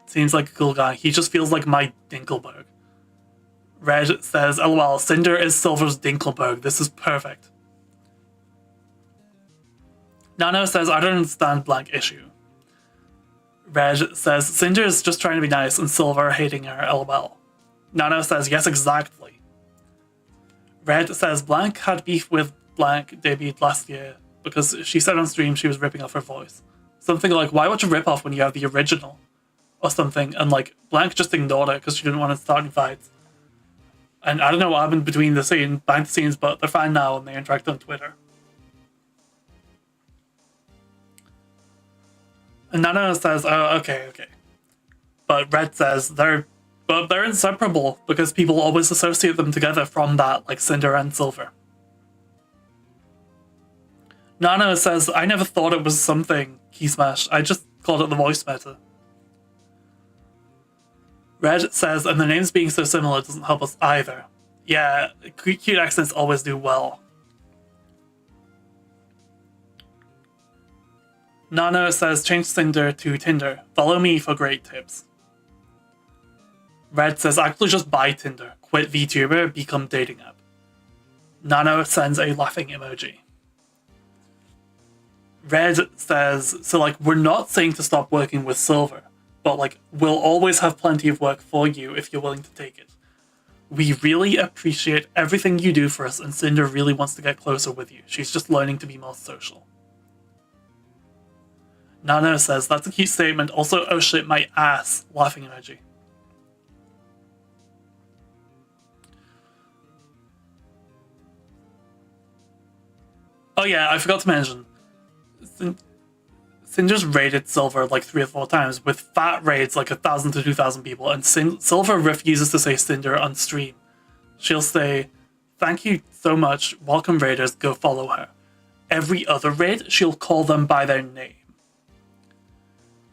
seems like a cool guy. He just feels like my Dinkelberg. Red says, LOL, Sinder is Silver's Dinkelberg. This is perfect. Nano says, I don't understand blank issue. Red says, Cinder is just trying to be nice and Silver hating her, lol. Nano says, yes, exactly. Red says, Blank had beef with Blank debuted last year because she said on stream she was ripping off her voice. Something like, why watch a rip-off when you have the original? Or something, and like, Blank just ignored it because she didn't want to start any fights. And I don't know what happened behind the scenes, but they're fine now and they interact on Twitter. And Nano says, oh, okay. But Red says, they're inseparable because people always associate them together from that, like Cinder and Silver. Nano says, I never thought it was something, Key Smash. I just called it the voice meta. Red says, and the names being so similar doesn't help us either. Yeah, cute accents always do well. Nano says, change Cinder to Tinder. Follow me for great tips. Red says, actually just buy Tinder. Quit VTuber, become dating app. Nano sends a laughing emoji. Red says, so like, we're not saying to stop working with Silver, but like, we'll always have plenty of work for you if you're willing to take it. We really appreciate everything you do for us, and Cinder really wants to get closer with you. She's just learning to be more social. Nano says, that's a cute statement. Also, oh shit, my ass. Laughing emoji. Oh yeah, I forgot to mention. Cinder's raided Silver like 3 or 4 times with fat raids like 1,000 to 2,000 people, and Silver refuses to say Cinder on stream. She'll say, thank you so much, welcome raiders, go follow her. Every other raid, she'll call them by their name.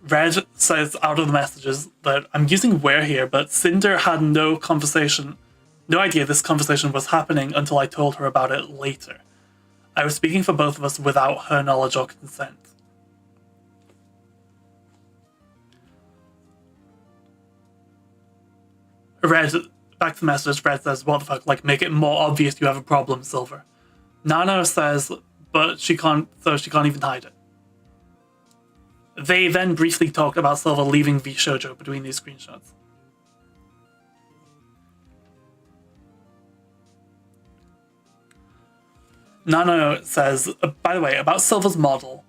Red says out of the messages that I'm using where here, but Cinder had no idea this conversation was happening until I told her about it later. I was speaking for both of us without her knowledge or consent. Red, back to the message, Red says, what the fuck, like, make it more obvious you have a problem, Silver. Nano says, but she can't even hide it. They then briefly talked about Silver leaving V-Shoujo between these screenshots. Nano says, by the way, about Silver's model,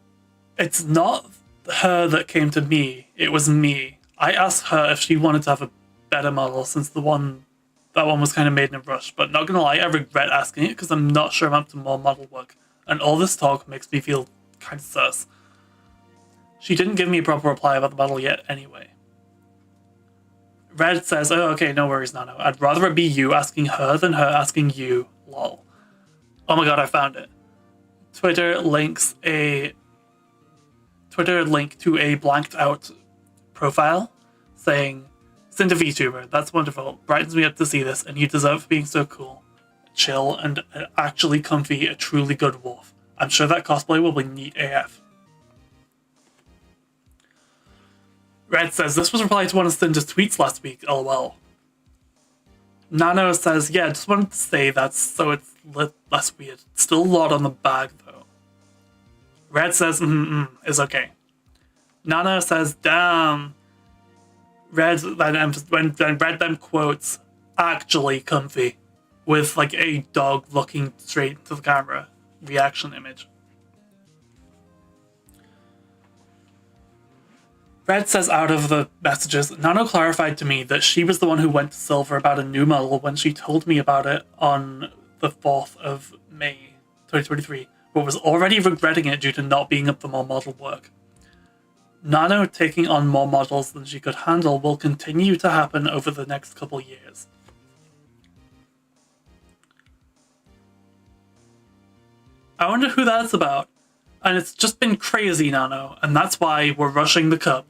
it's not her that came to me, it was me. I asked her if she wanted to have a better model since that one was kind of made in a rush, but not gonna lie, I regret asking it because I'm not sure I'm up to more model work, and all this talk makes me feel kind of sus. She didn't give me a proper reply about the model yet anyway. Red says, oh, okay, no worries, Nano. I'd rather it be you asking her than her asking you, lol. Oh my god, I found it. Twitter link to a blanked out profile saying, Cinder VTuber, that's wonderful. Brightens me up to see this, and you deserve being so cool. Chill and actually comfy, a truly good wolf. I'm sure that cosplay will be neat AF. Red says, this was replied to one of Cinder's tweets last week, lol. Nano says, yeah, just wanted to say that so it's less weird. Still a lot on the bag, though. Red says, is okay. Nano says, damn. Red then quotes, actually comfy, with like a dog looking straight into the camera reaction image. Red says out of the messages, Nano clarified to me that she was the one who went to Silver about a new model when she told me about it on the 4th of May 2023, but was already regretting it due to not being up for more model work. Nano taking on more models than she could handle will continue to happen over the next couple years. I wonder who that's about. And it's just been crazy, Nano, and that's why we're rushing the cup.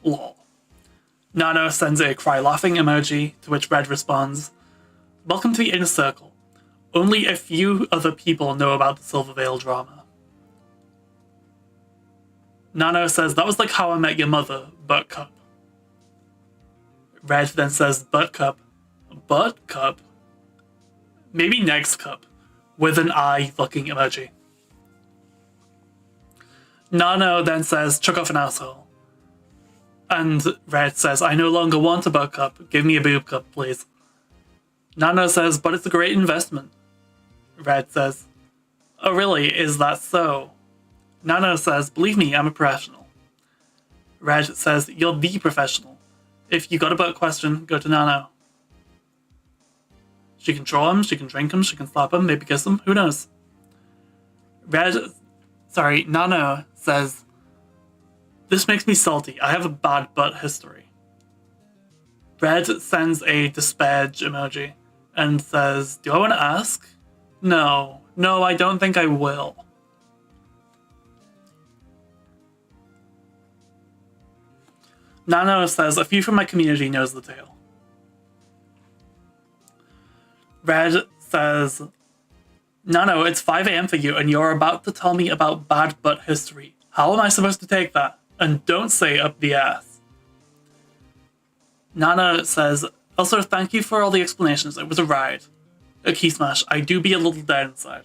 Lol. Nano sends a cry laughing emoji, to which Red responds, welcome to the inner circle. Only a few other people know about the Silver Veil drama. Nano says, that was like How I Met Your Mother, Butcup. Red then says, Butcup. Butcup? Maybe next cup, with an eye looking emoji. Nano then says, chuck off an asshole. And Red says, I no longer want a butt cup. Give me a boob cup, please. Nano says, but it's a great investment. Red says, oh really, is that so? Nano says, believe me, I'm a professional. Red says, you're the professional. If you got a butt question, go to Nano. She can draw him, she can drink him, she can slap him, maybe kiss him, who knows? Nano says, this makes me salty. I have a bad butt history. Red sends a disparage emoji and says, do I want to ask? No, I don't think I will. Nano says, a few from my community knows the tale. Red says, Nano, it's 5 a.m. for you and you're about to tell me about bad butt history. How am I supposed to take that? And don't say up the ass. Nano says, also thank you for all the explanations. It was a ride. A key smash. I do be a little down inside.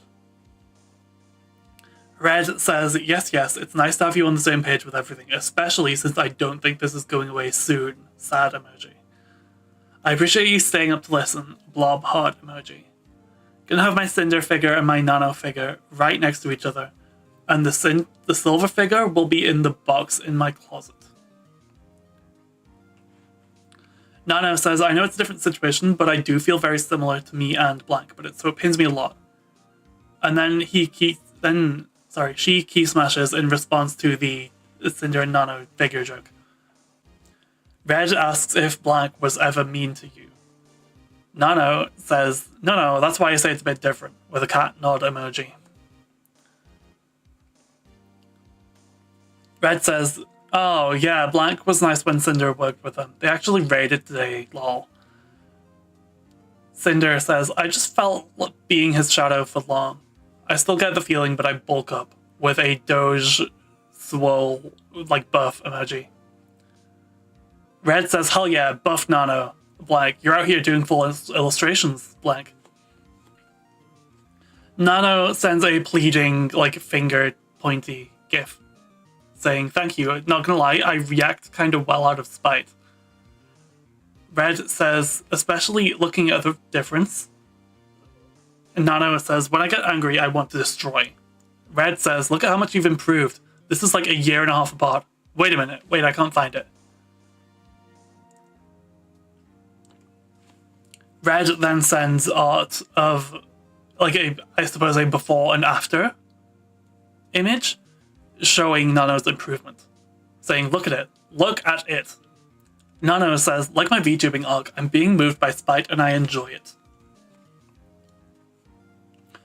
Red says, yes, it's nice to have you on the same page with everything, especially since I don't think this is going away soon. Sad emoji. I appreciate you staying up to listen. Blob heart emoji. Gonna have my Sinder figure and my Nano figure right next to each other. And the silver figure will be in the box in my closet. Nano says, I know it's a different situation, but I do feel very similar to me and blank, so it pains me a lot. And then she key smashes in response to the Sinder and Nano figure joke. Red asks if blank was ever mean to you. Nano says, no, that's why I say it's a bit different, with a cat nod emoji. Red says, oh yeah, blank was nice when Sinder worked with him. They actually raided today, lol. Sinder says, I just felt like being his shadow for long. I still get the feeling, but I bulk up, with a Doge swole, buff emoji. Red says, hell yeah, buff Nano. Blank, you're out here doing full illustrations, blank. Nano sends a pleading, finger pointy gif, saying, thank you, not gonna lie, I react kind of well out of spite. Red says, especially looking at the difference. And Nano says, when I get angry, I want to destroy. Red says, look at how much you've improved. This is like a year and a half apart. Wait a minute, I can't find it. Red then sends art of, I suppose a before and after image showing Nano's improvement, saying, look at it. Nano says, like my VTubing arc, I'm being moved by spite and I enjoy it.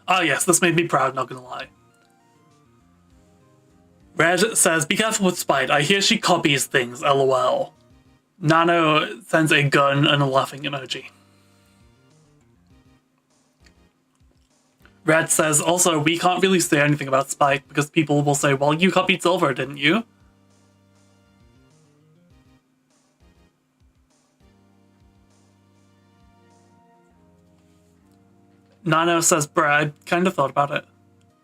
Ah yes, this made me proud, not gonna lie. Red says, be careful with spite, I hear she copies things, lol. Nano sends a gun and a laughing emoji. Red says, also, we can't really say anything about spite because people will say, well, you copied Silver, didn't you? Nano says, bruh, I kind of thought about it.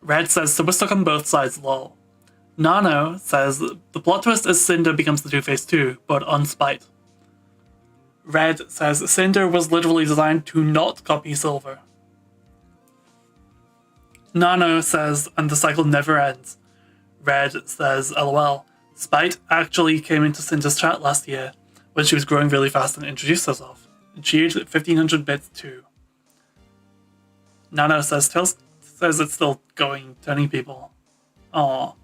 Red says, so we're stuck on both sides, lol. Nano says, the plot twist is Sinder becomes the Two-Face too, but on spite. Red says, Sinder was literally designed to not copy Silver. Nano says, and the cycle never ends. Red says, lol. Spite actually came into Cinder's chat last year when she was growing really fast and introduced herself. She used 1500 bits too. Nano says it's still going, turning people. Aww.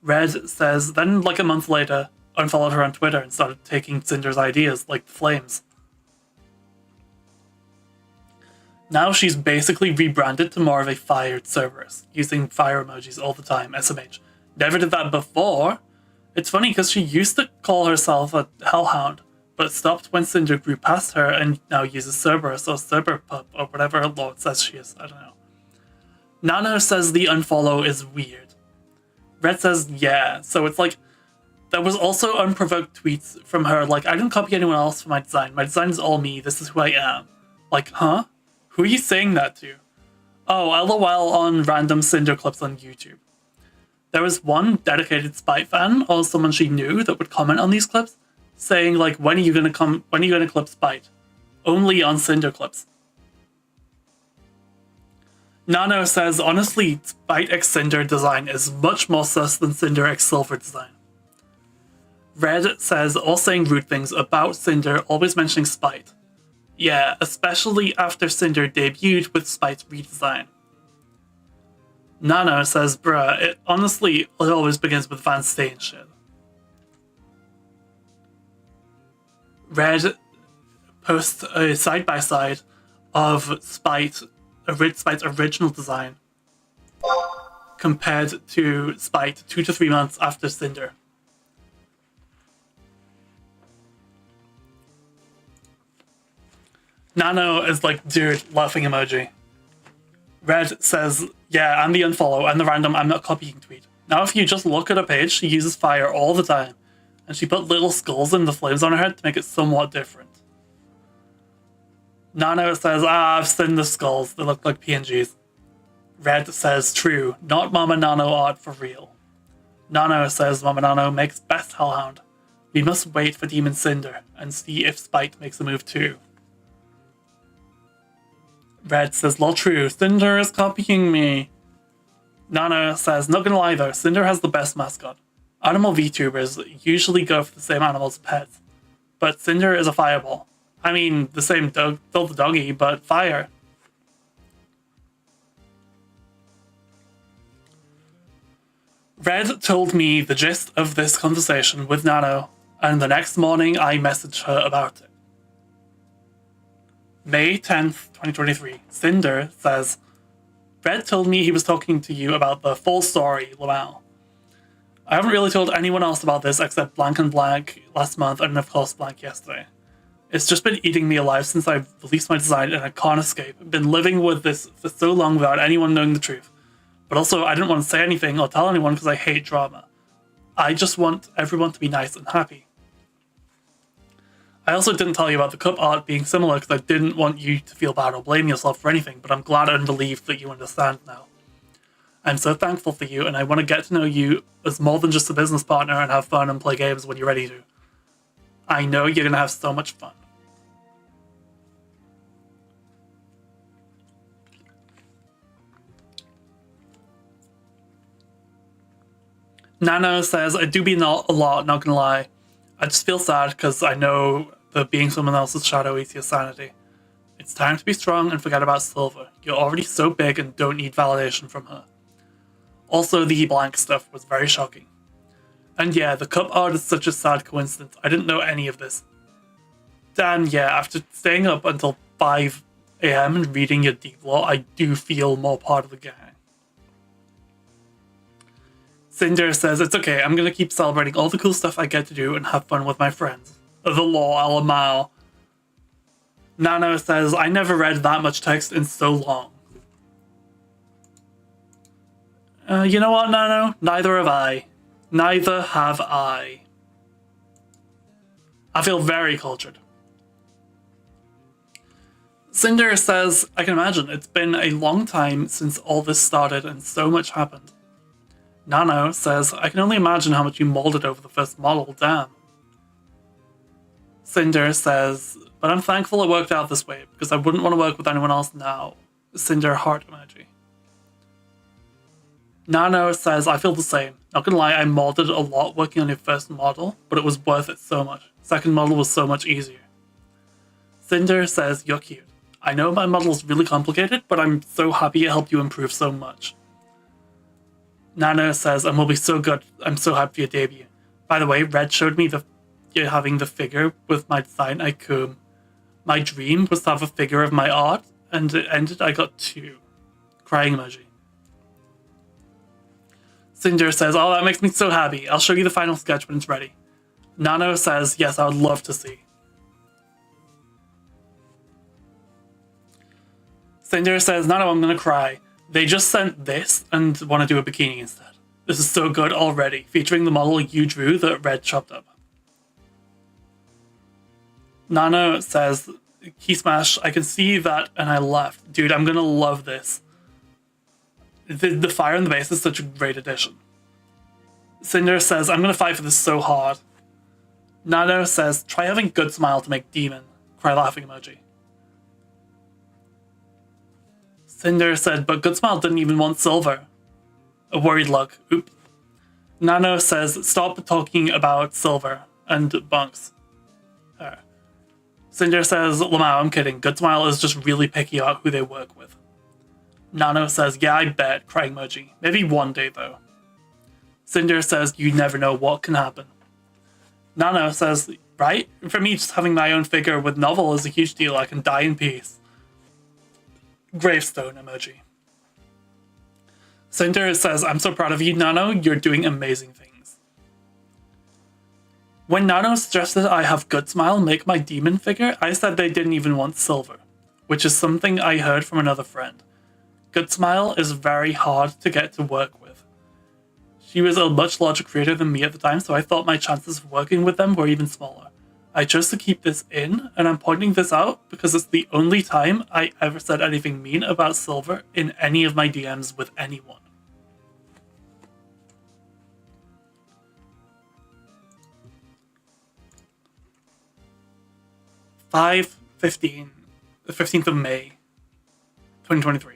Red says, then a month later, unfollowed her on Twitter and started taking Cinder's ideas, like the flames. Now she's basically rebranded to more of a fired Cerberus, using fire emojis all the time, SMH. Never did that before. It's funny because she used to call herself a hellhound, but stopped when Sinder grew past her and now uses Cerberus or Cerberpup or whatever her lord says she is, I don't know. Nano says the unfollow is weird. Red says yeah, so it's there was also unprovoked tweets from her I didn't copy anyone else for my design is all me, this is who I am. Huh? Who are you saying that to? Oh, LOL on random Sinder clips on YouTube. there was one dedicated Spite fan or someone she knew that would comment on these clips, saying like, when are you gonna clip Spite? Only on Sinder clips. Nano says, honestly, Spite x Sinder design is much more sus than Sinder x Silver design. Red says, all saying rude things about Sinder, always mentioning Spite. Yeah, especially after Sinder debuted with Spite's redesign. Nano says, bruh, it always begins with fans saying shit. Red posts a side-by-side of Spite's original design compared to Spite 2 to 3 months after Sinder. Nano is like, dude, laughing emoji. Red says, yeah, and the unfollow and the random I'm not copying tweet. Now if you just look at her page, she uses fire all the time. And she put little skulls in the flames on her head to make it somewhat different. Nano says, I've seen the skulls, they look like PNGs. Red says, true, not Mama Nano art for real. Nano says, Mama Nano makes best Hellhound. We must wait for Demon Sinder and see if Spite makes a move too. Red says, lol, true, Sinder is copying me. Nano says, not gonna lie though, Sinder has the best mascot. Animal VTubers usually go for the same animal's pets, but Sinder is a fireball. I mean, the same still the doggy, but fire. Red told me the gist of this conversation with Nano, and the next morning I messaged her about it. May 10th, 2023. Sinder says, Red told me he was talking to you about the full story, Lamal. I haven't really told anyone else about this except blank and blank last month and of course blank yesterday. It's just been eating me alive since I've released my design and I can't escape. I've been living with this for so long without anyone knowing the truth. But also I didn't want to say anything or tell anyone because I hate drama. I just want everyone to be nice and happy. I also didn't tell you about the cup art being similar because I didn't want you to feel bad or blame yourself for anything, but I'm glad and relieved that you understand now. I'm so thankful for you, and I want to get to know you as more than just a business partner and have fun and play games when you're ready to. I know you're going to have so much fun. Nano says, I do be a lot, not gonna lie. I just feel sad because I know that being someone else's shadow eats your sanity. It's time to be strong and forget about Silver. You're already so big and don't need validation from her. Also, the blank stuff was very shocking. And yeah, the cup art is such a sad coincidence. I didn't know any of this. Dan, yeah, after staying up until 5 a.m. and reading your deep lore, I do feel more part of the gang. Sinder says, it's okay, I'm gonna keep celebrating all the cool stuff I get to do and have fun with my friends. The law, LMAO. Nano says, I never read that much text in so long. You know what, Nano? Neither have I. Neither have I. I feel very cultured. Sinder says, I can imagine, it's been a long time since all this started and so much happened. Nano says, I can only imagine how much you molded over the first model, damn. Sinder says, but I'm thankful it worked out this way, because I wouldn't want to work with anyone else now. Cinder heart emoji. Nano says, I feel the same. Not gonna lie, I modded a lot working on your first model, but it was worth it so much. Second model was so much easier. Cinder says, you're cute. I know my model is really complicated, but I'm so happy it helped you improve so much. Nano says, and will be so good. I'm so happy for your debut. By the way, Red showed me you having the figure with my design icon. My dream was to have a figure of my art, and it ended, I got 2. Crying emoji. Sinder says, oh, that makes me so happy. I'll show you the final sketch when it's ready. Nano says, yes, I would love to see. Sinder says, Nano, I'm gonna cry. They just sent this and want to do a bikini instead. This is so good already, featuring the model you drew that Red chopped up. Nano says, Key Smash, I can see that and I left. Dude, I'm gonna love this. The fire in the base is such a great addition. Sinder says, I'm gonna fight for this so hard. Nano says, try having good smile to make demon. Cry laughing emoji. Sinder said, but good smile didn't even want silver. A worried look. Oop. Nano says, stop talking about silver and bunks. Sinder says, Lamau, I'm kidding. Good smile is just really picky about who they work with. Nano says, yeah, I bet. Crying emoji. Maybe one day though. Sinder says, you never know what can happen. Nano says, right? For me, just having my own figure with novel is a huge deal. I can die in peace. Gravestone emoji. Sinder says, I'm so proud of you, Nano. You're doing amazing things. When Nano suggested I have good smile make my demon figure, I said they didn't even want silver, which is something I heard from another friend. Good smile is very hard to get to work with. She was a much larger creator than me at the time, so I thought my chances of working with them were even smaller. I chose to keep this in, and I'm pointing this out because it's the only time I ever said anything mean about silver in any of my DMs with anyone. The 15th of May, 2023.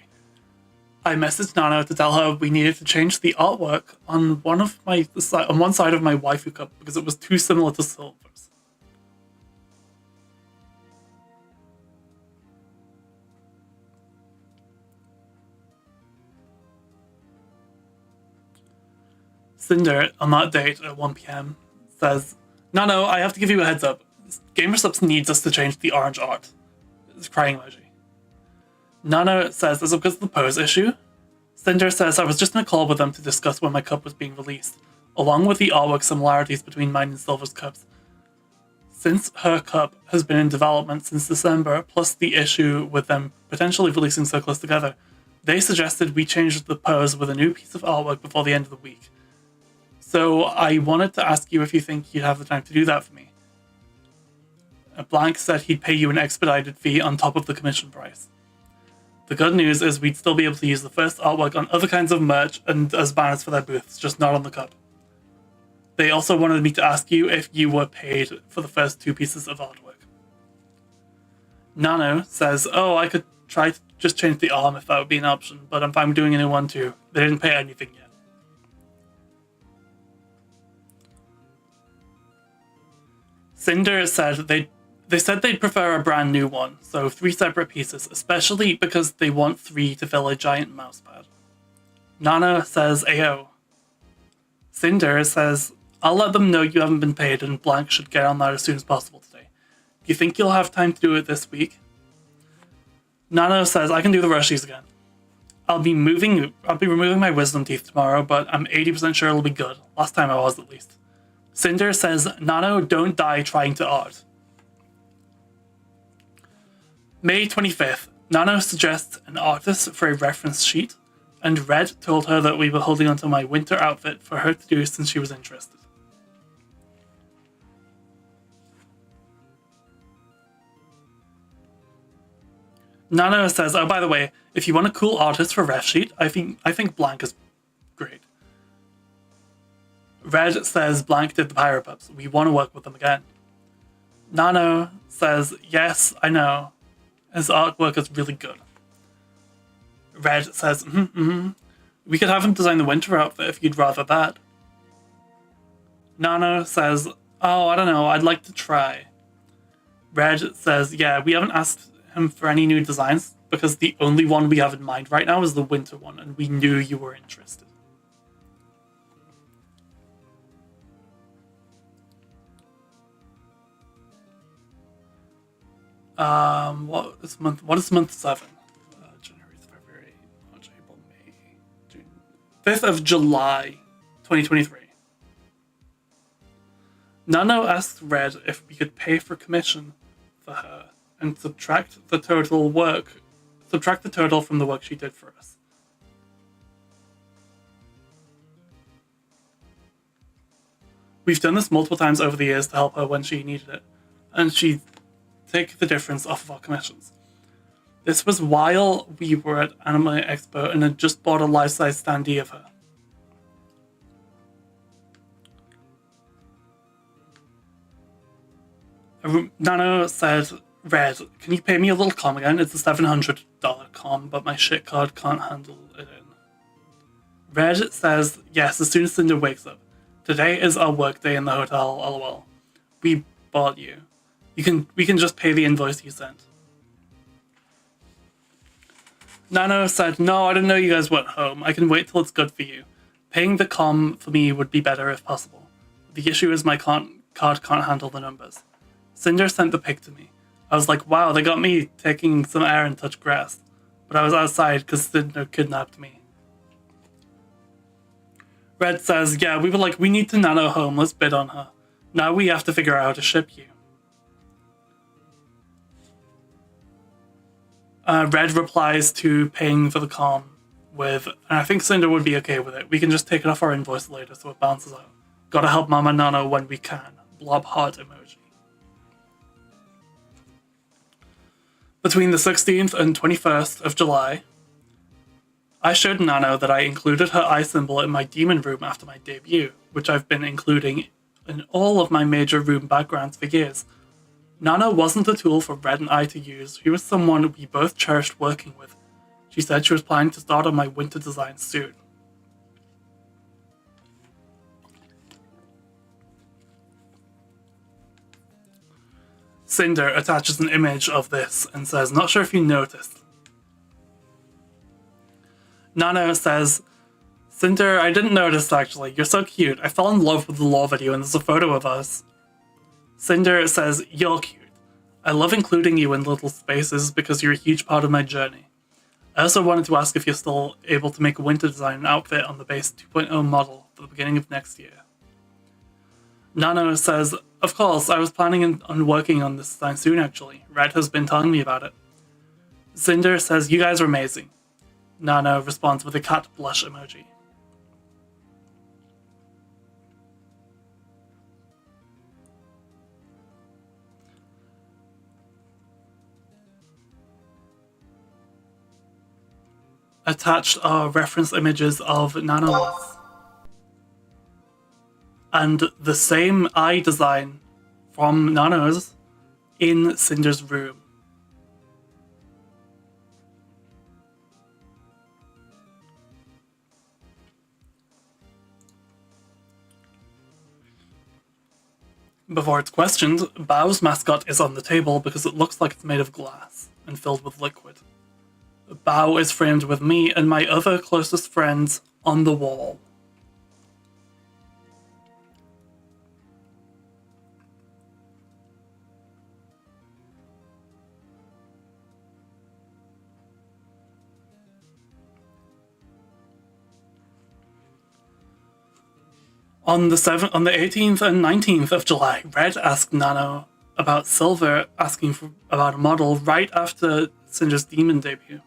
I messaged Nano to tell her we needed to change the artwork on one side of my waifu cup because it was too similar to Silver's. Sinder, on that date at 1 p.m, says, Nano, I have to give you a heads up. GamerSubs needs us to change the orange art. It's a crying emoji. Nano says, is it because of the pose issue? Sinder says, I was just in a call with them to discuss when my cup was being released, along with the artwork similarities between mine and Silver's cups. Since her cup has been in development since December, plus the issue with them potentially releasing so close together, they suggested we change the pose with a new piece of artwork before the end of the week. So I wanted to ask you if you think you'd have the time to do that for me. Blank said he'd pay you an expedited fee on top of the commission price. The good news is we'd still be able to use the first artwork on other kinds of merch and as banners for their booths, just not on the cup. They also wanted me to ask you if you were paid for the first 2 pieces of artwork. Nano says, oh, I could try to just change the arm if that would be an option, but I'm fine with doing a new one too. They didn't pay anything yet. Sinder said they said they'd prefer a brand new one, so 3 separate pieces, especially because they want 3 to fill a giant mousepad. Nana says AO. Sinder says, I'll let them know you haven't been paid and Blank should get on that as soon as possible today. Do you think you'll have time to do it this week? Nana says, I can do the rushies again. I'll be removing my wisdom teeth tomorrow, but I'm 80% sure it'll be good. Last time I was, at least. Sinder says, Nano, don't die trying to art. May 25th, Nano suggests an artist for a reference sheet, and Red told her that we were holding onto my winter outfit for her to do since she was interested. Nano says, oh, by the way, if you want a cool artist for ref sheet, I think Blank is great. Red says Blank did the Pyro Pups. We want to work with them again. Nano says, yes, I know. His artwork is really good. Red says, we could have him design the winter outfit if you'd rather that. Nano says, oh, I don't know, I'd like to try. Red says, yeah, we haven't asked him for any new designs because the only one we have in mind right now is the winter one, and we knew you were interested. What is month 7? January, February, March, April, May, June. 5th of July, 2023. Nano asked Red if we could pay for commission for her and subtract the total from the work she did for us. We've done this multiple times over the years to help her when she needed it, and she'd take the difference off of our commissions. This was while we were at Anime Expo and had just bought a life-size standee of her. Nano said, Red, can you pay me a little com again? It's a $700 com, but my shit card can't handle it in. Red says, yes, as soon as Sinder wakes up. Today is our work day in the hotel, lol. We bought you. We can just pay the invoice you sent. Nano said, no, I didn't know you guys weren't home. I can wait till it's good for you. Paying the com for me would be better if possible. The issue is my card can't handle the numbers. Sinder sent the pic to me. I was like, wow, they got me taking some air and touch grass. But I was outside because Sinder kidnapped me. Red says, yeah, we were like, we need to Nano home, let's bid on her. Now we have to figure out how to ship you. Red replies to paying for the com with, and I think Sinder would be okay with it. We can just take it off our invoice later so it bounces out. Gotta help Mama Nano when we can. Blob heart emoji. Between the 16th and 21st of July, I showed Nano that I included her eye symbol in my demon room after my debut, which I've been including in all of my major room backgrounds for years. Nano wasn't a tool for Red and I to use, she was someone we both cherished working with. She said she was planning to start on my winter design soon. Sinder attaches an image of this and says, not sure if you noticed. Nano says, Sinder, I didn't notice actually, you're so cute. I fell in love with the lore video and there's a photo of us. Cinder says, you're cute. I love including you in little spaces because you're a huge part of my journey. I also wanted to ask if you're still able to make a winter design outfit on the base 2.0 model for the beginning of next year. Nano says, of course, I was planning on working on this design soon actually. Red has been telling me about it. Cinder says, you guys are amazing. Nano responds with a cat blush emoji. Attached are reference images of Nano's and the same eye design from Nano's in Cinder's room. Before it's questioned, Bao's mascot is on the table because it looks like it's made of glass and filled with liquid. Bao is framed with me and my other closest friends on the wall. On the 18th and 19th of July, Red asked Nano about Silver asking about a model right after Cinder's Demon debut.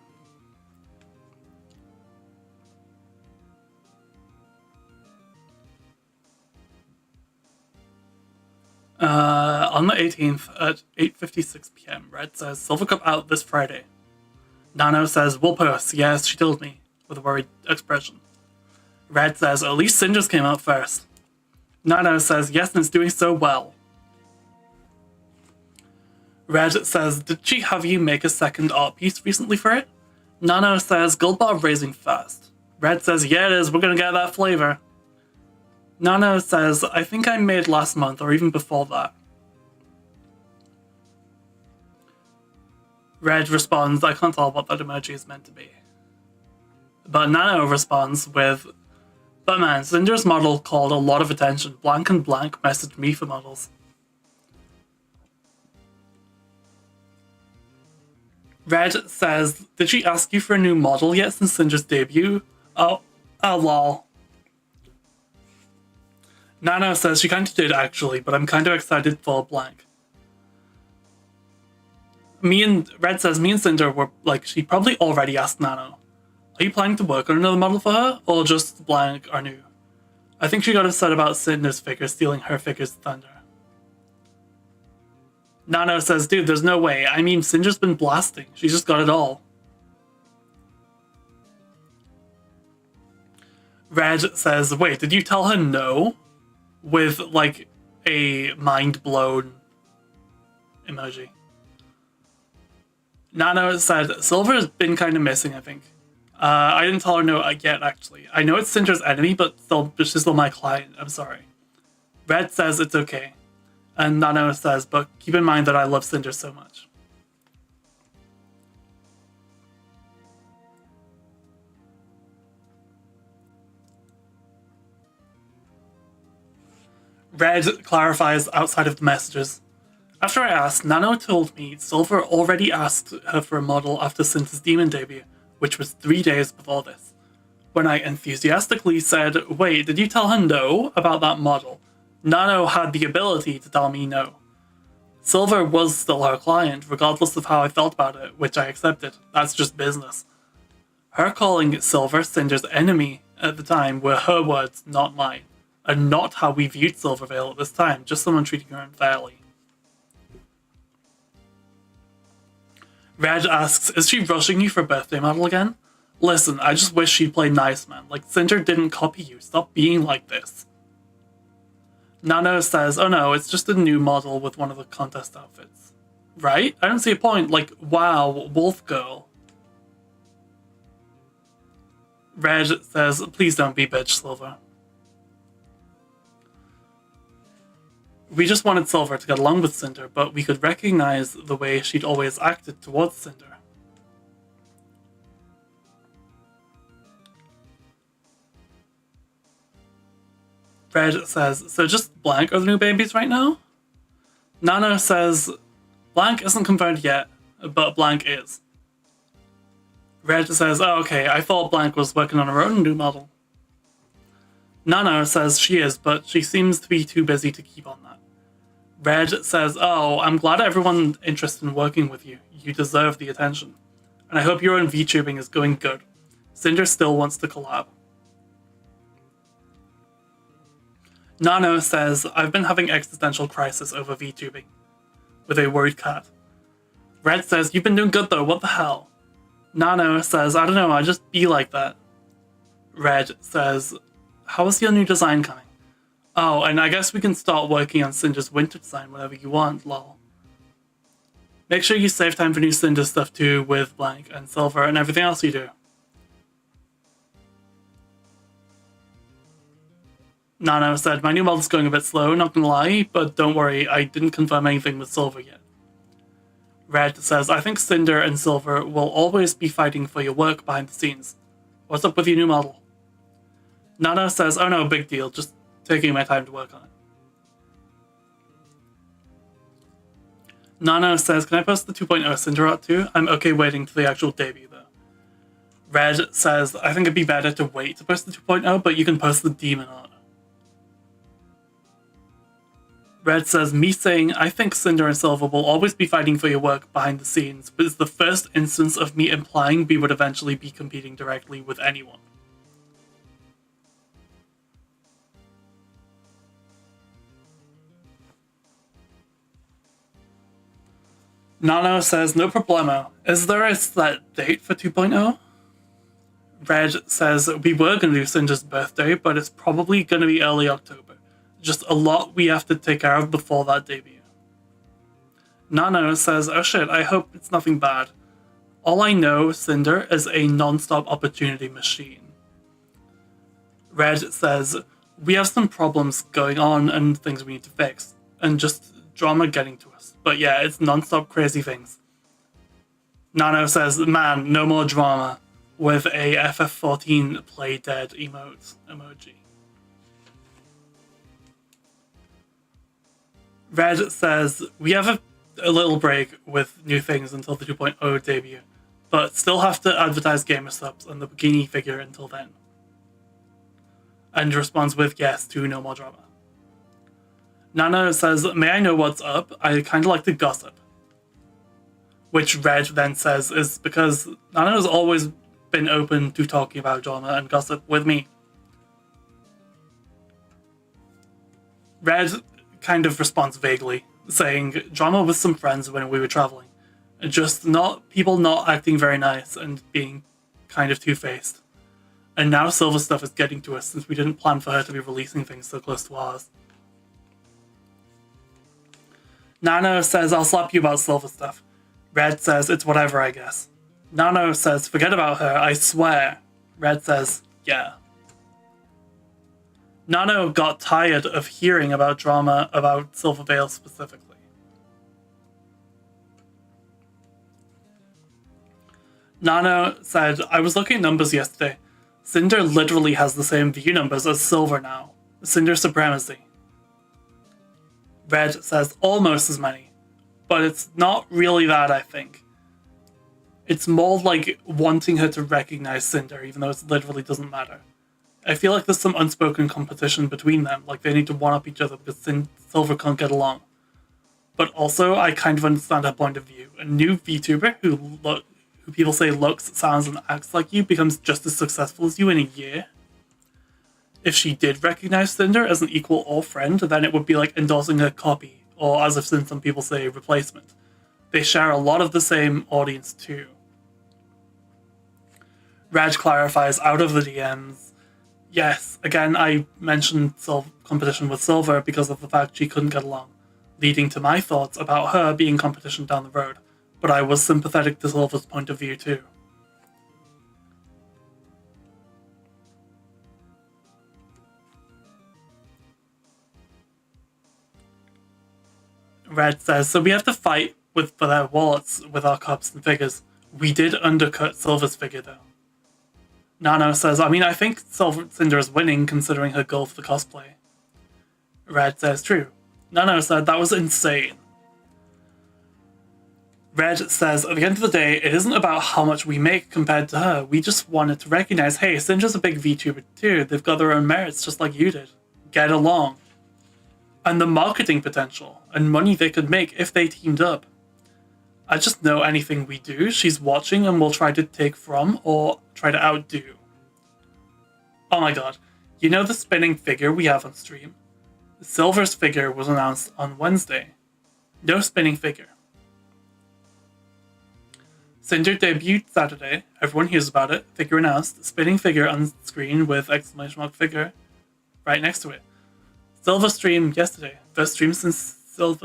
On the 18th at 8:56 p.m, Red says, Silver Cup out this Friday. Nano says, we'll post, yes, she told me, with a worried expression. Red says, at least Cinder's came out first. Nano says, yes, and it's doing so well. Red says, did she have you make a second art piece recently for it? Nano says, gold bar raising fast. Red says, yeah it is, we're gonna get that flavor. Nano says, I think I made last month or even before that. Red responds, I can't tell what that emoji is meant to be. But Nano responds with, but man, Cinder's model called a lot of attention. Blank and Blank messaged me for models. Red says, did she ask you for a new model yet since Cinder's debut? Oh lol. Nano says she kind of did actually, but I'm kind of excited for Blank. Red says me and Cinder were like, she probably already asked Nano. Are you planning to work on another model for her, or just Blank are new? I think she got upset about Cinder's figure stealing her figure's thunder. Nano says, dude, there's no way. I mean, Cinder's been blasting. She's just got it all. Red says, wait, did you tell her no? With, like, a mind-blown emoji. Nano said, Silver has been kind of missing, I think. I didn't tell her no yet, actually. I know it's Cinder's enemy, but she's still my client. I'm sorry. Red says it's okay. And Nano says, but keep in mind that I love Cinder so much. Red clarifies outside of the messages. After I asked, Nano told me Silver already asked her for a model after Cinder's Demon debut, which was 3 days before this. When I enthusiastically said, wait, did you tell her no about that model? Nano had the ability to tell me no. Silver was still her client, regardless of how I felt about it, which I accepted. That's just business. Her calling Silver Cinder's enemy at the time were her words, not mine, and not how we viewed Silvervale at this time, just someone treating her unfairly. Red asks, is she rushing you for a birthday model again? Listen, I just wish she'd play nice, man. Like, Cinder didn't copy you. Stop being like this. Nano says, oh no, it's just a new model with one of the contest outfits. Right? I don't see a point. Like, wow, Wolf Girl. Red says, please don't be bitch, Silver. We just wanted Silver to get along with Cinder, but we could recognize the way she'd always acted towards Cinder. Red says, so just Blank are the new babies right now? Nano says, Blank isn't confirmed yet, but Blank is. Red says, oh okay, I thought Blank was working on her own new model. Nano says she is, but she seems to be too busy to keep on that. Red says, oh, I'm glad everyone's interested in working with you. You deserve the attention. And I hope your own VTubing is going good. Cinder still wants to collab. Nano says, I've been having existential crisis over VTubing. With a worried cat. Red says, you've been doing good though, what the hell? Nano says, I don't know, I just be like that. Red says, how is your new design coming? Oh, and I guess we can start working on Cinder's winter design whenever you want, lol. Make sure you save time for new Cinder stuff too with Blank and Silver and everything else you do. Nano said, my new model's going a bit slow, not gonna lie, but don't worry, I didn't confirm anything with Silver yet. Red says, I think Cinder and Silver will always be fighting for your work behind the scenes. What's up with your new model? Nano says, oh no, big deal, just taking my time to work on it. Nano says, can I post the 2.0 Cinder art too? I'm okay waiting till the actual debut though. Red says, I think it'd be better to wait to post the 2.0, but you can post the demon art. Red says, me saying, I think Cinder and Silver will always be fighting for your work behind the scenes, but it's the first instance of me implying we would eventually be competing directly with anyone. Nano says, no problemo. Is there a set date for 2.0? Red says, we were going to do Cinder's birthday, but it's probably going to be early October. Just a lot we have to take care of before that debut. Nano says, oh shit, I hope it's nothing bad. All I know, Cinder is a non-stop opportunity machine. Red says, we have some problems going on and things we need to fix, and just drama getting to us. But yeah, it's non-stop crazy things. Nano says, man, no more drama, with a FF14 play dead emoji. Red says, we have a little break with new things until the 2.0 debut, but still have to advertise gamer subs and the bikini figure until then. And responds with yes to no more drama. Nano says, may I know what's up? I kinda like to gossip. Which Red then says is because Nano's always been open to talking about drama and gossip with me. Red kind of responds vaguely, saying drama with some friends when we were traveling. Just people not acting very nice and being kind of two-faced. And now Silver stuff is getting to us since we didn't plan for her to be releasing things so close to ours. Nano says, I'll slap you about Silver stuff. Red says, it's whatever, I guess. Nano says, forget about her, I swear. Red says, yeah. Nano got tired of hearing about drama about Silvervale specifically. Nano said, I was looking at numbers yesterday. Sinder literally has the same view numbers as Silver now. Cinder supremacy. Red says almost as many, but it's not really that, I think. It's more like wanting her to recognize Cinder, even though it literally doesn't matter. I feel like there's some unspoken competition between them, like they need to one-up each other because Silver can't get along. But also, I kind of understand her point of view. A new VTuber who people say looks, sounds, and acts like you becomes just as successful as you in a year. If she did recognize Cinder as an equal or friend, then it would be like endorsing her copy, or as I've seen some people say, replacement. They share a lot of the same audience too. Reg clarifies out of the DMs. Yes, again, I mentioned competition with Silver because of the fact she couldn't get along, leading to my thoughts about her being competition down the road, but I was sympathetic to Silver's point of view too. Red says, so we have to fight for their wallets with our cups and figures. We did undercut Silver's figure though. Nano says, I mean, I think Cinder is winning considering her goal for the cosplay. Red says, true. Nano said, that was insane. Red says, at the end of the day, it isn't about how much we make compared to her. We just wanted to recognize, hey, Cinder's a big VTuber too. They've got their own merits just like you did. Get along. And the marketing potential and money they could make if they teamed up. I just know anything we do, she's watching and will try to take from or try to outdo. Oh my god, you know the spinning figure we have on stream? Silver's figure was announced on Wednesday. No spinning figure. Cinder debuted Saturday, everyone hears about it, figure announced, spinning figure on screen with exclamation mark figure right next to it. Silver stream yesterday, first stream since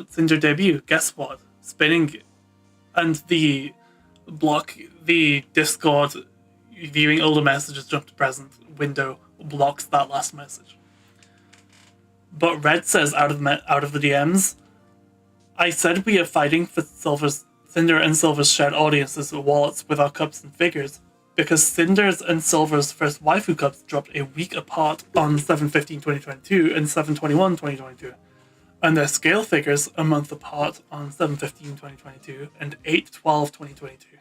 Cinder debut, guess what? Spinning, and the Discord viewing older messages jump to present window blocks that last message. But Red says out of the DMs, I said we are fighting for Cinder and Silver's shared audiences wallets with our cups and figures because Cinder's and Silver's first waifu cups dropped a week apart on 7/15/2022 and 7/21/2022. And their scale figures a month apart on 7/15/2022 and 8/12/2022.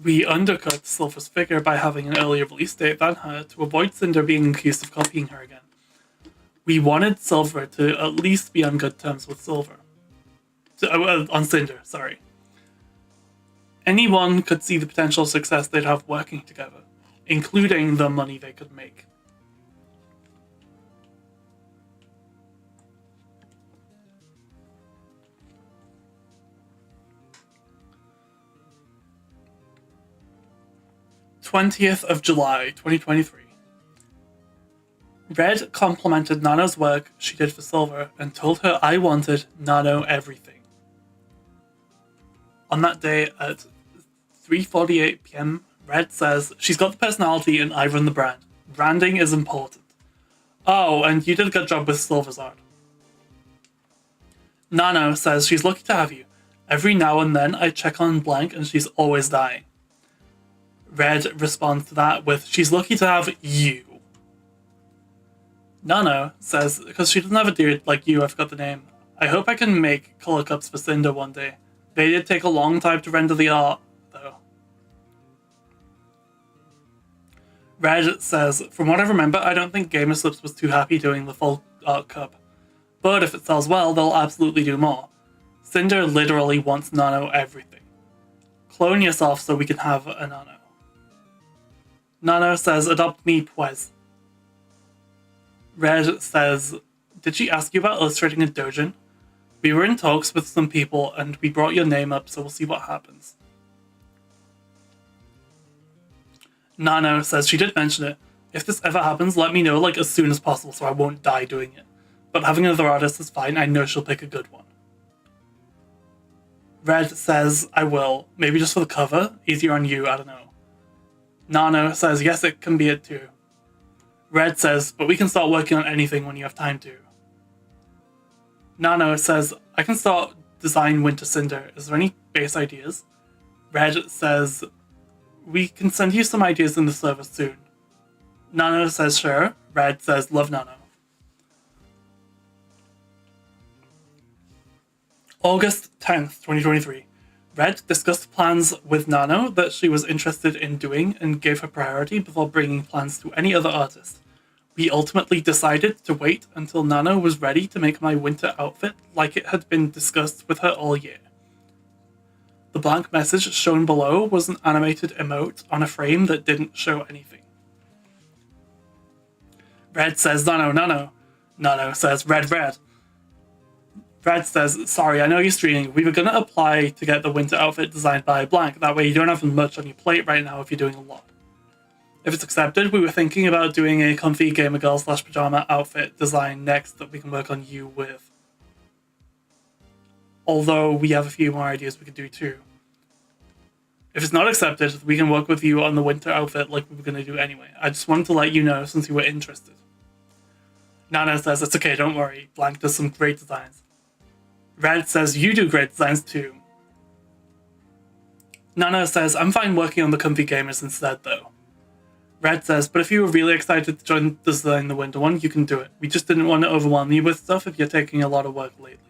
We undercut Silver's figure by having an earlier release date than her to avoid Cinder being accused of copying her again. We wanted Silver to at least be on good terms with on Cinder, sorry. Anyone could see the potential success they'd have working together, including the money they could make. July 20th, 2023. Red complimented Nano's work she did for Silver and told her I wanted Nano everything. On that day at 3:48 PM, Red says, she's got the personality and I run the brand. Branding is important. Oh, and you did a good job with Silver's art. Nano says she's lucky to have you. Every now and then I check on blank and she's always dying. Red responds to that with, she's lucky to have you. Nano says, because she doesn't have a dude like you, I forgot the name. I hope I can make color cups for Cinder one day. They did take a long time to render the art, though. Red says, from what I remember, I don't think Gamerslips was too happy doing the full art cup. But if it sells well, they'll absolutely do more. Cinder literally wants Nano everything. Clone yourself so we can have a Nano. Nano says, adopt me, pues. Red says, did she ask you about illustrating a doujin? We were in talks with some people and we brought your name up, so we'll see what happens. Nano says she did mention it. If this ever happens, let me know like as soon as possible so I won't die doing it. but having another artist is fine. I know she'll pick a good one. Red says, I will. Maybe just for the cover. Easier on you, I don't know. Nano says, yes, it can be it too. Red says, but we can start working on anything when you have time to. Nano says, I can start design Winter Cinder. Is there any base ideas? Red says, we can send you some ideas in the server soon. Nano says, sure. Red says, love Nano. August 10th, 2023. Red discussed plans with Nano that she was interested in doing and gave her priority before bringing plans to any other artist. We ultimately decided to wait until Nano was ready to make my winter outfit like it had been discussed with her all year. The blank message shown below was an animated emote on a frame that didn't show anything. Red says, Nano, Nano. Nano says, Red, Red. Red says, sorry, I know you're streaming. We were going to apply to get the winter outfit designed by blank. That way you don't have much on your plate right now if you're doing a lot. If it's accepted, we were thinking about doing a comfy gamer girl / pajama outfit design next that we can work on you with. Although we have a few more ideas we could do too. If it's not accepted, we can work with you on the winter outfit like we were going to do anyway. I just wanted to let you know since you were interested. Nana says, it's okay, don't worry. Blank does some great designs. Red says, you do great designs too. Nana says, I'm fine working on the comfy gamers instead though. Red says, but if you were really excited to join design the winter one, you can do it. We just didn't want to overwhelm you with stuff if you're taking a lot of work lately.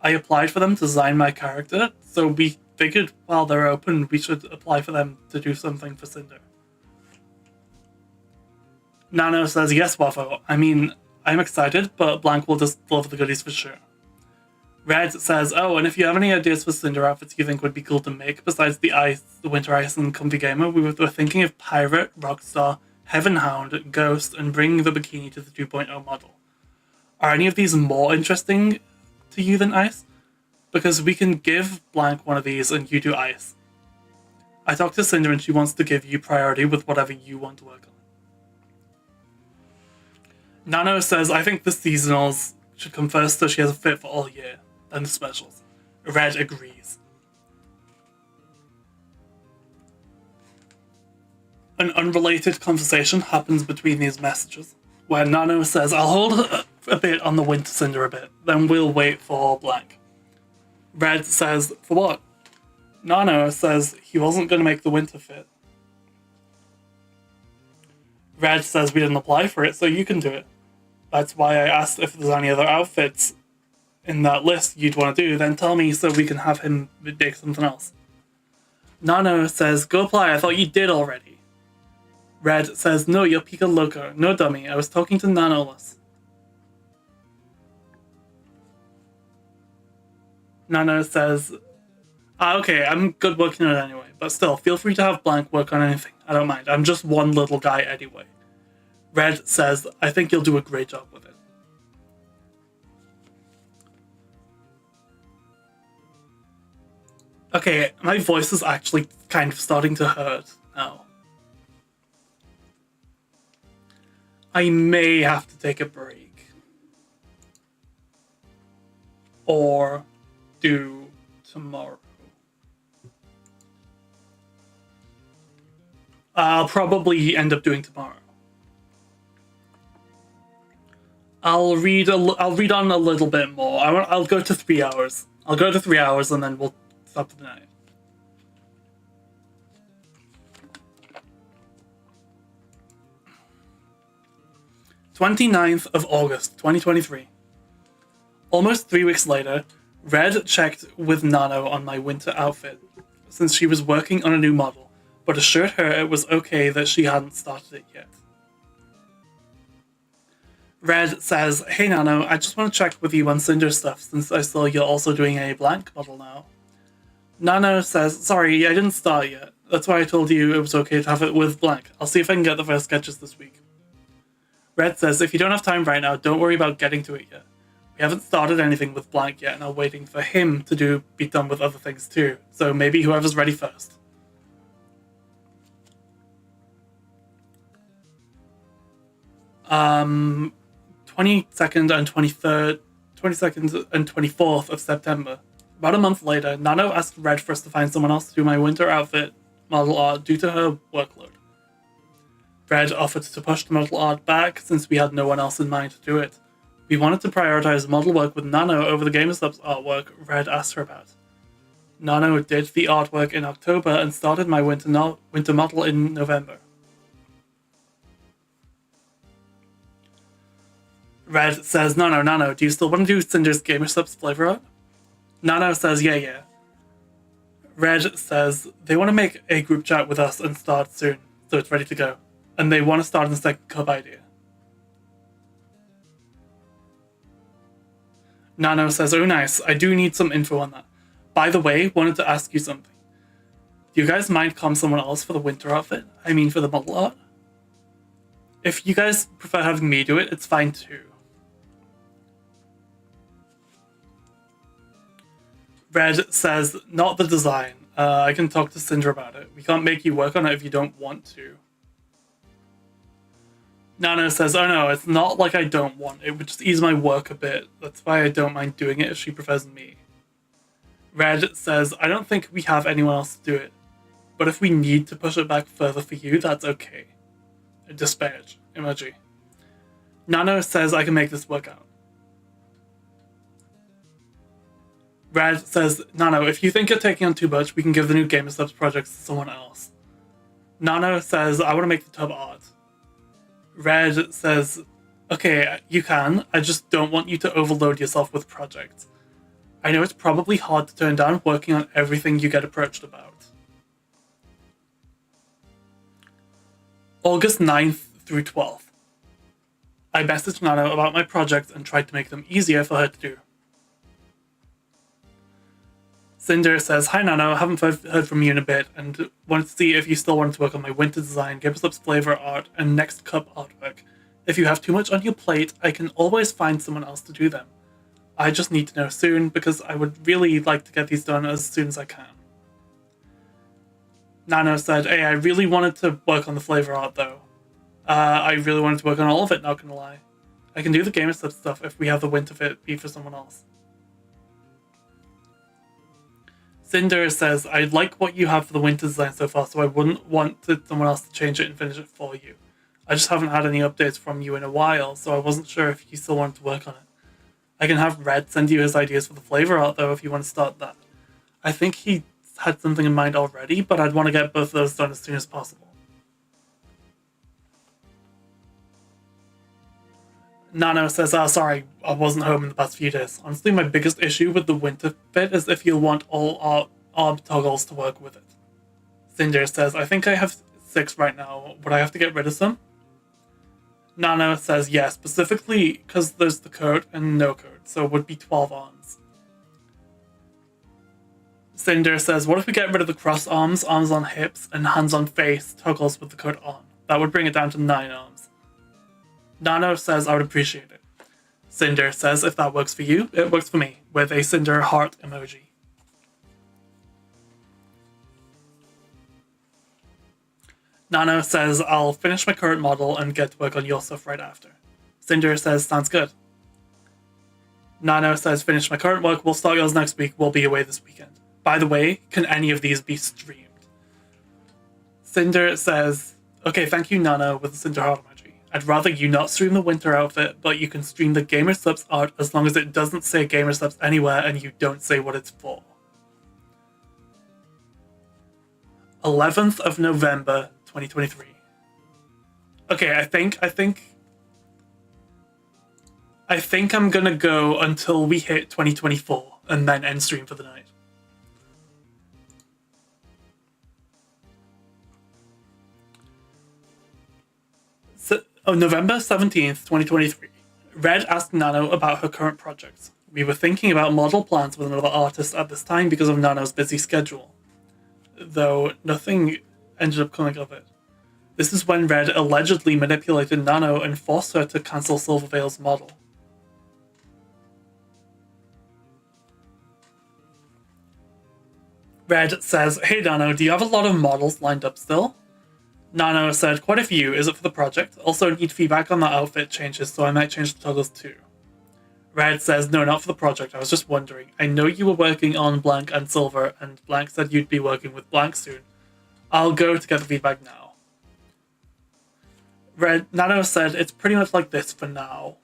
I applied for them to design my character, so we figured while they're open, we should apply for them to do something for Sinder. Nano says, yes, Waffo. I mean, I'm excited, but Blank will just love the goodies for sure. Red says, oh, and if you have any ideas for Cinder outfits you think would be cool to make, besides the ice, the winter ice, and comfy gamer, we were thinking of pirate, rockstar, heaven hound, ghost, and bringing the bikini to the 2.0 model. Are any of these more interesting to you than ice? Because we can give Blank one of these and you do ice. I talked to Cinder and she wants to give you priority with whatever you want to work on. Nano says, I think the seasonals should come first so she has a fit for all year. Then the specials. Red agrees. An unrelated conversation happens between these messages, where Nano says, I'll hold a bit on the winter Cinder a bit, then we'll wait for Blank. Red says, for what? Nano says he wasn't going to make the winter fit. Red says we didn't apply for it, so you can do it. That's why I asked if there's any other outfits in that list you'd want to do, then tell me so we can have him make something else. Nano says, go apply, I thought you did already. Red says, no, you're Pika Loco. No dummy, I was talking to Nanolus. Nano says, okay, I'm good working on it anyway, but still, feel free to have Blank work on anything. I don't mind, I'm just one little guy anyway. Red says, I think you'll do a great job with it. Okay, my voice is actually kind of starting to hurt now. I may have to take a break. Or do tomorrow. I'll probably end up doing tomorrow. I'll read on a little bit more. I'll go to 3 hours. I'll go to 3 hours and then we'll stop for the night. "29th of August, 2023. Almost 3 weeks later, Red checked with Nano on my winter outfit, since she was working on a new model, but assured her it was okay that she hadn't started it yet. Red says, hey Nano, I just want to check with you on Cinder stuff since I saw you're also doing a blank model now. Nano says, sorry, I didn't start yet. That's why I told you it was okay to have it with blank. I'll see if I can get the first sketches this week. Red says, if you don't have time right now, don't worry about getting to it yet. We haven't started anything with blank yet and are waiting for him to be done with other things too. So maybe whoever's ready first. 22nd and 23rd, 22nd and 24th of September. About a month later, Nano asked Red for us to find someone else to do my winter outfit model art due to her workload. Red offered to push the model art back since we had no one else in mind to do it. We wanted to prioritize model work with Nano over the GamerStop's artwork Red asked her about. Nano did the artwork in October and started my winter model in November. Red says, Nano, do you still want to do Cinder's GamerStop's flavor art? Nano says, yeah. Red says, they want to make a group chat with us and start soon, so it's ready to go. And they want to start on the second cup idea. Nano says, oh nice, I do need some info on that. By the way, wanted to ask you something. Do you guys mind calling someone else for the winter outfit? I mean for the model art? If you guys prefer having me do it, it's fine too. Red says, not the design. I can talk to Sinder about it. We can't make you work on it if you don't want to. Nano says, oh no, it's not like I don't want. It would just ease my work a bit. That's why I don't mind doing it if she prefers me. Red says, I don't think we have anyone else to do it. But if we need to push it back further for you, that's okay. A disparage emoji. Nano says I can make this work out. Red says, Nano, if you think you're taking on too much, we can give the new GamerStop's projects to someone else. Nano says, I want to make the tub art. Red says, okay, you can, I just don't want you to overload yourself with projects. I know it's probably hard to turn down working on everything you get approached about. August 9th through 12th. I messaged Nano about my projects and tried to make them easier for her to do. Sinder says, hi Nano, haven't heard from you in a bit and wanted to see if you still wanted to work on my winter design, GamerStop's flavor art, and next cup artwork. If you have too much on your plate, I can always find someone else to do them. I just need to know soon because I would really like to get these done as soon as I can. Nano said, hey, I really wanted to work on the flavor art though. I really wanted to work on all of it, not gonna lie. I can do the GamerStop stuff if we have the winter fit be for someone else. Sinder says, I like what you have for the winter design so far, so I wouldn't want someone else to change it and finish it for you. I just haven't had any updates from you in a while, so I wasn't sure if you still wanted to work on it. I can have Red send you his ideas for the flavor art though if you want to start that. I think he had something in mind already, but I'd want to get both of those done as soon as possible. Nano says, sorry, I wasn't home in the past few days. Honestly, my biggest issue with the winter fit is if you'll want all arm toggles to work with it. Sinder says, I think I have 6 right now. Would I have to get rid of some? Nano says, yeah, specifically because there's the code and no code, so it would be 12 arms. Sinder says, what if we get rid of the cross arms, arms on hips, and hands on face toggles with the code on? That would bring it down to 9 arms. Nano says I would appreciate it. Sinder says if that works for you, it works for me, with a Sinder heart emoji. Nano says I'll finish my current model and get to work on your stuff right after. Sinder says sounds good. Nano says finish my current work, we'll start yours next week, we'll be away this weekend. By the way, can any of these be streamed? Sinder says, okay, thank you Nano with the Sinder heart emoji. I'd rather you not stream the winter outfit, but you can stream the GamerStop's art as long as it doesn't say GamerStop's anywhere and you don't say what it's for. 11th of November, 2023. Okay, I think I'm gonna go until we hit 2024 and then end stream for the night. November 17th, 2023. Red asked Nano about her current projects. We were thinking about model plans with another artist at this time because of Nano's busy schedule, though nothing ended up coming of it. This is when Red allegedly manipulated Nano and forced her to cancel Silverveil's model. Red says, hey Nano, do you have a lot of models lined up still? Nano said, quite a few. Is it for the project? Also need feedback on the outfit changes, so I might change the toggles too. Red says, no, not for the project. I was just wondering. I know you were working on blank and silver, and blank said you'd be working with blank soon. I'll go to get the feedback now. Nano said, it's pretty much like this for now.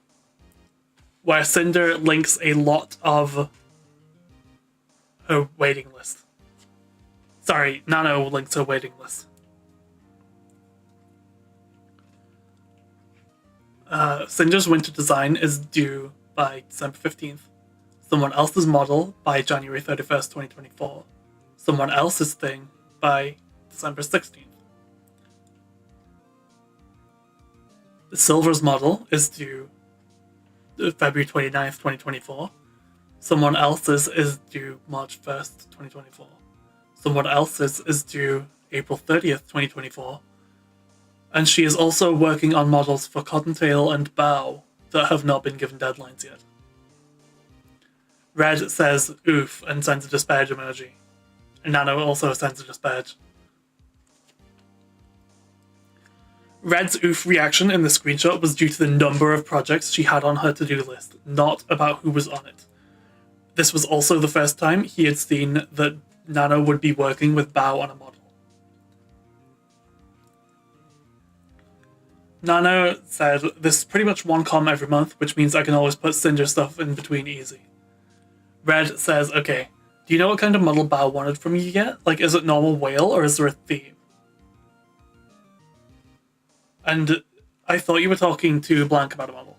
Where Sinder links a lot of her waiting list. Sorry, Nano links her waiting list. Cinder's winter design is due by December 15th. Someone else's model by January 31st, 2024. Someone else's thing by December 16th. The Silver's model is due February 29th, 2024. Someone else's is due March 1st, 2024. Someone else's is due April 30th, 2024. And she is also working on models for Cottontail and Bow that have not been given deadlines yet. Red says oof and sends a disparage emoji. And Nano also sends a disparage. Red's oof reaction in the screenshot was due to the number of projects she had on her to-do list, not about who was on it. This was also the first time he had seen that Nano would be working with Bow on a model. Nano said, this is pretty much one comm every month, which means I can always put Cinder stuff in between easy. Red says, okay, do you know what kind of model Bow wanted from you yet? Like, is it normal whale or is there a theme? And I thought you were talking to Blank about a model.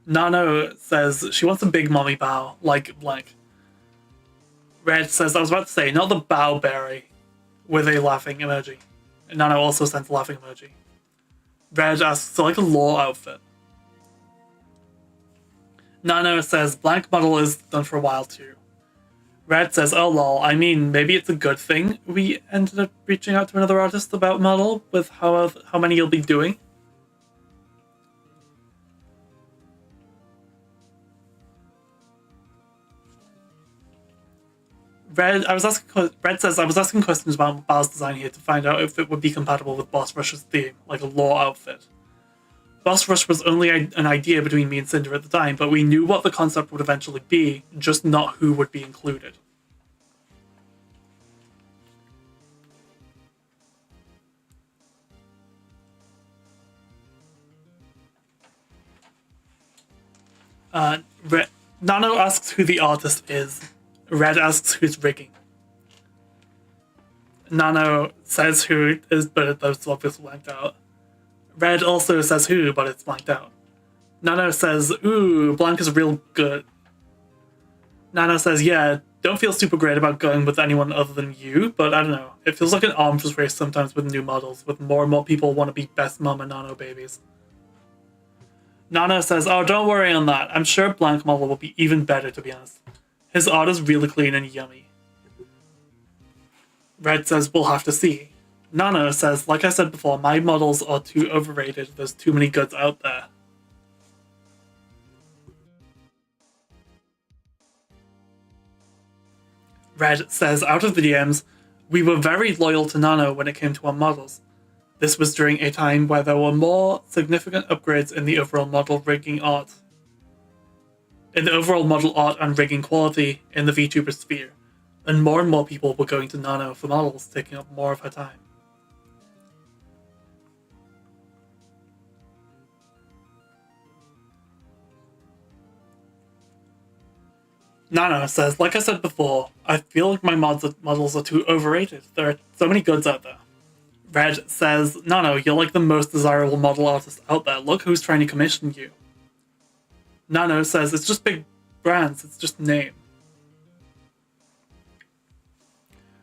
Nano says she wants a big mommy Bow, like blank. Red says, I was about to say, not the Bowberry, with a laughing emoji. And Nano also sent a laughing emoji. Red asks, so like a law outfit. Nano says, blank model is done for a while too. Red says, oh lol, I mean, maybe it's a good thing we ended up reaching out to another artist about model with how many you'll be doing. Red says, I was asking questions about Bow's design here to find out if it would be compatible with Boss Rush's theme, like a law outfit. Boss Rush was only an idea between me and Cinder at the time, but we knew what the concept would eventually be, just not who would be included. Nano asks who the artist is. Red asks who's rigging. Nano says who it is, but that's obviously blanked out. Red also says who, but it's blanked out. Nano says, ooh, blank is real good. Nano says, yeah, don't feel super great about going with anyone other than you, but I don't know. It feels like an arms race sometimes with new models, with more and more people want to be best mama Nano babies. Nano says, oh, don't worry on that. I'm sure blank model will be even better, to be honest. His art is really clean and yummy. Red says, we'll have to see. Nano says, like I said before, my models are too overrated. There's too many goods out there. Red says, out of the DMs, we were very loyal to Nano when it came to our models. This was during a time where there were more significant upgrades in the overall model rigging art. In the overall model art and rigging quality in the VTuber sphere, and more people were going to Nano for models, taking up more of her time. Nano says, like I said before, I feel like my models are too overrated. There are so many goods out there. Red says, Nano, you're like the most desirable model artist out there. Look who's trying to commission you. Nano says, it's just big brands, it's just name.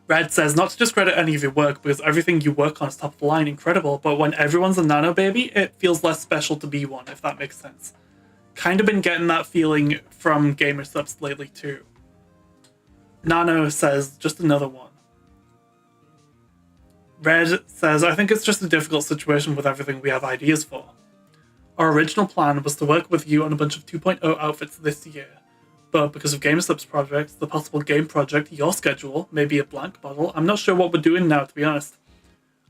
Red says, not to discredit any of your work, because everything you work on is top of the line, incredible, but when everyone's a Nano baby, it feels less special to be one, if that makes sense. Kind of been getting that feeling from gamer subs lately too. Nano says, just another one. Red says, I think it's just a difficult situation with everything we have ideas for. Our original plan was to work with you on a bunch of 2.0 outfits this year, but because of GameStop's projects, the possible game project, your schedule, maybe a blank model, I'm not sure what we're doing now, to be honest.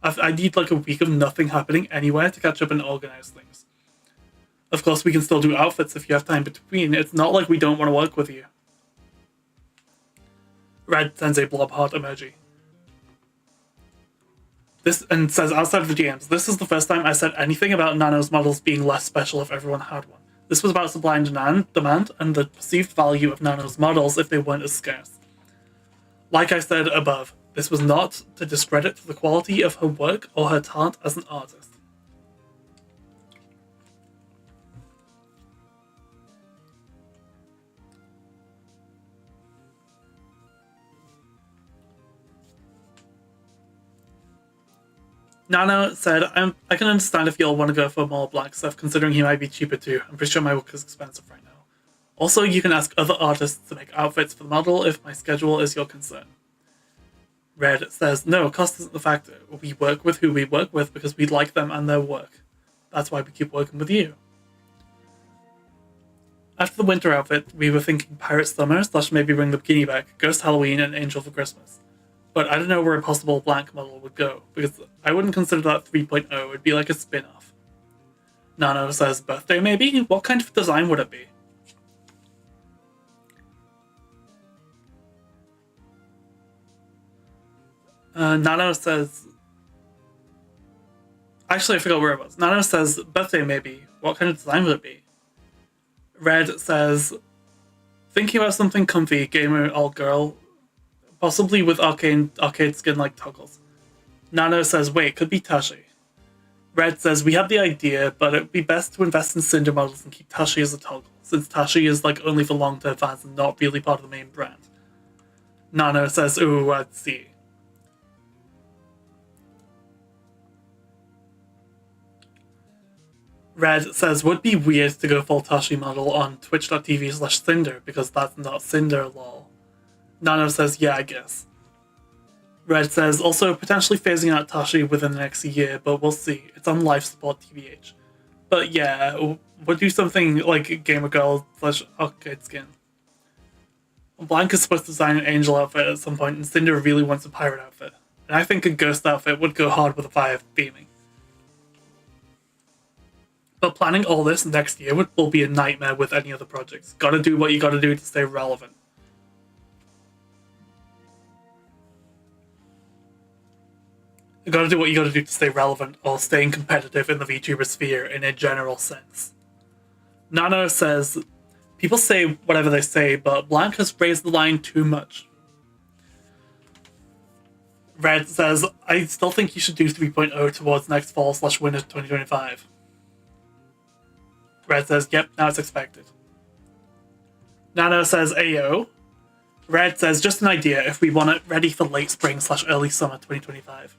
I need like a week of nothing happening anywhere to catch up and organize things. Of course, we can still do outfits if you have time between. It's not like we don't want to work with you. Red sends a blob heart emoji. This and says outside of the DMs, this is the first time I said anything about Nano's models being less special if everyone had one. This was about supply and demand and the perceived value of Nano's models if they weren't as scarce. Like I said above, this was not to discredit the quality of her work or her talent as an artist. Nano said, I can understand if y'all want to go for more black stuff, considering he might be cheaper too. I'm pretty sure my work is expensive right now. Also, you can ask other artists to make outfits for the model if my schedule is your concern. Red says, no, cost isn't the factor. We work with who we work with because we like them and their work. That's why we keep working with you. After the winter outfit, we were thinking Pirate Summer / maybe bring the bikini back, Ghost Halloween, and Angel for Christmas. But I don't know where a possible blank model would go, because I wouldn't consider that 3.0, it'd be like a spin-off. Nano says birthday maybe? What kind of design would it be? Nano says... Actually, I forgot where it was. Nano says birthday maybe. What kind of design would it be? Red says, thinking about something comfy, gamer, alt girl, possibly with arcade skin like toggles. Nano says, wait, could be Tashi. Red says, we have the idea, but it'd be best to invest in Sinder models and keep Tashi as a toggle, since Tashi is like only for long-term fans and not really part of the main brand. Nano says, ooh, I'd see. Red says, would be weird to go full Tashi model on twitch.tv/Sinder, because that's not Sinder, lol. Nano says, yeah, I guess. Red says, also potentially phasing out Tashi within the next year, but we'll see. It's on life support TBH. But yeah, we'll do something like Gamer Girl / arcade skin. Blank is supposed to design an angel outfit at some point, and Sinder really wants a pirate outfit. And I think a ghost outfit would go hard with a fire theming. But planning all this next year will be a nightmare with any other projects. Gotta do what you gotta do to stay relevant. You gotta do what you gotta do to stay relevant while staying competitive in the VTuber sphere in a general sense. Nano says, people say whatever they say, but Blank has raised the line too much. Red says, I still think you should do 3.0 towards next fall / winter 2025. Red says, yep, now it's expected. Nano says, ayo. Red says, just an idea if we want it ready for late spring / early summer 2025.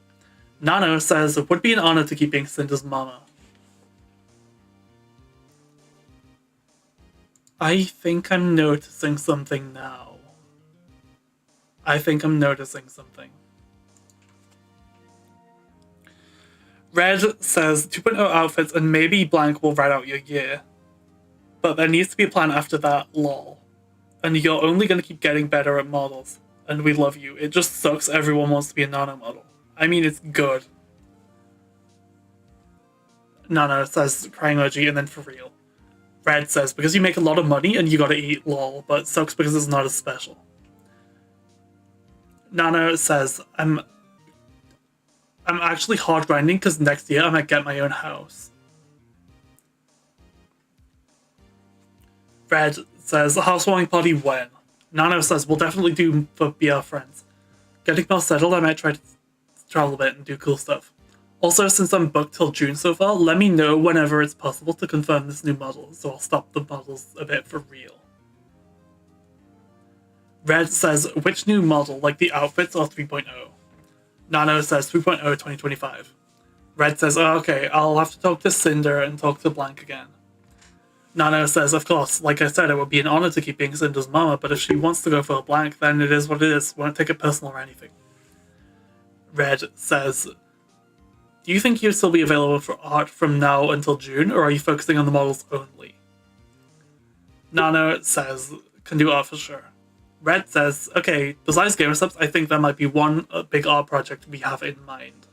Nano says, it would be an honor to keep being Cinder's mama. I think I'm noticing something now. I think I'm noticing something. Red says 2.0 outfits and maybe Blank will write out your year. But there needs to be a plan after that, lol. And you're only going to keep getting better at models. And we love you. It just sucks everyone wants to be a Nano model. I mean, it's good. Nano says crying emoji and then for real. Red says, because you make a lot of money and you gotta eat, lol, but it sucks because it's not as special. Nano says, I'm actually hard grinding because next year I might get my own house. Red says, housewarming party when? Nano says, we'll definitely do for BR friends. Getting more settled, I might try to travel a bit and do cool stuff. Also, since I'm booked till June so far, let me know whenever it's possible to confirm this new model, so I'll stop the models a bit for real. Red says, which new model, like the outfits or 3.0? Nano says 3.0 2025. Red says, oh, okay, I'll have to talk to Sinder and talk to Blank again. Nano says, of course, like I said, it would be an honor to keep being Cinder's mama, but if she wants to go for a Blank, then it is what it is. Won't take it personal or anything. Red says, do you think you'd still be available for art from now until June, or are you focusing on the models only? Nano says, can do art for sure. Red says, okay, besides gamer subs, I think there might be one big art project we have in mind.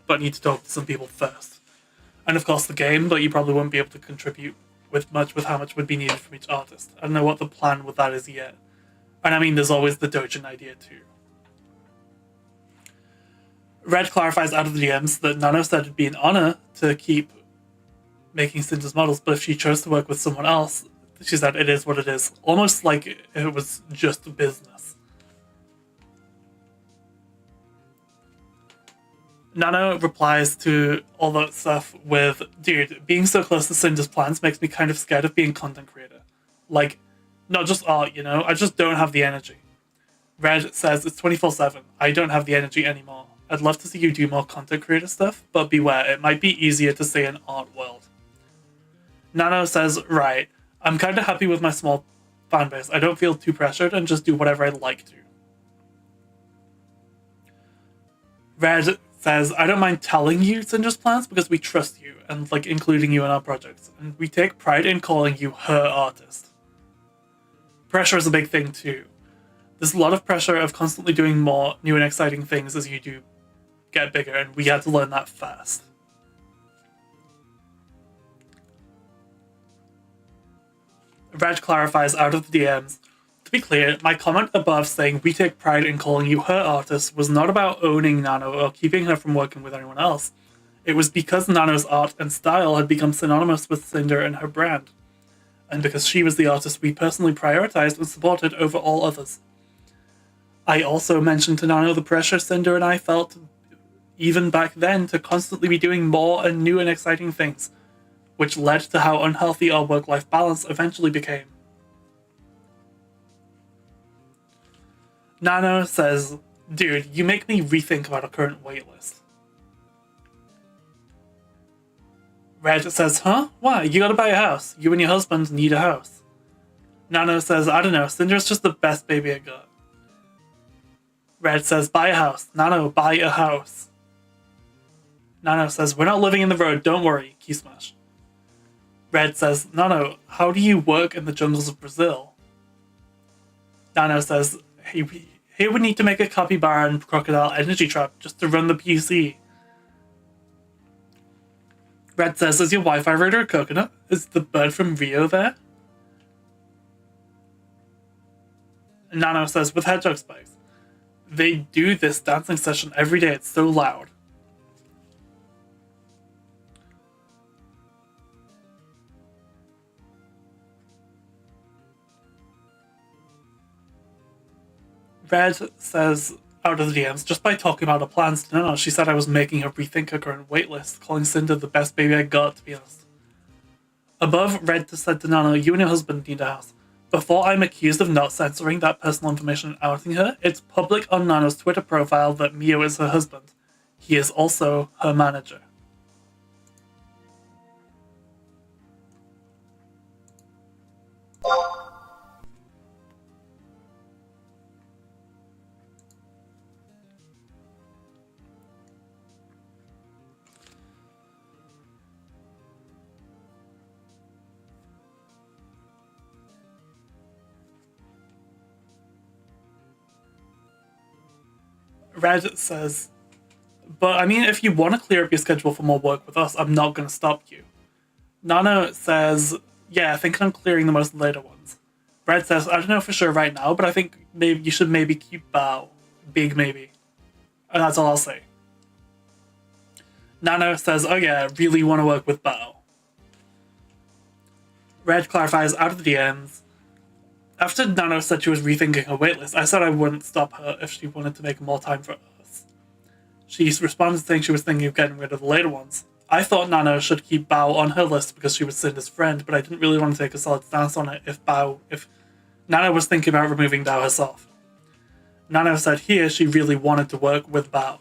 but need to talk to some people first. And of course the game, but you probably won't be able to contribute with how much would be needed from each artist. I don't know what the plan with that is yet. And I mean, there's always the Dojin idea too. Red clarifies out of the DMs that Nano said it'd be an honor to keep making Cinder's models, but if she chose to work with someone else, she said it is what it is. Almost like it was just business. Nano replies to all that stuff with, dude, being so close to Cinder's plans makes me kind of scared of being a content creator. Like, not just art, you know? I just don't have the energy. Red says, it's 24/7. I don't have the energy anymore. I'd love to see you do more content creator stuff, but beware, it might be easier to say in art world. Nano says, right, I'm kind of happy with my small fanbase. I don't feel too pressured and just do whatever I'd like to. Red says, I don't mind telling you Cinder's plans because we trust you and like including you in our projects, and we take pride in calling you her artist. Pressure is a big thing too. There's a lot of pressure of constantly doing more new and exciting things as you do get bigger, and we had to learn that fast. Reg clarifies out of the DMs, to be clear, my comment above saying we take pride in calling you her artist was not about owning Nano or keeping her from working with anyone else. It was because Nano's art and style had become synonymous with Sinder and her brand, and because she was the artist we personally prioritized and supported over all others. I also mentioned to Nano the pressure Sinder and I felt even back then to constantly be doing more and new and exciting things, which led to how unhealthy our work-life balance eventually became. Nano says, dude, you make me rethink about our current waitlist. Red says, huh? Why? You gotta buy a house. You and your husband need a house. Nano says, I don't know, Cinder's just the best baby I got. Red says, buy a house. Nano, buy a house. Nano says, we're not living in the road, don't worry, key smash. Red says, Nano, how do you work in the jungles of Brazil? Nano says, hey, we need to make a capybara and crocodile energy trap just to run the PC. Red says, is your Wi-Fi router a coconut? Is the bird from Rio there? And Nano says, with hedgehog spikes. They do this dancing session every day, it's so loud. Red says out of the DMs, just by talking about her plans to Nano, she said I was making her rethink her current waitlist, calling Sinder the best baby I got, to be honest. Above, Red said to Nano, you and your husband need a house. Before I'm accused of not censoring that personal information and outing her, it's public on Nano's Twitter profile that Mio is her husband. He is also her manager. Red says, but I mean, if you want to clear up your schedule for more work with us, I'm not going to stop you. Nano says, yeah, thinking on clearing the most later ones. Red says, I don't know for sure right now, but I think maybe you should maybe keep Bao. Big maybe. And that's all I'll say. Nano says, oh yeah, really want to work with Bao. Red clarifies out of the DMs. After Nano said she was rethinking her waitlist, I said I wouldn't stop her if she wanted to make more time for us. She responded saying she was thinking of getting rid of the later ones. I thought Nano should keep Bao on her list because she was Cinder's friend, but I didn't really want to take a solid stance on it if Nano was thinking about removing Bao herself. Nano said here she really wanted to work with Bao.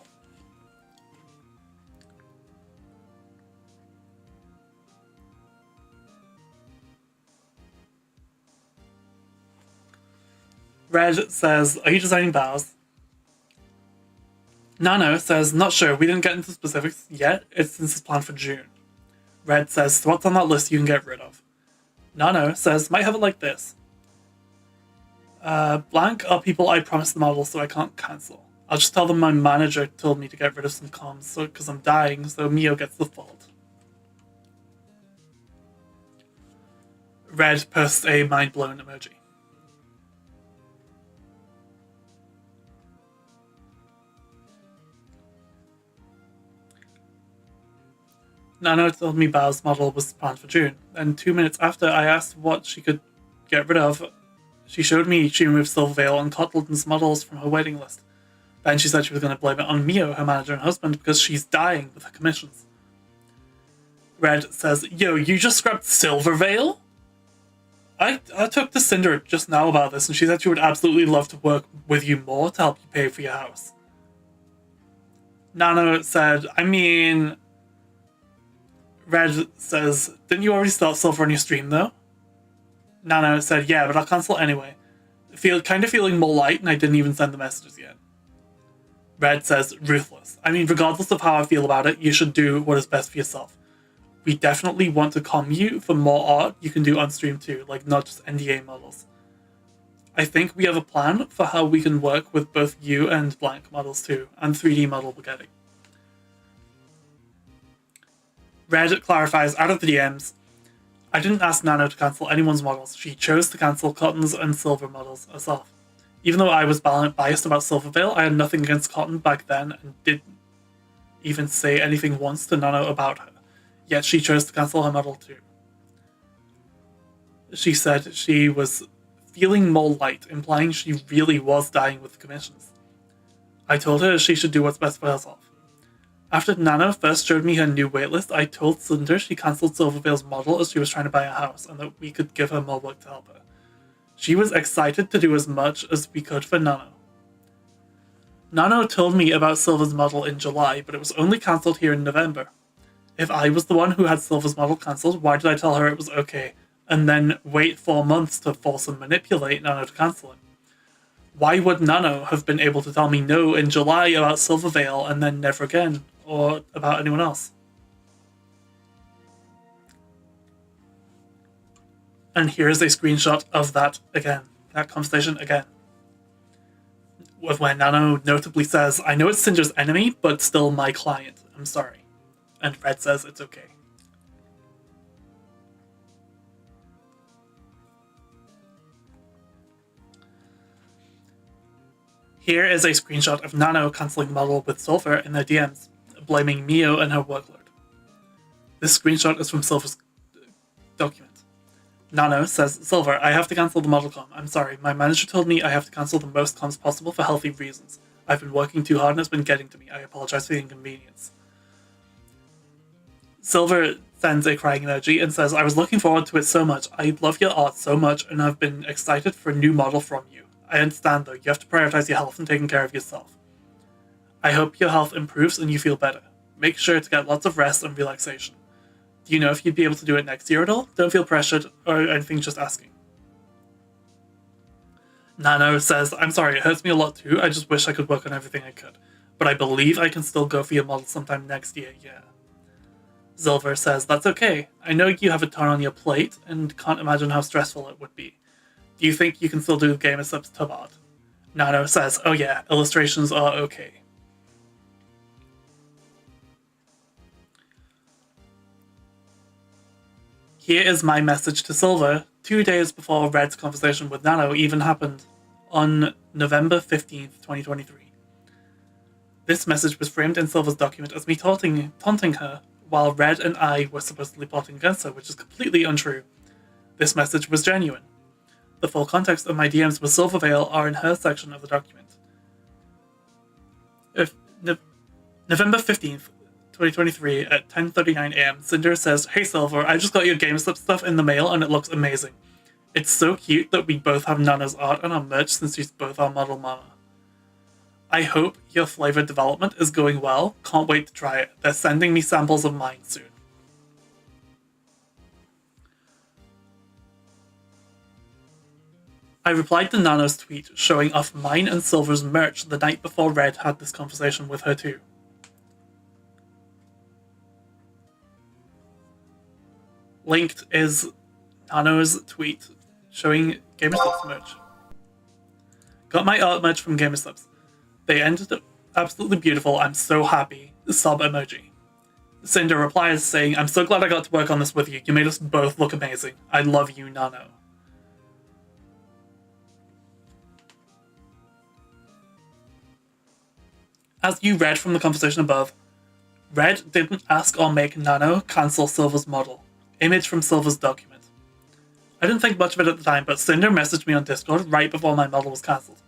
Red says, are you designing Bao's? Nano says, not sure, we didn't get into specifics yet, since it's planned for June. Red says, so what's on that list you can get rid of? Nano says, might have it like this. Blank are people I promised the model so I can't cancel. I'll just tell them my manager told me to get rid of some comms because I'm dying, so Mio gets the fault. Red posts a mind-blown emoji. Nano told me Bao's model was planned for June, and 2 minutes after I asked what she could get rid of, she showed me she removed Silvervale and Cotlin's models from her waiting list. Then she said she was going to blame it on Mio, her manager and husband, because she's dying with her commissions. Red says, yo, you just scrapped Silvervale? I talked to Sinder just now about this, and she said she would absolutely love to work with you more to help you pay for your house. Nano said, I mean... Red says, didn't you already start Silver on your stream, though? Nano said, yeah, but I'll cancel anyway. Kind of feeling more light, and I didn't even send the messages yet. Red says, ruthless. I mean, regardless of how I feel about it, you should do what is best for yourself. We definitely want to com you for more art you can do on stream too, like not just NDA models. I think we have a plan for how we can work with both you and blank models too, and 3D model we're getting. Red clarifies out of the DMs, I didn't ask Nano to cancel anyone's models, she chose to cancel Cotton's and Silver models herself. Even though I was biased about Silvervale, I had nothing against Cotton back then and didn't even say anything once to Nano about her. Yet she chose to cancel her model too. She said she was feeling more light, implying she really was dying with commissions. I told her she should do what's best for herself. After Nano first showed me her new waitlist, I told Sinder she cancelled Silvervale's model as she was trying to buy a house and that we could give her more work to help her. She was excited to do as much as we could for Nano. Nano told me about Silver's model in July, but it was only cancelled here in November. If I was the one who had Silver's model cancelled, why did I tell her it was okay, and then wait 4 months to force and manipulate Nano to cancel it? Why would Nano have been able to tell me no in July about Silvervale and then never again, or about anyone else? And here is a screenshot of that conversation again. Where Nano notably says, I know it's Sinder's enemy, but still my client. I'm sorry. And Red says it's okay. Here is a screenshot of Nano cancelling the model with Silver in their DMs, blaming Mio and her workload. This screenshot is from Silver's document. Nano says, Silver, I have to cancel the model com. I'm sorry, my manager told me I have to cancel the most comms possible for healthy reasons. I've been working too hard and it's been getting to me. I apologize for the inconvenience. Silver sends a crying emoji and says, I was looking forward to it so much. I love your art so much and I've been excited for a new model from you. I understand though, you have to prioritize your health and taking care of yourself. I hope your health improves and you feel better. Make sure to get lots of rest and relaxation. Do you know if you'd be able to do it next year at all? Don't feel pressured or anything, just asking. Nano says, I'm sorry, it hurts me a lot too. I just wish I could work on everything I could. But I believe I can still go for your model sometime next year, yeah. Silver says, that's okay. I know you have a ton on your plate and can't imagine how stressful it would be. Do you think you can still do Gamer Subs tub art? Nano says, oh yeah, illustrations are okay. Here is my message to Silver 2 days before Red's conversation with Nano even happened, on November 15th, 2023. This message was framed in Silver's document as me taunting her, while Red and I were supposedly plotting against her, which is completely untrue. This message was genuine. The full context of my DMs with Silvervale are in her section of the document. November 15th, 2023 at 10:39 a.m. Sinder says, Hey Silver, I just got your GameStop stuff in the mail and it looks amazing. It's so cute that we both have Nana's art on our merch since she's both our model mama. I hope your flavor development is going well. Can't wait to try it. They're sending me samples of mine soon. I replied to Nano's tweet showing off mine and Silver's merch the night before Red had this conversation with her too. Linked is Nano's tweet showing GamerSubs merch. Got my art merch from GamerSubs. They ended up absolutely beautiful. I'm so happy. Sob emoji. Sinder replies saying, I'm so glad I got to work on this with you. You made us both look amazing. I love you, Nano. As you read from the conversation above, Red didn't ask or make Nano cancel Silver's model. Image from Silver's document. I didn't think much of it at the time, but Sinder messaged me on Discord right before my model was cancelled.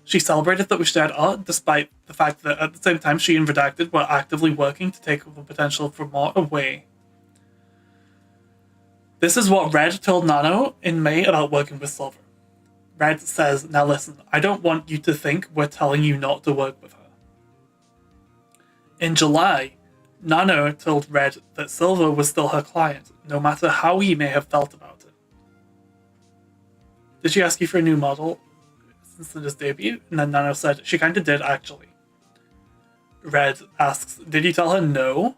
She celebrated that we shared art, despite the fact that at the same time she and Redacted were actively working to take the potential for more away. This is what Red told Nano in May about working with Silver. Red says, now listen, I don't want you to think we're telling you not to work with her. In July, Nano told Red that Silver was still her client, no matter how he may have felt about it. Did she ask you for a new model since Cinder's debut? And then Nano said, she kinda did, actually. Red asks, did you tell her no?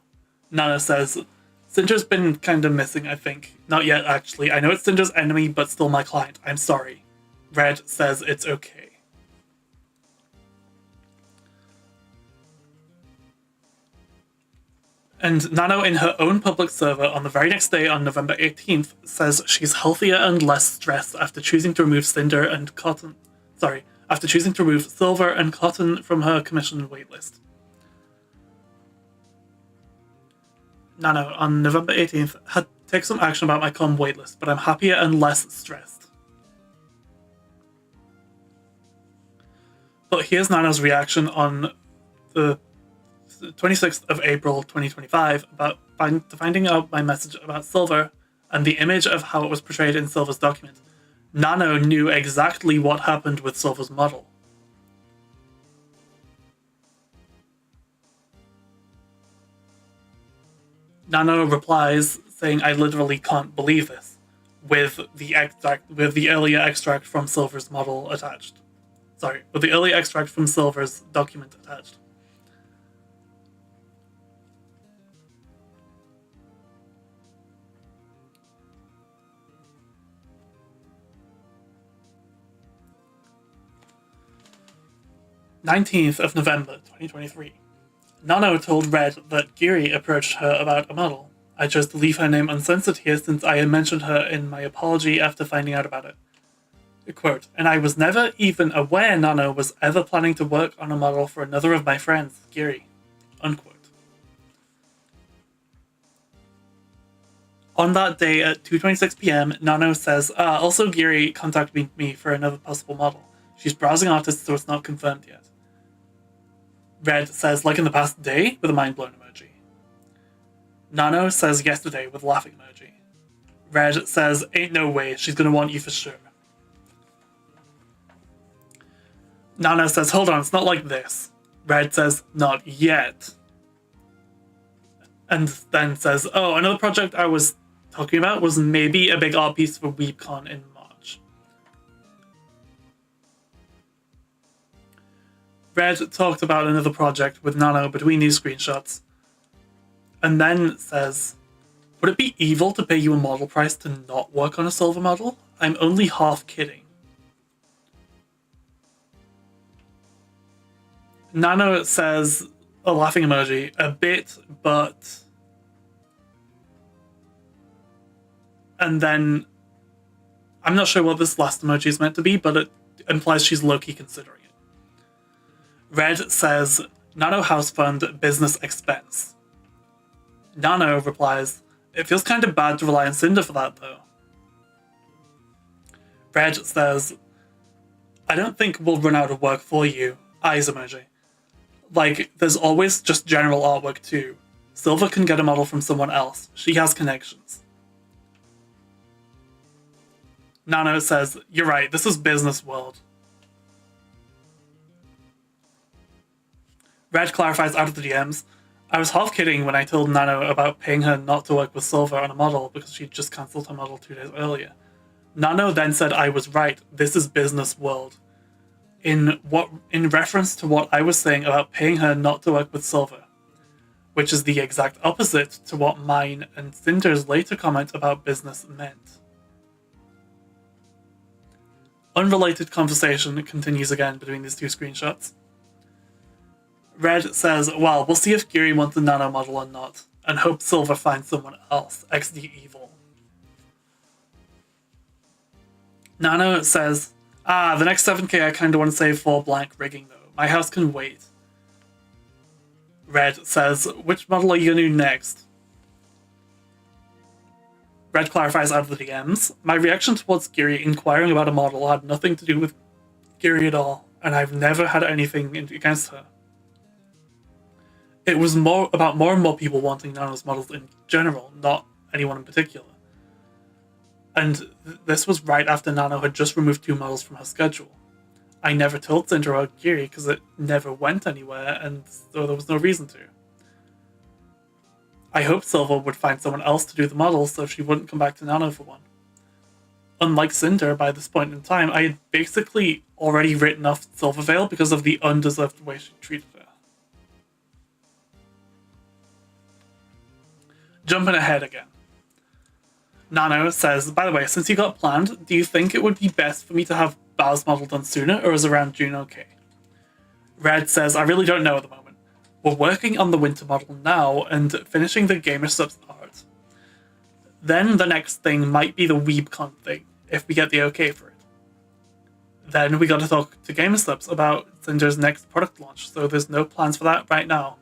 Nano says, Cinder's been kinda missing, I think. Not yet, actually. I know it's Cinder's enemy, but still my client. I'm sorry. Red says it's okay. And Nano, in her own public server on the very next day on November 18th, says she's healthier and less stressed after choosing to remove Silver and Cotton from her commission waitlist. Nano, on November 18th, had take some action about my comm waitlist, but I'm happier and less stressed. But here's Nano's reaction on the 26th of April 2025 about finding out my message about Silver and the image of how it was portrayed in Silver's document. Nano knew exactly what happened with Silver's model. Nano replies saying, I literally can't believe this, with the earlier extract from Silver's model attached. With the earlier extract from Silver's document attached. "19th of November, 2023. Nano told Red that Giri approached her about a model. I chose to leave her name uncensored here since I had mentioned her in my apology after finding out about it. Quote, and I was never even aware Nano was ever planning to work on a model for another of my friends, Giri. Unquote. On that day at 2:26 p.m, Nano says, also Giri contacted me for another possible model. She's browsing artists, so it's not confirmed yet. Red says, like in the past day, with a mind-blown emoji. Nano says yesterday with laughing emoji. Red says, ain't no way, she's gonna want you for sure. Nano says, hold on, it's not like this. Red says, not yet. And then says, oh, another project I was talking about was maybe a big art piece for WeebCon in March. Red talked about another project with Nano between these screenshots, and then says, would it be evil to pay you a model price to not work on a Silver model? I'm only half kidding. Nano says, a laughing emoji, a bit, but... And then, I'm not sure what this last emoji is meant to be, but it implies she's low-key considering it. Red says, Nano House Fund business expense. Nano replies, it feels kind of bad to rely on Sinder for that, though. Red says, I don't think we'll run out of work for you. Eyes emoji. Like, there's always just general artwork too. Silver can get a model from someone else. She has connections. Nano says, you're right, this is business world. Red clarifies out of the DMs, I was half kidding when I told Nano about paying her not to work with Silver on a model because she'd just cancelled her model 2 days earlier. Nano then said I was right, this is business world. In reference to what I was saying about paying her not to work with Silver, which is the exact opposite to what mine and Cinder's later comment about business meant. Unrelated conversation continues again between these two screenshots. Red says, well, we'll see if Geary wants a nano model or not, and hope Silver finds someone else. XD evil. Nano says, the next 7k I kinda want to save for blank rigging though. My house can wait. Red says, which model are you gonna do next? Red clarifies out of the DMs, my reaction towards Geary inquiring about a model had nothing to do with Geary at all, and I've never had anything against her. It was more about more and more people wanting Nano's models in general, not anyone in particular. And this was right after Nano had just removed 2 models from her schedule. I never told Sinder about Geary because it never went anywhere, and so there was no reason to. I hoped Silver would find someone else to do the models so she wouldn't come back to Nano for one. Unlike Sinder, by this point in time, I had basically already written off Silvervale because of the undeserved way she treated her. Jumping ahead again. Nano says, by the way, since you got planned, do you think it would be best for me to have Bao's model done sooner, or is around June okay? Red says, I really don't know at the moment. We're working on the winter model now and finishing the Gamer Subs art. Then the next thing might be the WeebCon thing, if we get the okay for it. Then we gotta talk to Gamer Subs about Cinder's next product launch, so there's no plans for that right now.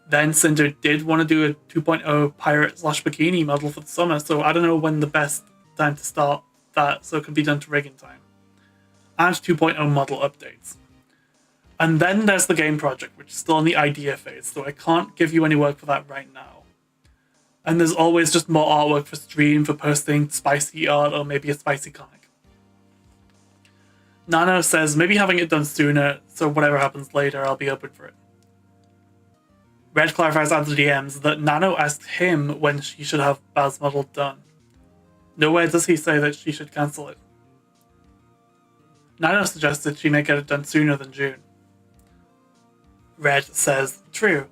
Then Sinder did want to do a 2.0 pirate/bikini model for the summer, so I don't know when the best time to start that so it can be done to rig in time. And 2.0 model updates. And then there's the game project, which is still in the idea phase, so I can't give you any work for that right now. And there's always just more artwork for stream, for posting spicy art, or maybe a spicy comic. Nano says maybe having it done sooner, so whatever happens later, I'll be open for it. Red clarifies out the DMs that Nano asked him when she should have Bao's model done. Nowhere does he say that she should cancel it. Nano suggested she may get it done sooner than June. Red says, true,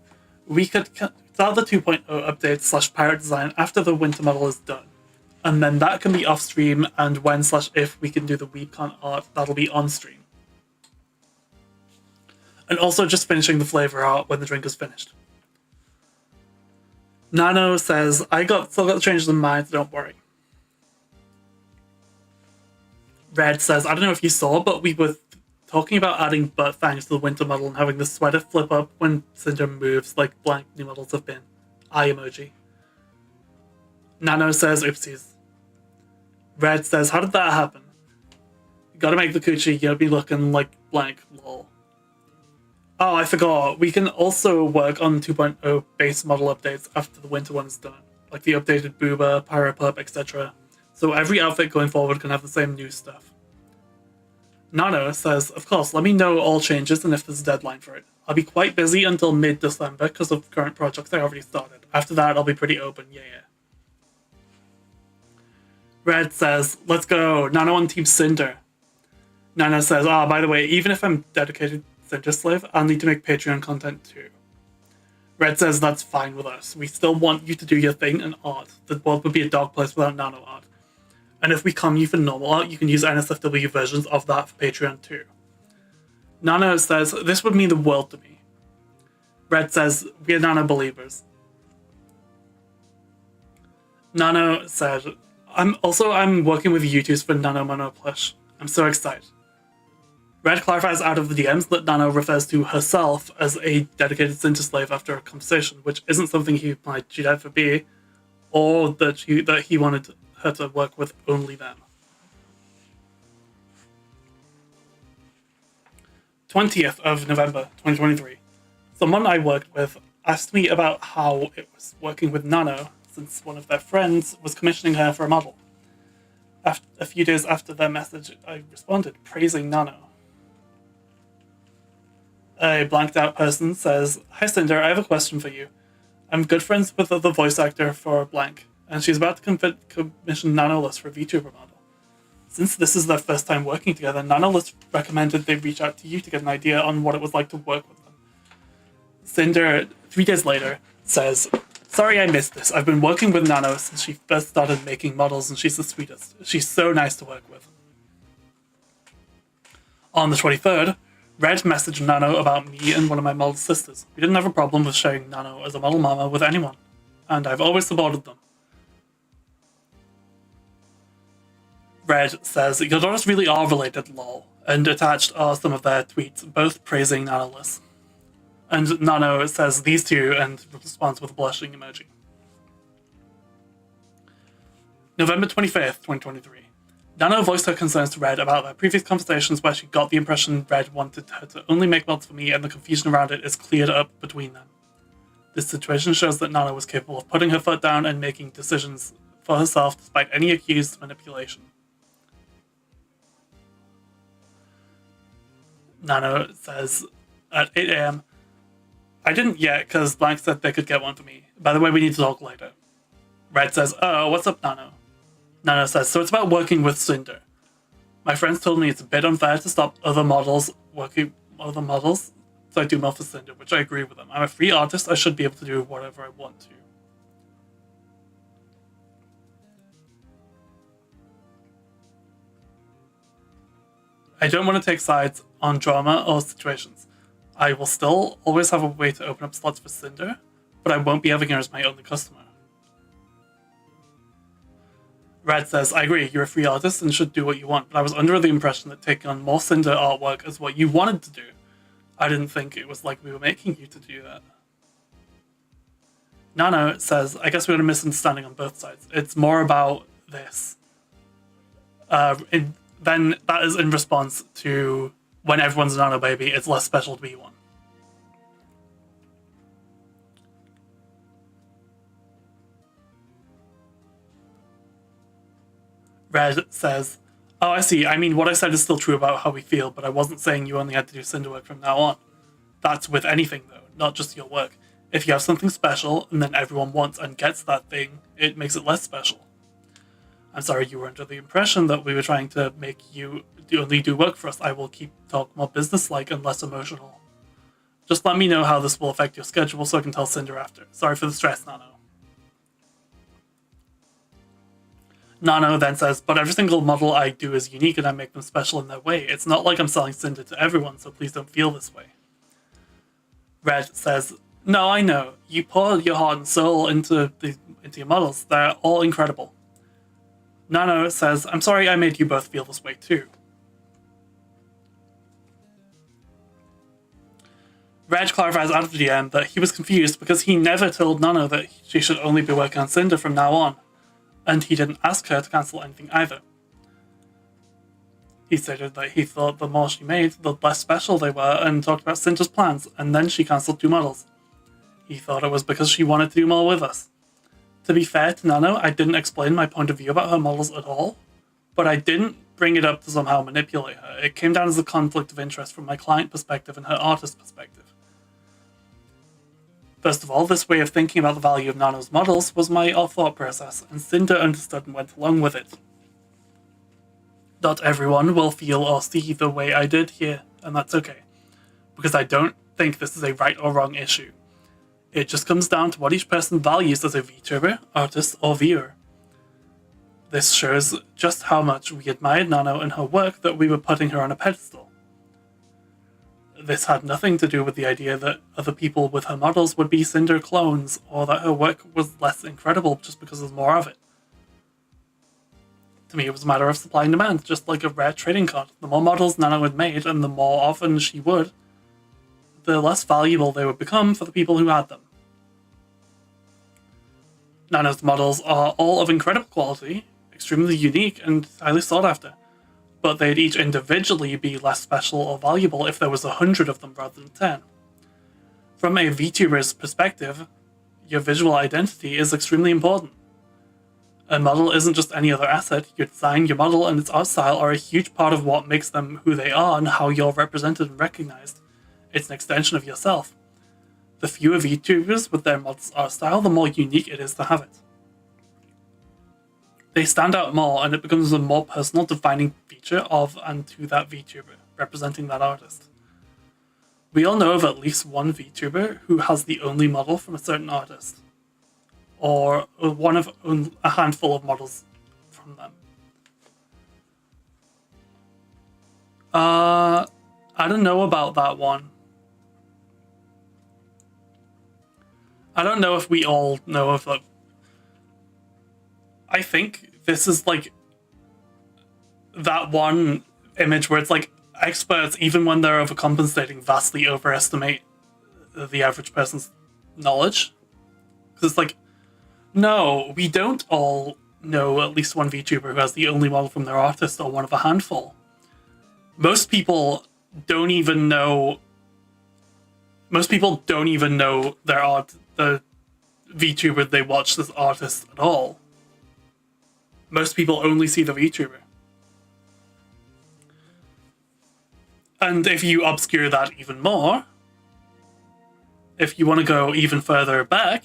we could start the 2.0 update / pirate design after the winter model is done. And then that can be off stream, and when / if we can do the WeebCon art, that'll be on stream. And also just finishing the flavor art when the drink is finished. Nano says, still got the changes in mind, don't worry. Red says, I don't know if you saw, but we were talking about adding butt fangs to the winter model and having the sweater flip up when Sinder moves like blank new models have been. Eye emoji. Nano says, oopsies. Red says, how did that happen? You gotta make the coochie, you gotta be looking like blank, lol. Oh, I forgot. We can also work on 2.0 base model updates after the winter one is done, like the updated Booba, Pyro Pup, etc. So every outfit going forward can have the same new stuff. Nano says, of course, let me know all changes and if there's a deadline for it. I'll be quite busy until mid-December because of current projects I already started. After that, I'll be pretty open, yeah. Red says, let's go, Nano on Team Sinder. Nano says, by the way, even if I'm dedicated Sinder slave, I'll need to make Patreon content too. Red says that's fine with us. We still want you to do your thing and art. The world would be a dark place without Nano art. And if we come you for normal art, you can use NSFW versions of that for Patreon too. Nano says, this would mean the world to me. Red says, we're Nano believers. Nano said, I'm working with YouTubers for Nano Mono Plush. I'm so excited. Red clarifies out of the DMs that Nano refers to herself as a dedicated Sinder slave after a conversation, which isn't something he might she'd ever be, or that he wanted her to work with only them. 20th of November 2023. Someone I worked with asked me about how it was working with Nano, since one of their friends was commissioning her for a model. A few days after their message, I responded, praising Nano. A blanked out person says, hi Sinder, I have a question for you. I'm good friends with the voice actor for blank, and she's about to commission Nanoless for a VTuber model. Since this is their first time working together, Nanoless recommended they reach out to you to get an idea on what it was like to work with them. Sinder, 3 days later, says, sorry I missed this. I've been working with Nano since she first started making models, and she's the sweetest. She's so nice to work with. On the 23rd, Red messaged Nano about me and one of my model sisters. We didn't have a problem with sharing Nano as a model mama with anyone, and I've always supported them. Red says, your daughters really are related, lol, and attached are some of their tweets, both praising Nanoless. And Nano says these two and responds with a blushing emoji. November 25th, 2023. Nano voiced her concerns to Red about their previous conversations where she got the impression Red wanted her to only make mods for me and the confusion around it is cleared up between them. This situation shows that Nano was capable of putting her foot down and making decisions for herself despite any accused manipulation. Nano says, at 8 AM, I didn't yet because Blank said they could get one for me. By the way, we need to talk later. Red says, oh, what's up, Nano? Nano says, so it's about working with Sinder. My friends told me it's a bit unfair to stop other models working with other models, so I do more for Sinder, which I agree with them. I'm a free artist, I should be able to do whatever I want to. I don't want to take sides on drama or situations. I will still always have a way to open up slots for Sinder, but I won't be having her as my only customer. Red says, I agree, you're a free artist and should do what you want, but I was under the impression that taking on more Sinder artwork is what you wanted to do. I didn't think it was like we were making you to do that. Nano says, I guess we had a misunderstanding on both sides. It's more about this. Then that is in response to when everyone's a Nano baby, it's less special to be one. Red says, oh, I see. I mean, what I said is still true about how we feel, but I wasn't saying you only had to do Cinder work from now on. That's with anything, though, not just your work. If you have something special, and then everyone wants and gets that thing, it makes it less special. I'm sorry you were under the impression that we were trying to make you only do work for us. I will keep talk more business-like and less emotional. Just let me know how this will affect your schedule so I can tell Cinder after. Sorry for the stress, Nano. Nano then says, but every single model I do is unique and I make them special in their way. It's not like I'm selling Cinder to everyone, so please don't feel this way. Red says, no, I know. You pour your heart and soul into your models. They're all incredible. Nano says, I'm sorry I made you both feel this way too. Red clarifies out of the DM that he was confused because he never told Nano that she should only be working on Cinder from now on. And he didn't ask her to cancel anything either. He stated that he thought the more she made, the less special they were, and talked about Cinder's plans, and then she cancelled 2 models. He thought it was because she wanted to do more with us. To be fair to Nano, I didn't explain my point of view about her models at all, but I didn't bring it up to somehow manipulate her. It came down as a conflict of interest from my client perspective and her artist perspective. First of all, this way of thinking about the value of Nano's models was my thought process, and Cinder understood and went along with it. Not everyone will feel or see the way I did here, and that's okay, because I don't think this is a right or wrong issue. It just comes down to what each person values as a VTuber, artist, or viewer. This shows just how much we admired Nano and her work that we were putting her on a pedestal. This had nothing to do with the idea that other people with her models would be Cinder clones, or that her work was less incredible just because there's more of it. To me, it was a matter of supply and demand, just like a rare trading card. The more models Nano had made, and the more often she would, the less valuable they would become for the people who had them. Nano's models are all of incredible quality, extremely unique, and highly sought after. But they'd each individually be less special or valuable if there was 100 of them rather than 10. From a VTuber's perspective, your visual identity is extremely important. A model isn't just any other asset. Your design, your model, and its art style are a huge part of what makes them who they are and how you're represented and recognized. It's an extension of yourself. The fewer VTubers with their models' art style, the more unique it is to have it. They stand out more, and it becomes a more personal, defining feature of and to that VTuber, representing that artist. We all know of at least one VTuber who has the only model from a certain artist, or one of a handful of models from them. I don't know about that one. I don't know if we all know of it. I think this is like that one image where it's like experts, even when they're overcompensating, vastly overestimate the average person's knowledge. Because it's like, no, we don't all know at least one VTuber who has the only model from their artist or one of a handful. Most people don't even know their art, the VTuber they watch this artist at all. Most people only see the VTuber. And if you obscure that even more, if you want to go even further back,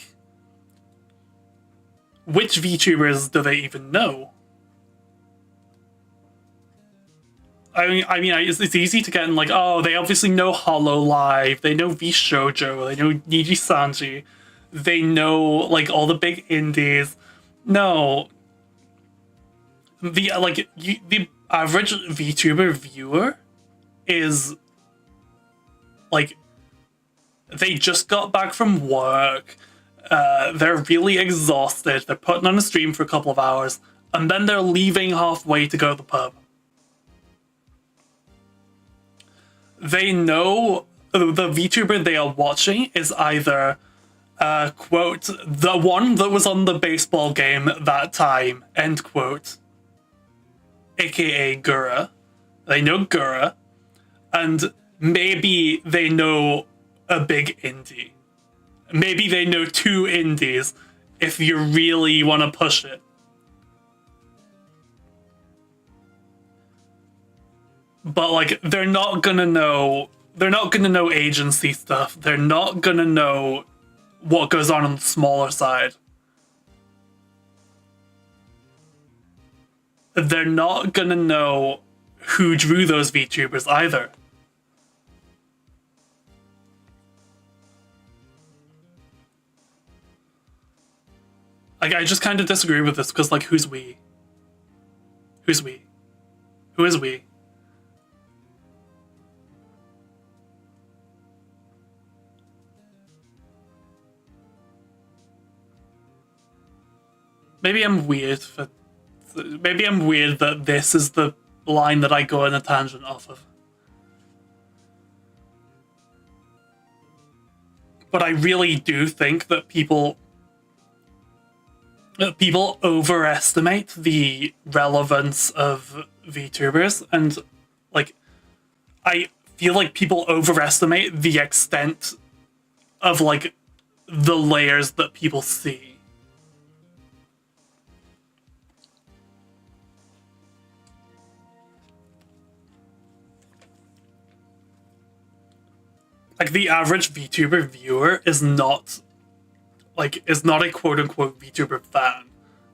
which VTubers do they even know? I mean, it's easy to get in like, oh, they obviously know Hololive, they know VShojo, they know Niji Sanji, they know like all the big indies. No, the average VTuber viewer is like, they just got back from work, they're really exhausted, they're putting on a stream for a couple of hours, and then they're leaving halfway to go to the pub. They know the VTuber they are watching is either, quote, the one that was on the baseball game that time, end quote, aka Gura. They know Gura, and maybe they know a big indie. Maybe they know 2 indies if you really want to push it. But like, they're not gonna know agency stuff. They're not gonna know what goes on the smaller side. They're not gonna know who drew those VTubers either. Like, I just kind of disagree with this, because like, who's we? Who's we? Who is we? Maybe I'm weird that this is the line that I go on a tangent off of. But I really do think that people overestimate the relevance of VTubers, and like, I feel like people overestimate the extent of like the layers that people see. Like, the average VTuber viewer is not a quote-unquote VTuber fan.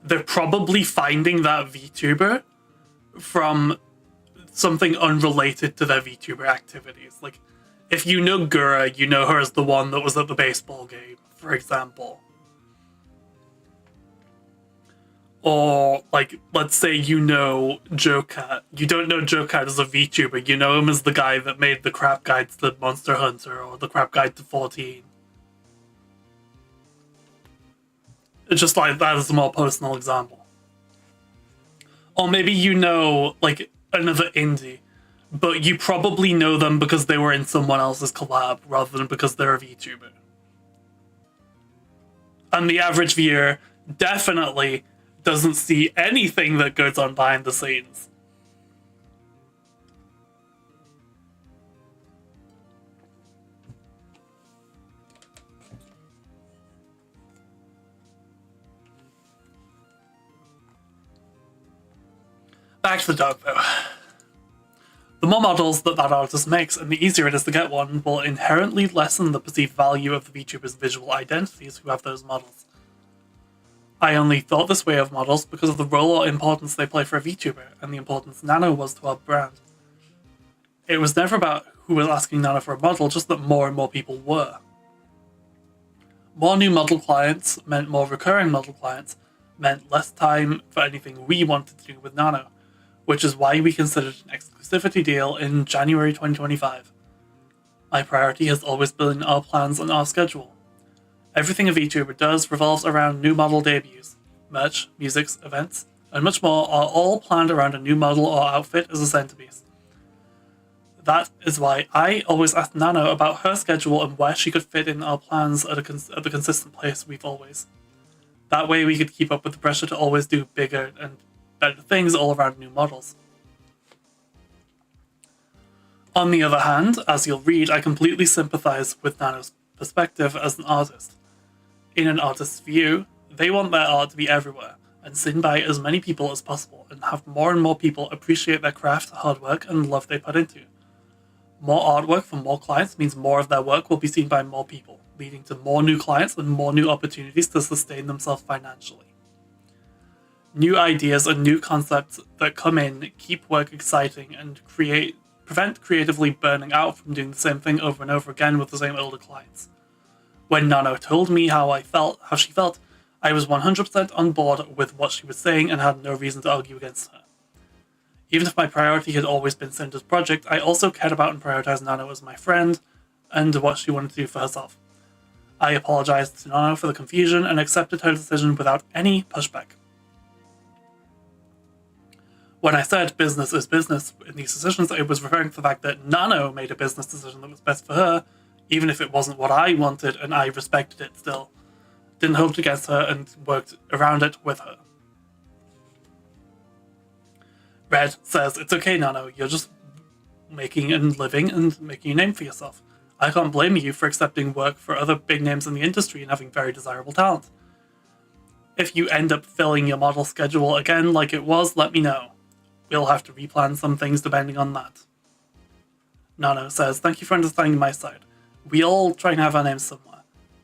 They're probably finding that VTuber from something unrelated to their VTuber activities. Like, if you know Gura, you know her as the one that was at the baseball game, for example. Or, like, let's say you know JoeCat. You don't know JoeCat as a VTuber, you know him as the guy that made the crap guides to Monster Hunter or the crap guide to 14. It's just like, that is a more personal example. Or maybe you know, like, another indie, but you probably know them because they were in someone else's collab rather than because they're a VTuber. And the average viewer definitely doesn't see anything that goes on behind the scenes. Back to the dog, though. The more models that artist makes, and the easier it is to get one, will inherently lessen the perceived value of the VTuber's visual identities who have those models. I only thought this way of models because of the role or importance they play for a VTuber, and the importance Nano was to our brand. It was never about who was asking Nano for a model, just that more and more people were. More new model clients meant more recurring model clients, meant less time for anything we wanted to do with Nano. which is why we considered an exclusivity deal in January 2025. My priority has always been our plans and our schedule. Everything a VTuber does revolves around new model debuts. Merch, musics, events, and much more are all planned around a new model or outfit as a centerpiece. That is why I always asked Nano about her schedule and where she could fit in our plans at the consistent place we've always. That way we could keep up with the pressure to always do bigger and better things all around new models. On the other hand, as you'll read, I completely sympathize with Nano's perspective as an artist. In an artist's view, they want their art to be everywhere and seen by as many people as possible and have more and more people appreciate their craft, hard work, and love they put into. More artwork from more clients means more of their work will be seen by more people, leading to more new clients and more new opportunities to sustain themselves financially. New ideas and new concepts that come in keep work exciting and prevent creatively burning out from doing the same thing over and over again with the same older clients. When Nano told me how she felt, I was 100% on board with what she was saying and had no reason to argue against her. Even if my priority had always been Cinder's project, I also cared about and prioritized Nano as my friend and what she wanted to do for herself. I apologized to Nano for the confusion and accepted her decision without any pushback. When I said business is business in these decisions, I was referring to the fact that Nano made a business decision that was best for her, even if it wasn't what I wanted, and I respected it still. Didn't hold it against her and worked around it with her. Red says, it's okay, Nano, you're just making a living and making a name for yourself. I can't blame you for accepting work for other big names in the industry and having very desirable talent. If you end up filling your model schedule again like it was, let me know. We'll have to replan some things depending on that. Nano says, thank you for understanding my side. We all try and have our names somewhere.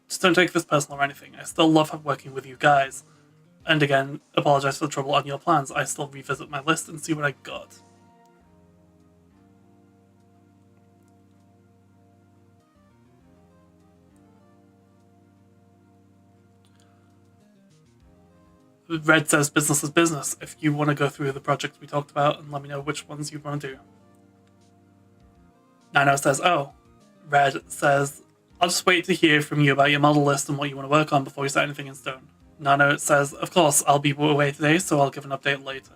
Just don't take this personal or anything. I still love working with you guys. And again, apologize for the trouble on your plans. I still revisit my list and see what I got. Red says business is business. If you want to go through the projects we talked about and let me know which ones you want to do. Nano says, oh. Red says, I'll just wait to hear from you about your model list and what you want to work on before you set anything in stone. Nano says, of course, I'll be away today, so I'll give an update later.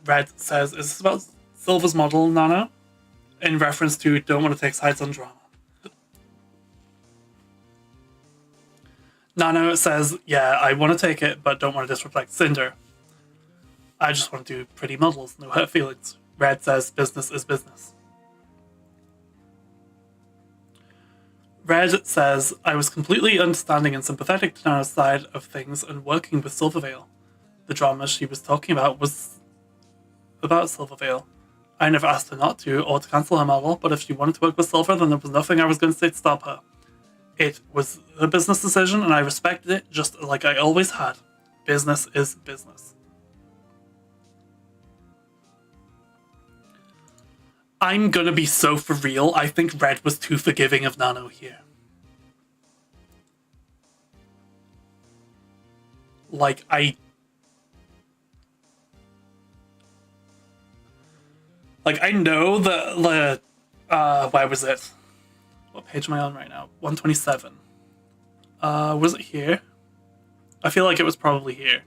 Red says, is this about Silver's model, Nano? In reference to don't want to take sides on drama. Nano says, yeah, I want to take it, but don't want to disrespect Sinder. I just want to do pretty models, no hurt feelings. Red says, business is business. Red says, I was completely understanding and sympathetic to Nano's side of things and working with Silvervale. The drama she was talking about was about Silvervale. I never asked her not to or to cancel her model, but if she wanted to work with Silver, then there was nothing I was going to say to stop her. It was a business decision and I respected it just like I always had. Business is business. I'm gonna be so for real, I think Red was too forgiving of Nano here. Like, I know that, where was it? What page am I on right now? 127. Was it here? I feel like it was probably here.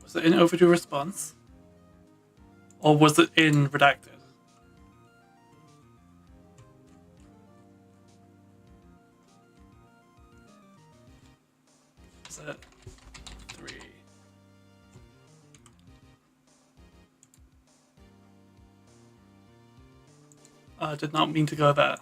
Was it in overdue response? Or was it in redacted? Is it 3? I did not mean to go there.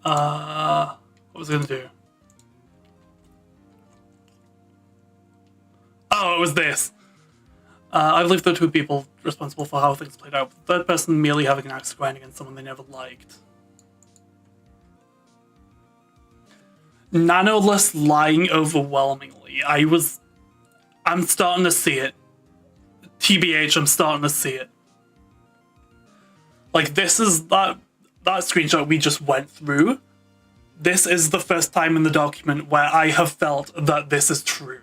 What was I gonna do? Oh, it was this. I believe there are two people responsible for how things played out. The third person merely having an axe to grind against someone they never liked. Nano list lying overwhelmingly. I'm starting to see it. TBH, I'm starting to see it. Like, this is that screenshot we just went through. This is the first time in the document where I have felt that this is true.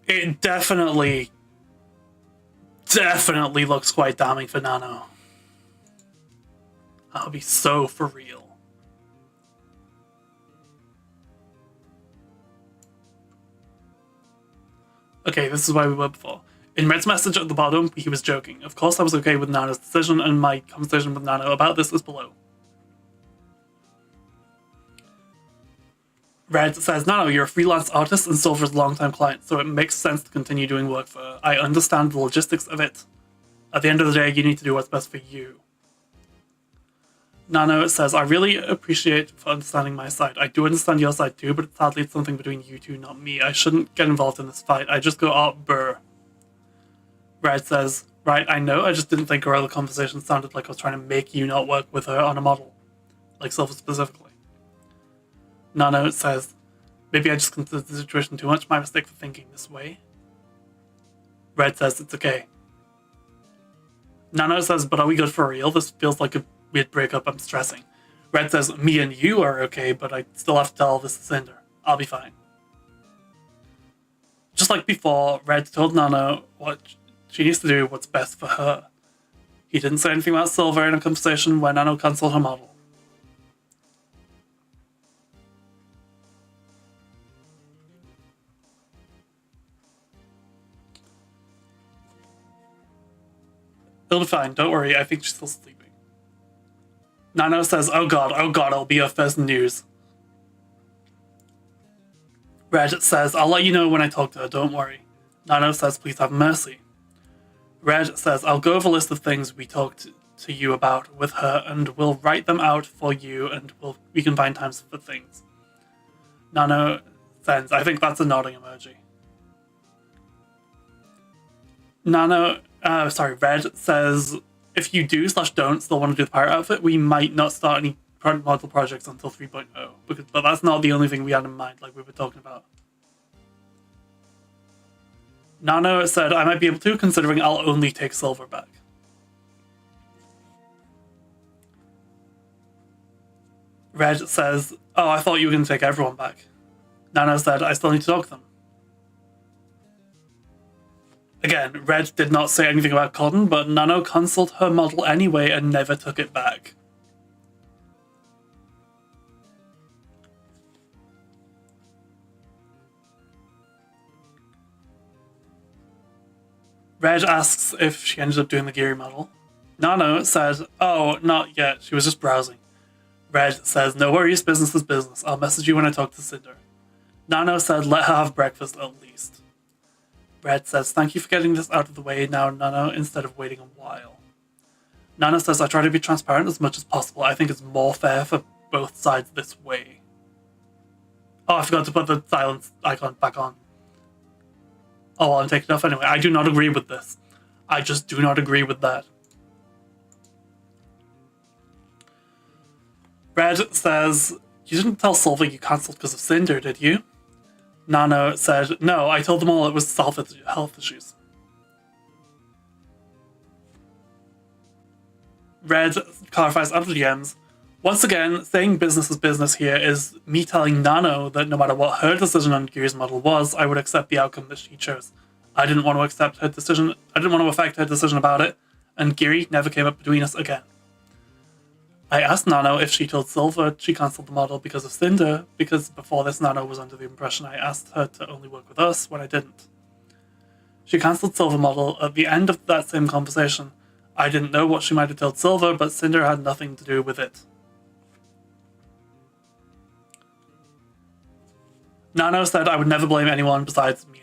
It definitely looks quite damning for Nano. That'll be so for real. Okay, this is where we were before. In Red's message at the bottom, he was joking. Of course I was okay with Nano's decision, and my conversation with Nano about this is below. Red says, Nano, you're a freelance artist and Silver's longtime client, so it makes sense to continue doing work for her. I understand the logistics of it. At the end of the day, you need to do what's best for you. Nano says, I really appreciate for understanding my side. I do understand your side too, but sadly it's something between you two, not me. I shouldn't get involved in this fight. I just go, oh, brr. Red says, right, I know, I just didn't think our other conversation sounded like I was trying to make you not work with her on a model. Like Silver specifically. Nano says, maybe I just considered the situation too much, my mistake for thinking this way. Red says, it's okay. Nano says, but are we good for real? This feels like a weird breakup, I'm stressing. Red says, me and you are okay, but I still have to tell this to Sinder. I'll be fine. Just like before, Red told Nano what she needs to do, what's best for her. He didn't say anything about Silver in a conversation where Nano cancelled her model. It'll be fine, don't worry, I think she's still sleeping. Nano says, oh god, it'll be our first news. Red says, I'll let you know when I talk to her, don't worry. Nano says, please have mercy. Red says, I'll go over a list of things we talked to you about with her, and we'll write them out for you, and we can find times for things. Nano sends, I think that's a nodding emoji. Red says, if you do/don't still want to do the pirate outfit, we might not start any model projects until 3.0, but that's not the only thing we had in mind, like we were talking about. Nano said, I might be able to, considering I'll only take Silver back. Red says, oh, I thought you were going to take everyone back. Nano said, I still need to talk to them. Again, Red did not say anything about Cotton, but Nano cancelled her model anyway and never took it back. Red asks if she ended up doing the Geary model. Nano said, oh, not yet, she was just browsing. Red says, no worries, business is business. I'll message you when I talk to Sinder. Nano said, let her have breakfast at least. Red says, thank you for getting this out of the way now, Nano, instead of waiting a while. Nano says, I try to be transparent as much as possible. I think it's more fair for both sides this way. Oh, I forgot to put the silence icon back on. Oh, well, I'm taking it off anyway. I do not agree with this. I just do not agree with that. Red says, you didn't tell Silver you cancelled because of Sinder, did you? Nano said, no, I told them all it was health issues. Red clarifies under the DMs, once again, saying business is business here is me telling Nano that no matter what her decision on Geary's model was, I would accept the outcome that she chose. I didn't want to accept her decision, I didn't want to affect her decision about it, and Geary never came up between us again. I asked Nano if she told Silver she cancelled the model because of Sinder, because before this Nano was under the impression I asked her to only work with us when I didn't. She cancelled Silver model at the end of that same conversation. I didn't know what she might have told Silver, but Sinder had nothing to do with it. Nano said I would never blame anyone besides Mio.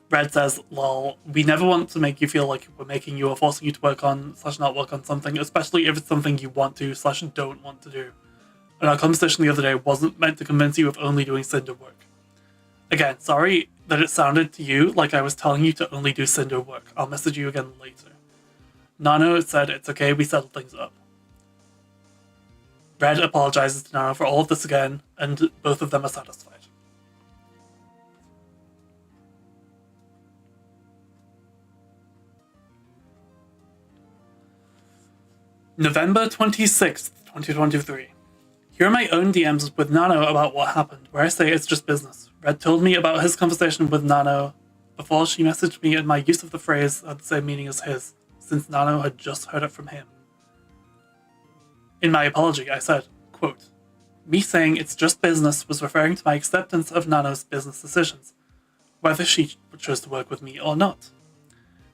Red says, lol, we never want to make you feel like we're making you or forcing you to work on / not work on something, especially if it's something you want to / don't want to do. and our conversation the other day wasn't meant to convince you of only doing Sinder work. Again, sorry that it sounded to you like I was telling you to only do Sinder work. I'll message you again later. Nano said it's okay, we settled things up. Red apologizes to Nano for all of this again, and both of them are satisfied. November 26th, 2023. Here are my own DMs with Nano about what happened, where I say it's just business. Red told me about his conversation with Nano before she messaged me, and my use of the phrase had the same meaning as his, since Nano had just heard it from him. In my apology, I said, quote, "Me saying it's just business was referring to my acceptance of Nano's business decisions, whether she chose to work with me or not.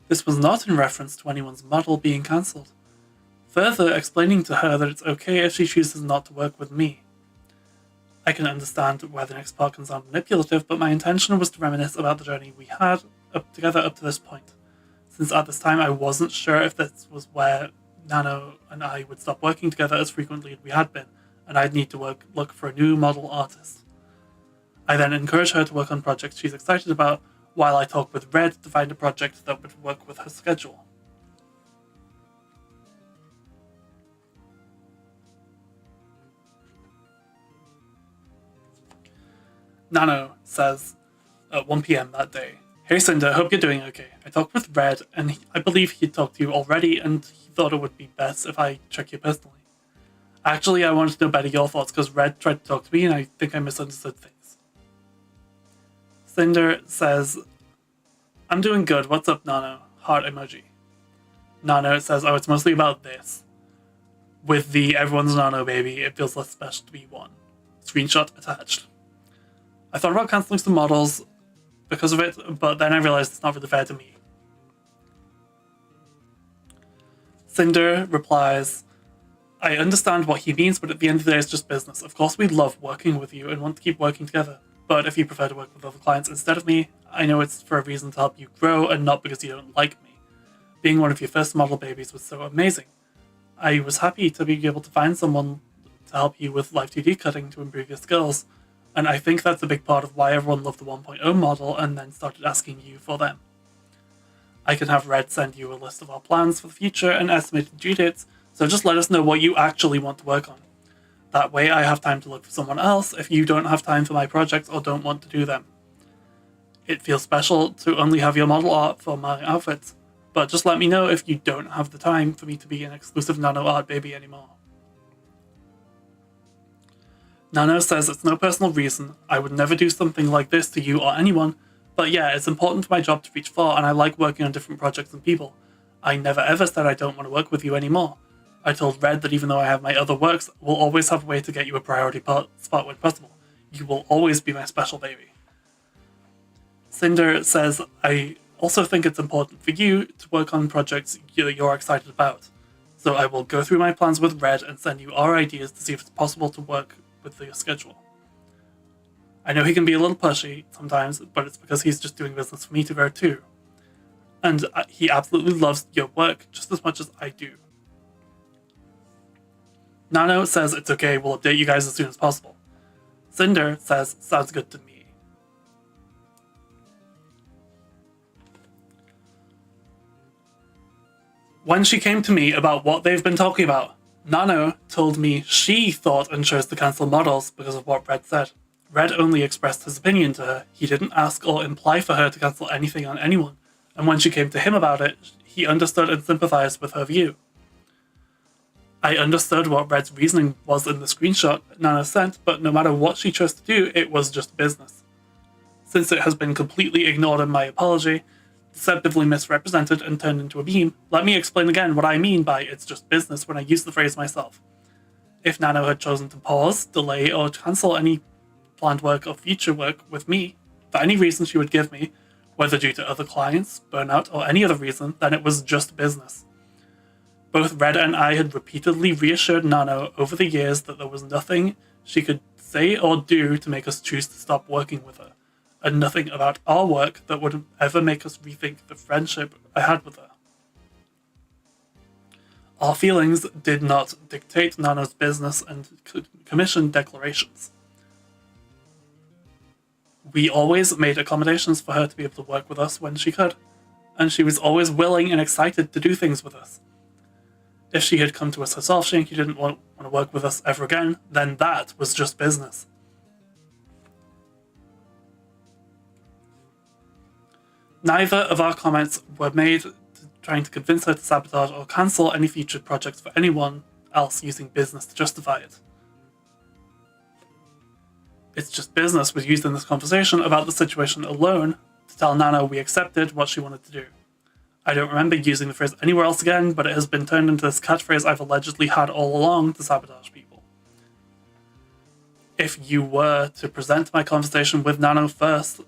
This was not in reference to anyone's model being cancelled. Further explaining to her that it's okay if she chooses not to work with me. I can understand why the next part can sound manipulative, but my intention was to reminisce about the journey we had together up to this point, since at this time I wasn't sure if this was where Nano and I would stop working together as frequently as we had been, and I'd need to look for a new model artist. I then encouraged her to work on projects she's excited about, while I talked with Red to find a project that would work with her schedule." Nano says at 1 PM that day, "Hey Sinder, hope you're doing okay. I talked with Red, and I believe he talked to you already, and he thought it would be best if I check you personally. Actually, I wanted to know better your thoughts, because Red tried to talk to me, and I think I misunderstood things." Sinder says, "I'm doing good. What's up, Nano?" Heart emoji. Nano says, "Oh, it's mostly about this. With the everyone's Nano baby, it feels less special to be one. Screenshot attached. I thought about cancelling some models because of it, but then I realized it's not really fair to me." Sinder replies, "I understand what he means, but at the end of the day, it's just business. Of course, we love working with you and want to keep working together. But if you prefer to work with other clients instead of me, I know it's for a reason to help you grow and not because you don't like me. Being one of your first model babies was so amazing. I was happy to be able to find someone to help you with live 2D cutting to improve your skills. And I think that's a big part of why everyone loved the 1.0 model and then started asking you for them. I can have Red send you a list of our plans for the future and estimated due dates, so just let us know what you actually want to work on. That way I have time to look for someone else if you don't have time for my projects or don't want to do them. It feels special to only have your model art for my outfits, but just let me know if you don't have the time for me to be an exclusive Nano art baby anymore." Nano says it's no personal reason, I would never do something like this to you or anyone, but yeah, it's important for my job to reach far and I like working on different projects and people. I never ever said I don't want to work with you anymore. I told Red that even though I have my other works, we'll always have a way to get you a priority spot when possible. You will always be my special baby. Sinder says, I also think it's important for you to work on projects you're excited about. So I will go through my plans with Red and send you our ideas to see if it's possible to work with your schedule. I know he can be a little pushy sometimes, but it's because he's just doing business for me to grow too. And he absolutely loves your work just as much as I do. Nano says it's okay, we'll update you guys as soon as possible. Sinder says, sounds good to me. When she came to me about what they've been talking about, Nano told me she thought and chose to cancel models because of what Red said. Red only expressed his opinion to her. He didn't ask or imply for her to cancel anything on anyone. And when she came to him about it, he understood and sympathized with her view. I understood what Red's reasoning was in the screenshot Nano sent, but no matter what she chose to do, it was just business. Since it has been completely ignored in my apology, deceptively misrepresented and turned into a meme, let me explain again what I mean by it's just business when I use the phrase myself. If Nano had chosen to pause, delay, or cancel any planned work or future work with me, for any reason she would give me, whether due to other clients, burnout, or any other reason, then it was just business. Both Red and I had repeatedly reassured Nano over the years that there was nothing she could say or do to make us choose to stop working with her, and nothing about our work that would ever make us rethink the friendship I had with her. Our feelings did not dictate Nano's business and commission declarations. We always made accommodations for her to be able to work with us when she could, and she was always willing and excited to do things with us. If she had come to us herself saying she didn't want to work with us ever again, then that was just business. Neither of our comments were made trying to convince her to sabotage or cancel any future projects for anyone else using business to justify it. It's just business was used in this conversation about the situation alone to tell Nano we accepted what she wanted to do. I don't remember using the phrase anywhere else again, but it has been turned into this catchphrase I've allegedly had all along to sabotage people. If you were to present my conversation with Nano first,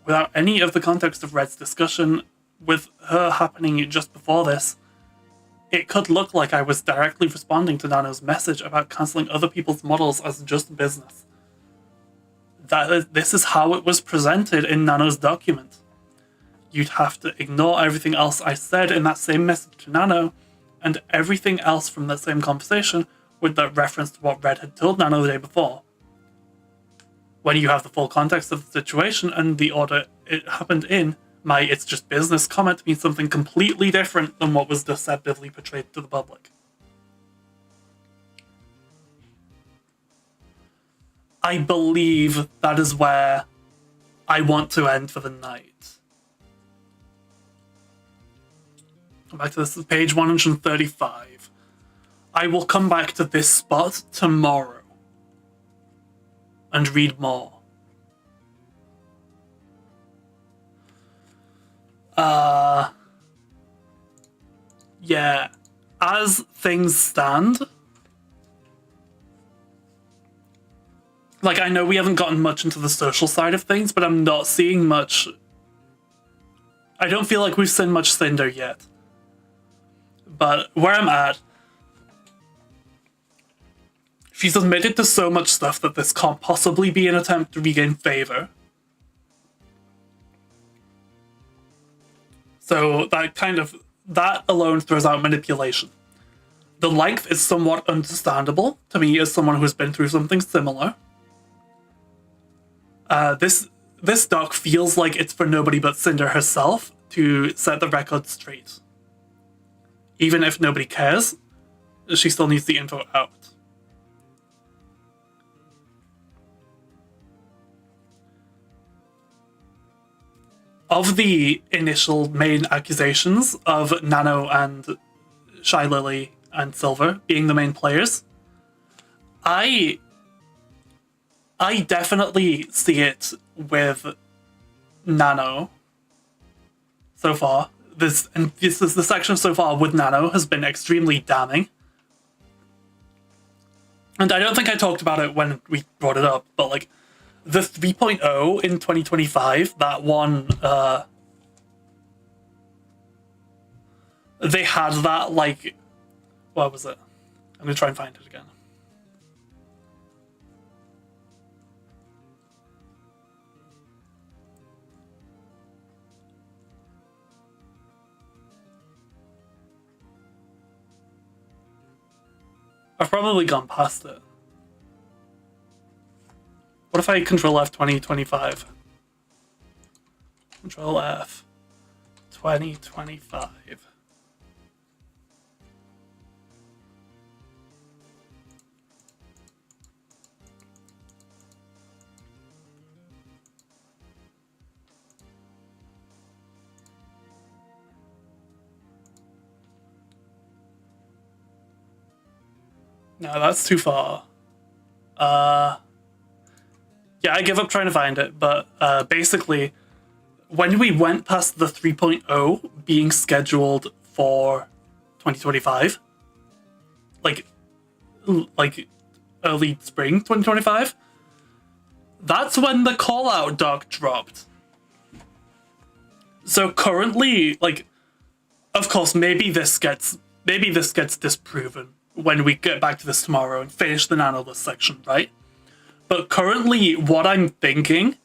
without any of the context of Red's discussion, with her happening just before this, it could look like I was directly responding to Nano's message about cancelling other people's models as just business. This is how it was presented in Nano's document. You'd have to ignore everything else I said in that same message to Nano, and everything else from that same conversation with that reference to what Red had told Nano the day before. When you have the full context of the situation and the order it happened in, my "it's just business" comment means something completely different than what was deceptively portrayed to the public. I believe that is where I want to end for the night. Come back to this, page 135. I will come back to this spot tomorrow and read more. Yeah, as things stand, like, I know we haven't gotten much into the social side of things, but I'm not seeing much. I don't feel like we've seen much Sinder yet. But where I'm at, she's admitted to so much stuff that this can't possibly be an attempt to regain favor. So that alone throws out manipulation. The length is somewhat understandable to me as someone who's been through something similar. This doc feels like it's for nobody but Sinder herself to set the record straight. Even if nobody cares, she still needs the info out. Of the initial main accusations of Nano and Shy Lily and Silver being the main players, I definitely see it with Nano so far. This is the section so far with Nano has been extremely damning. And I don't think I talked about it when we brought it up, but like the 3.0 in 2025, that one, they had that, like, what was it? I'm gonna try and find it again. I've probably gone past it. What if I Control F 2025? Control F 2025. No, that's too far. Yeah, I give up trying to find it, but basically, when we went past the 3.0 being scheduled for 2025, like early spring 2025, that's when the call-out doc dropped. So currently, like, of course, maybe this gets disproven when we get back to this tomorrow and finish the Nano list section, right? But currently, what I'm thinking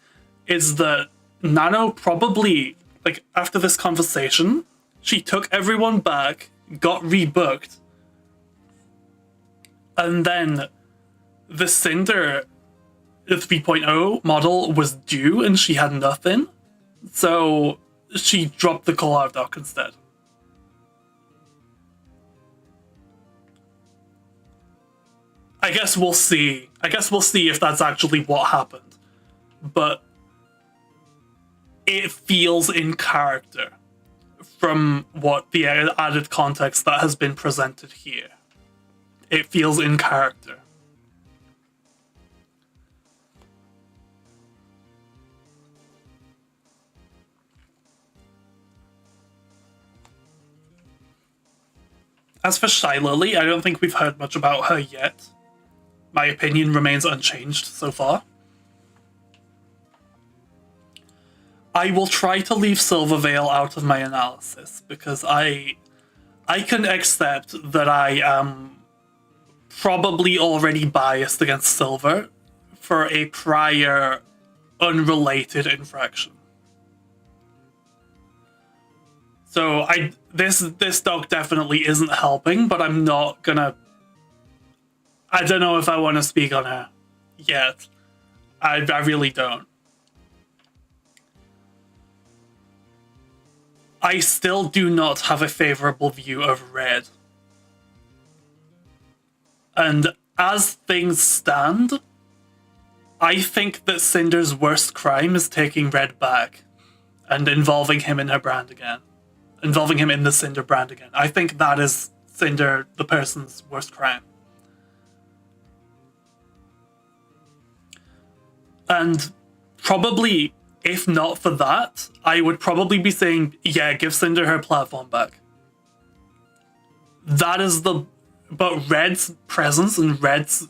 is that Nano probably, like, after this conversation, she took everyone back, got rebooked, And then the Sinder 3.0 model was due and she had nothing. So she dropped the collab doc instead. I guess we'll see. I guess we'll see if that's actually what happened. But it feels in character from what the added context that has been presented here. It feels in character. As for Shy Lily, I don't think we've heard much about her yet. My opinion remains unchanged so far. I will try to leave Silvervale out of my analysis because I can accept that I am probably already biased against Silver for a prior unrelated infraction. So this doc definitely isn't helping, but I'm not gonna. I don't know if I want to speak on her yet. I really don't. I still do not have a favorable view of Red. And as things stand, I think that Cinder's worst crime is taking Red back and involving him in her brand again. Involving him in the Cinder brand again. I think that is Cinder, the person's worst crime. And probably, if not for that, I would probably be saying, yeah, give Cinder her platform back. That is the... But Red's presence and Red's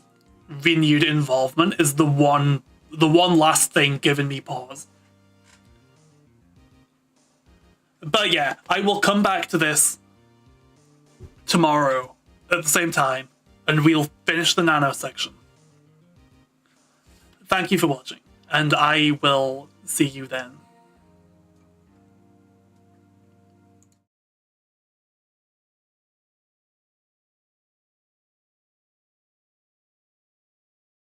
renewed involvement is the one last thing giving me pause. But yeah, I will come back to this tomorrow at the same time, and we'll finish the Nano section. Thank you for watching, and I will see you then.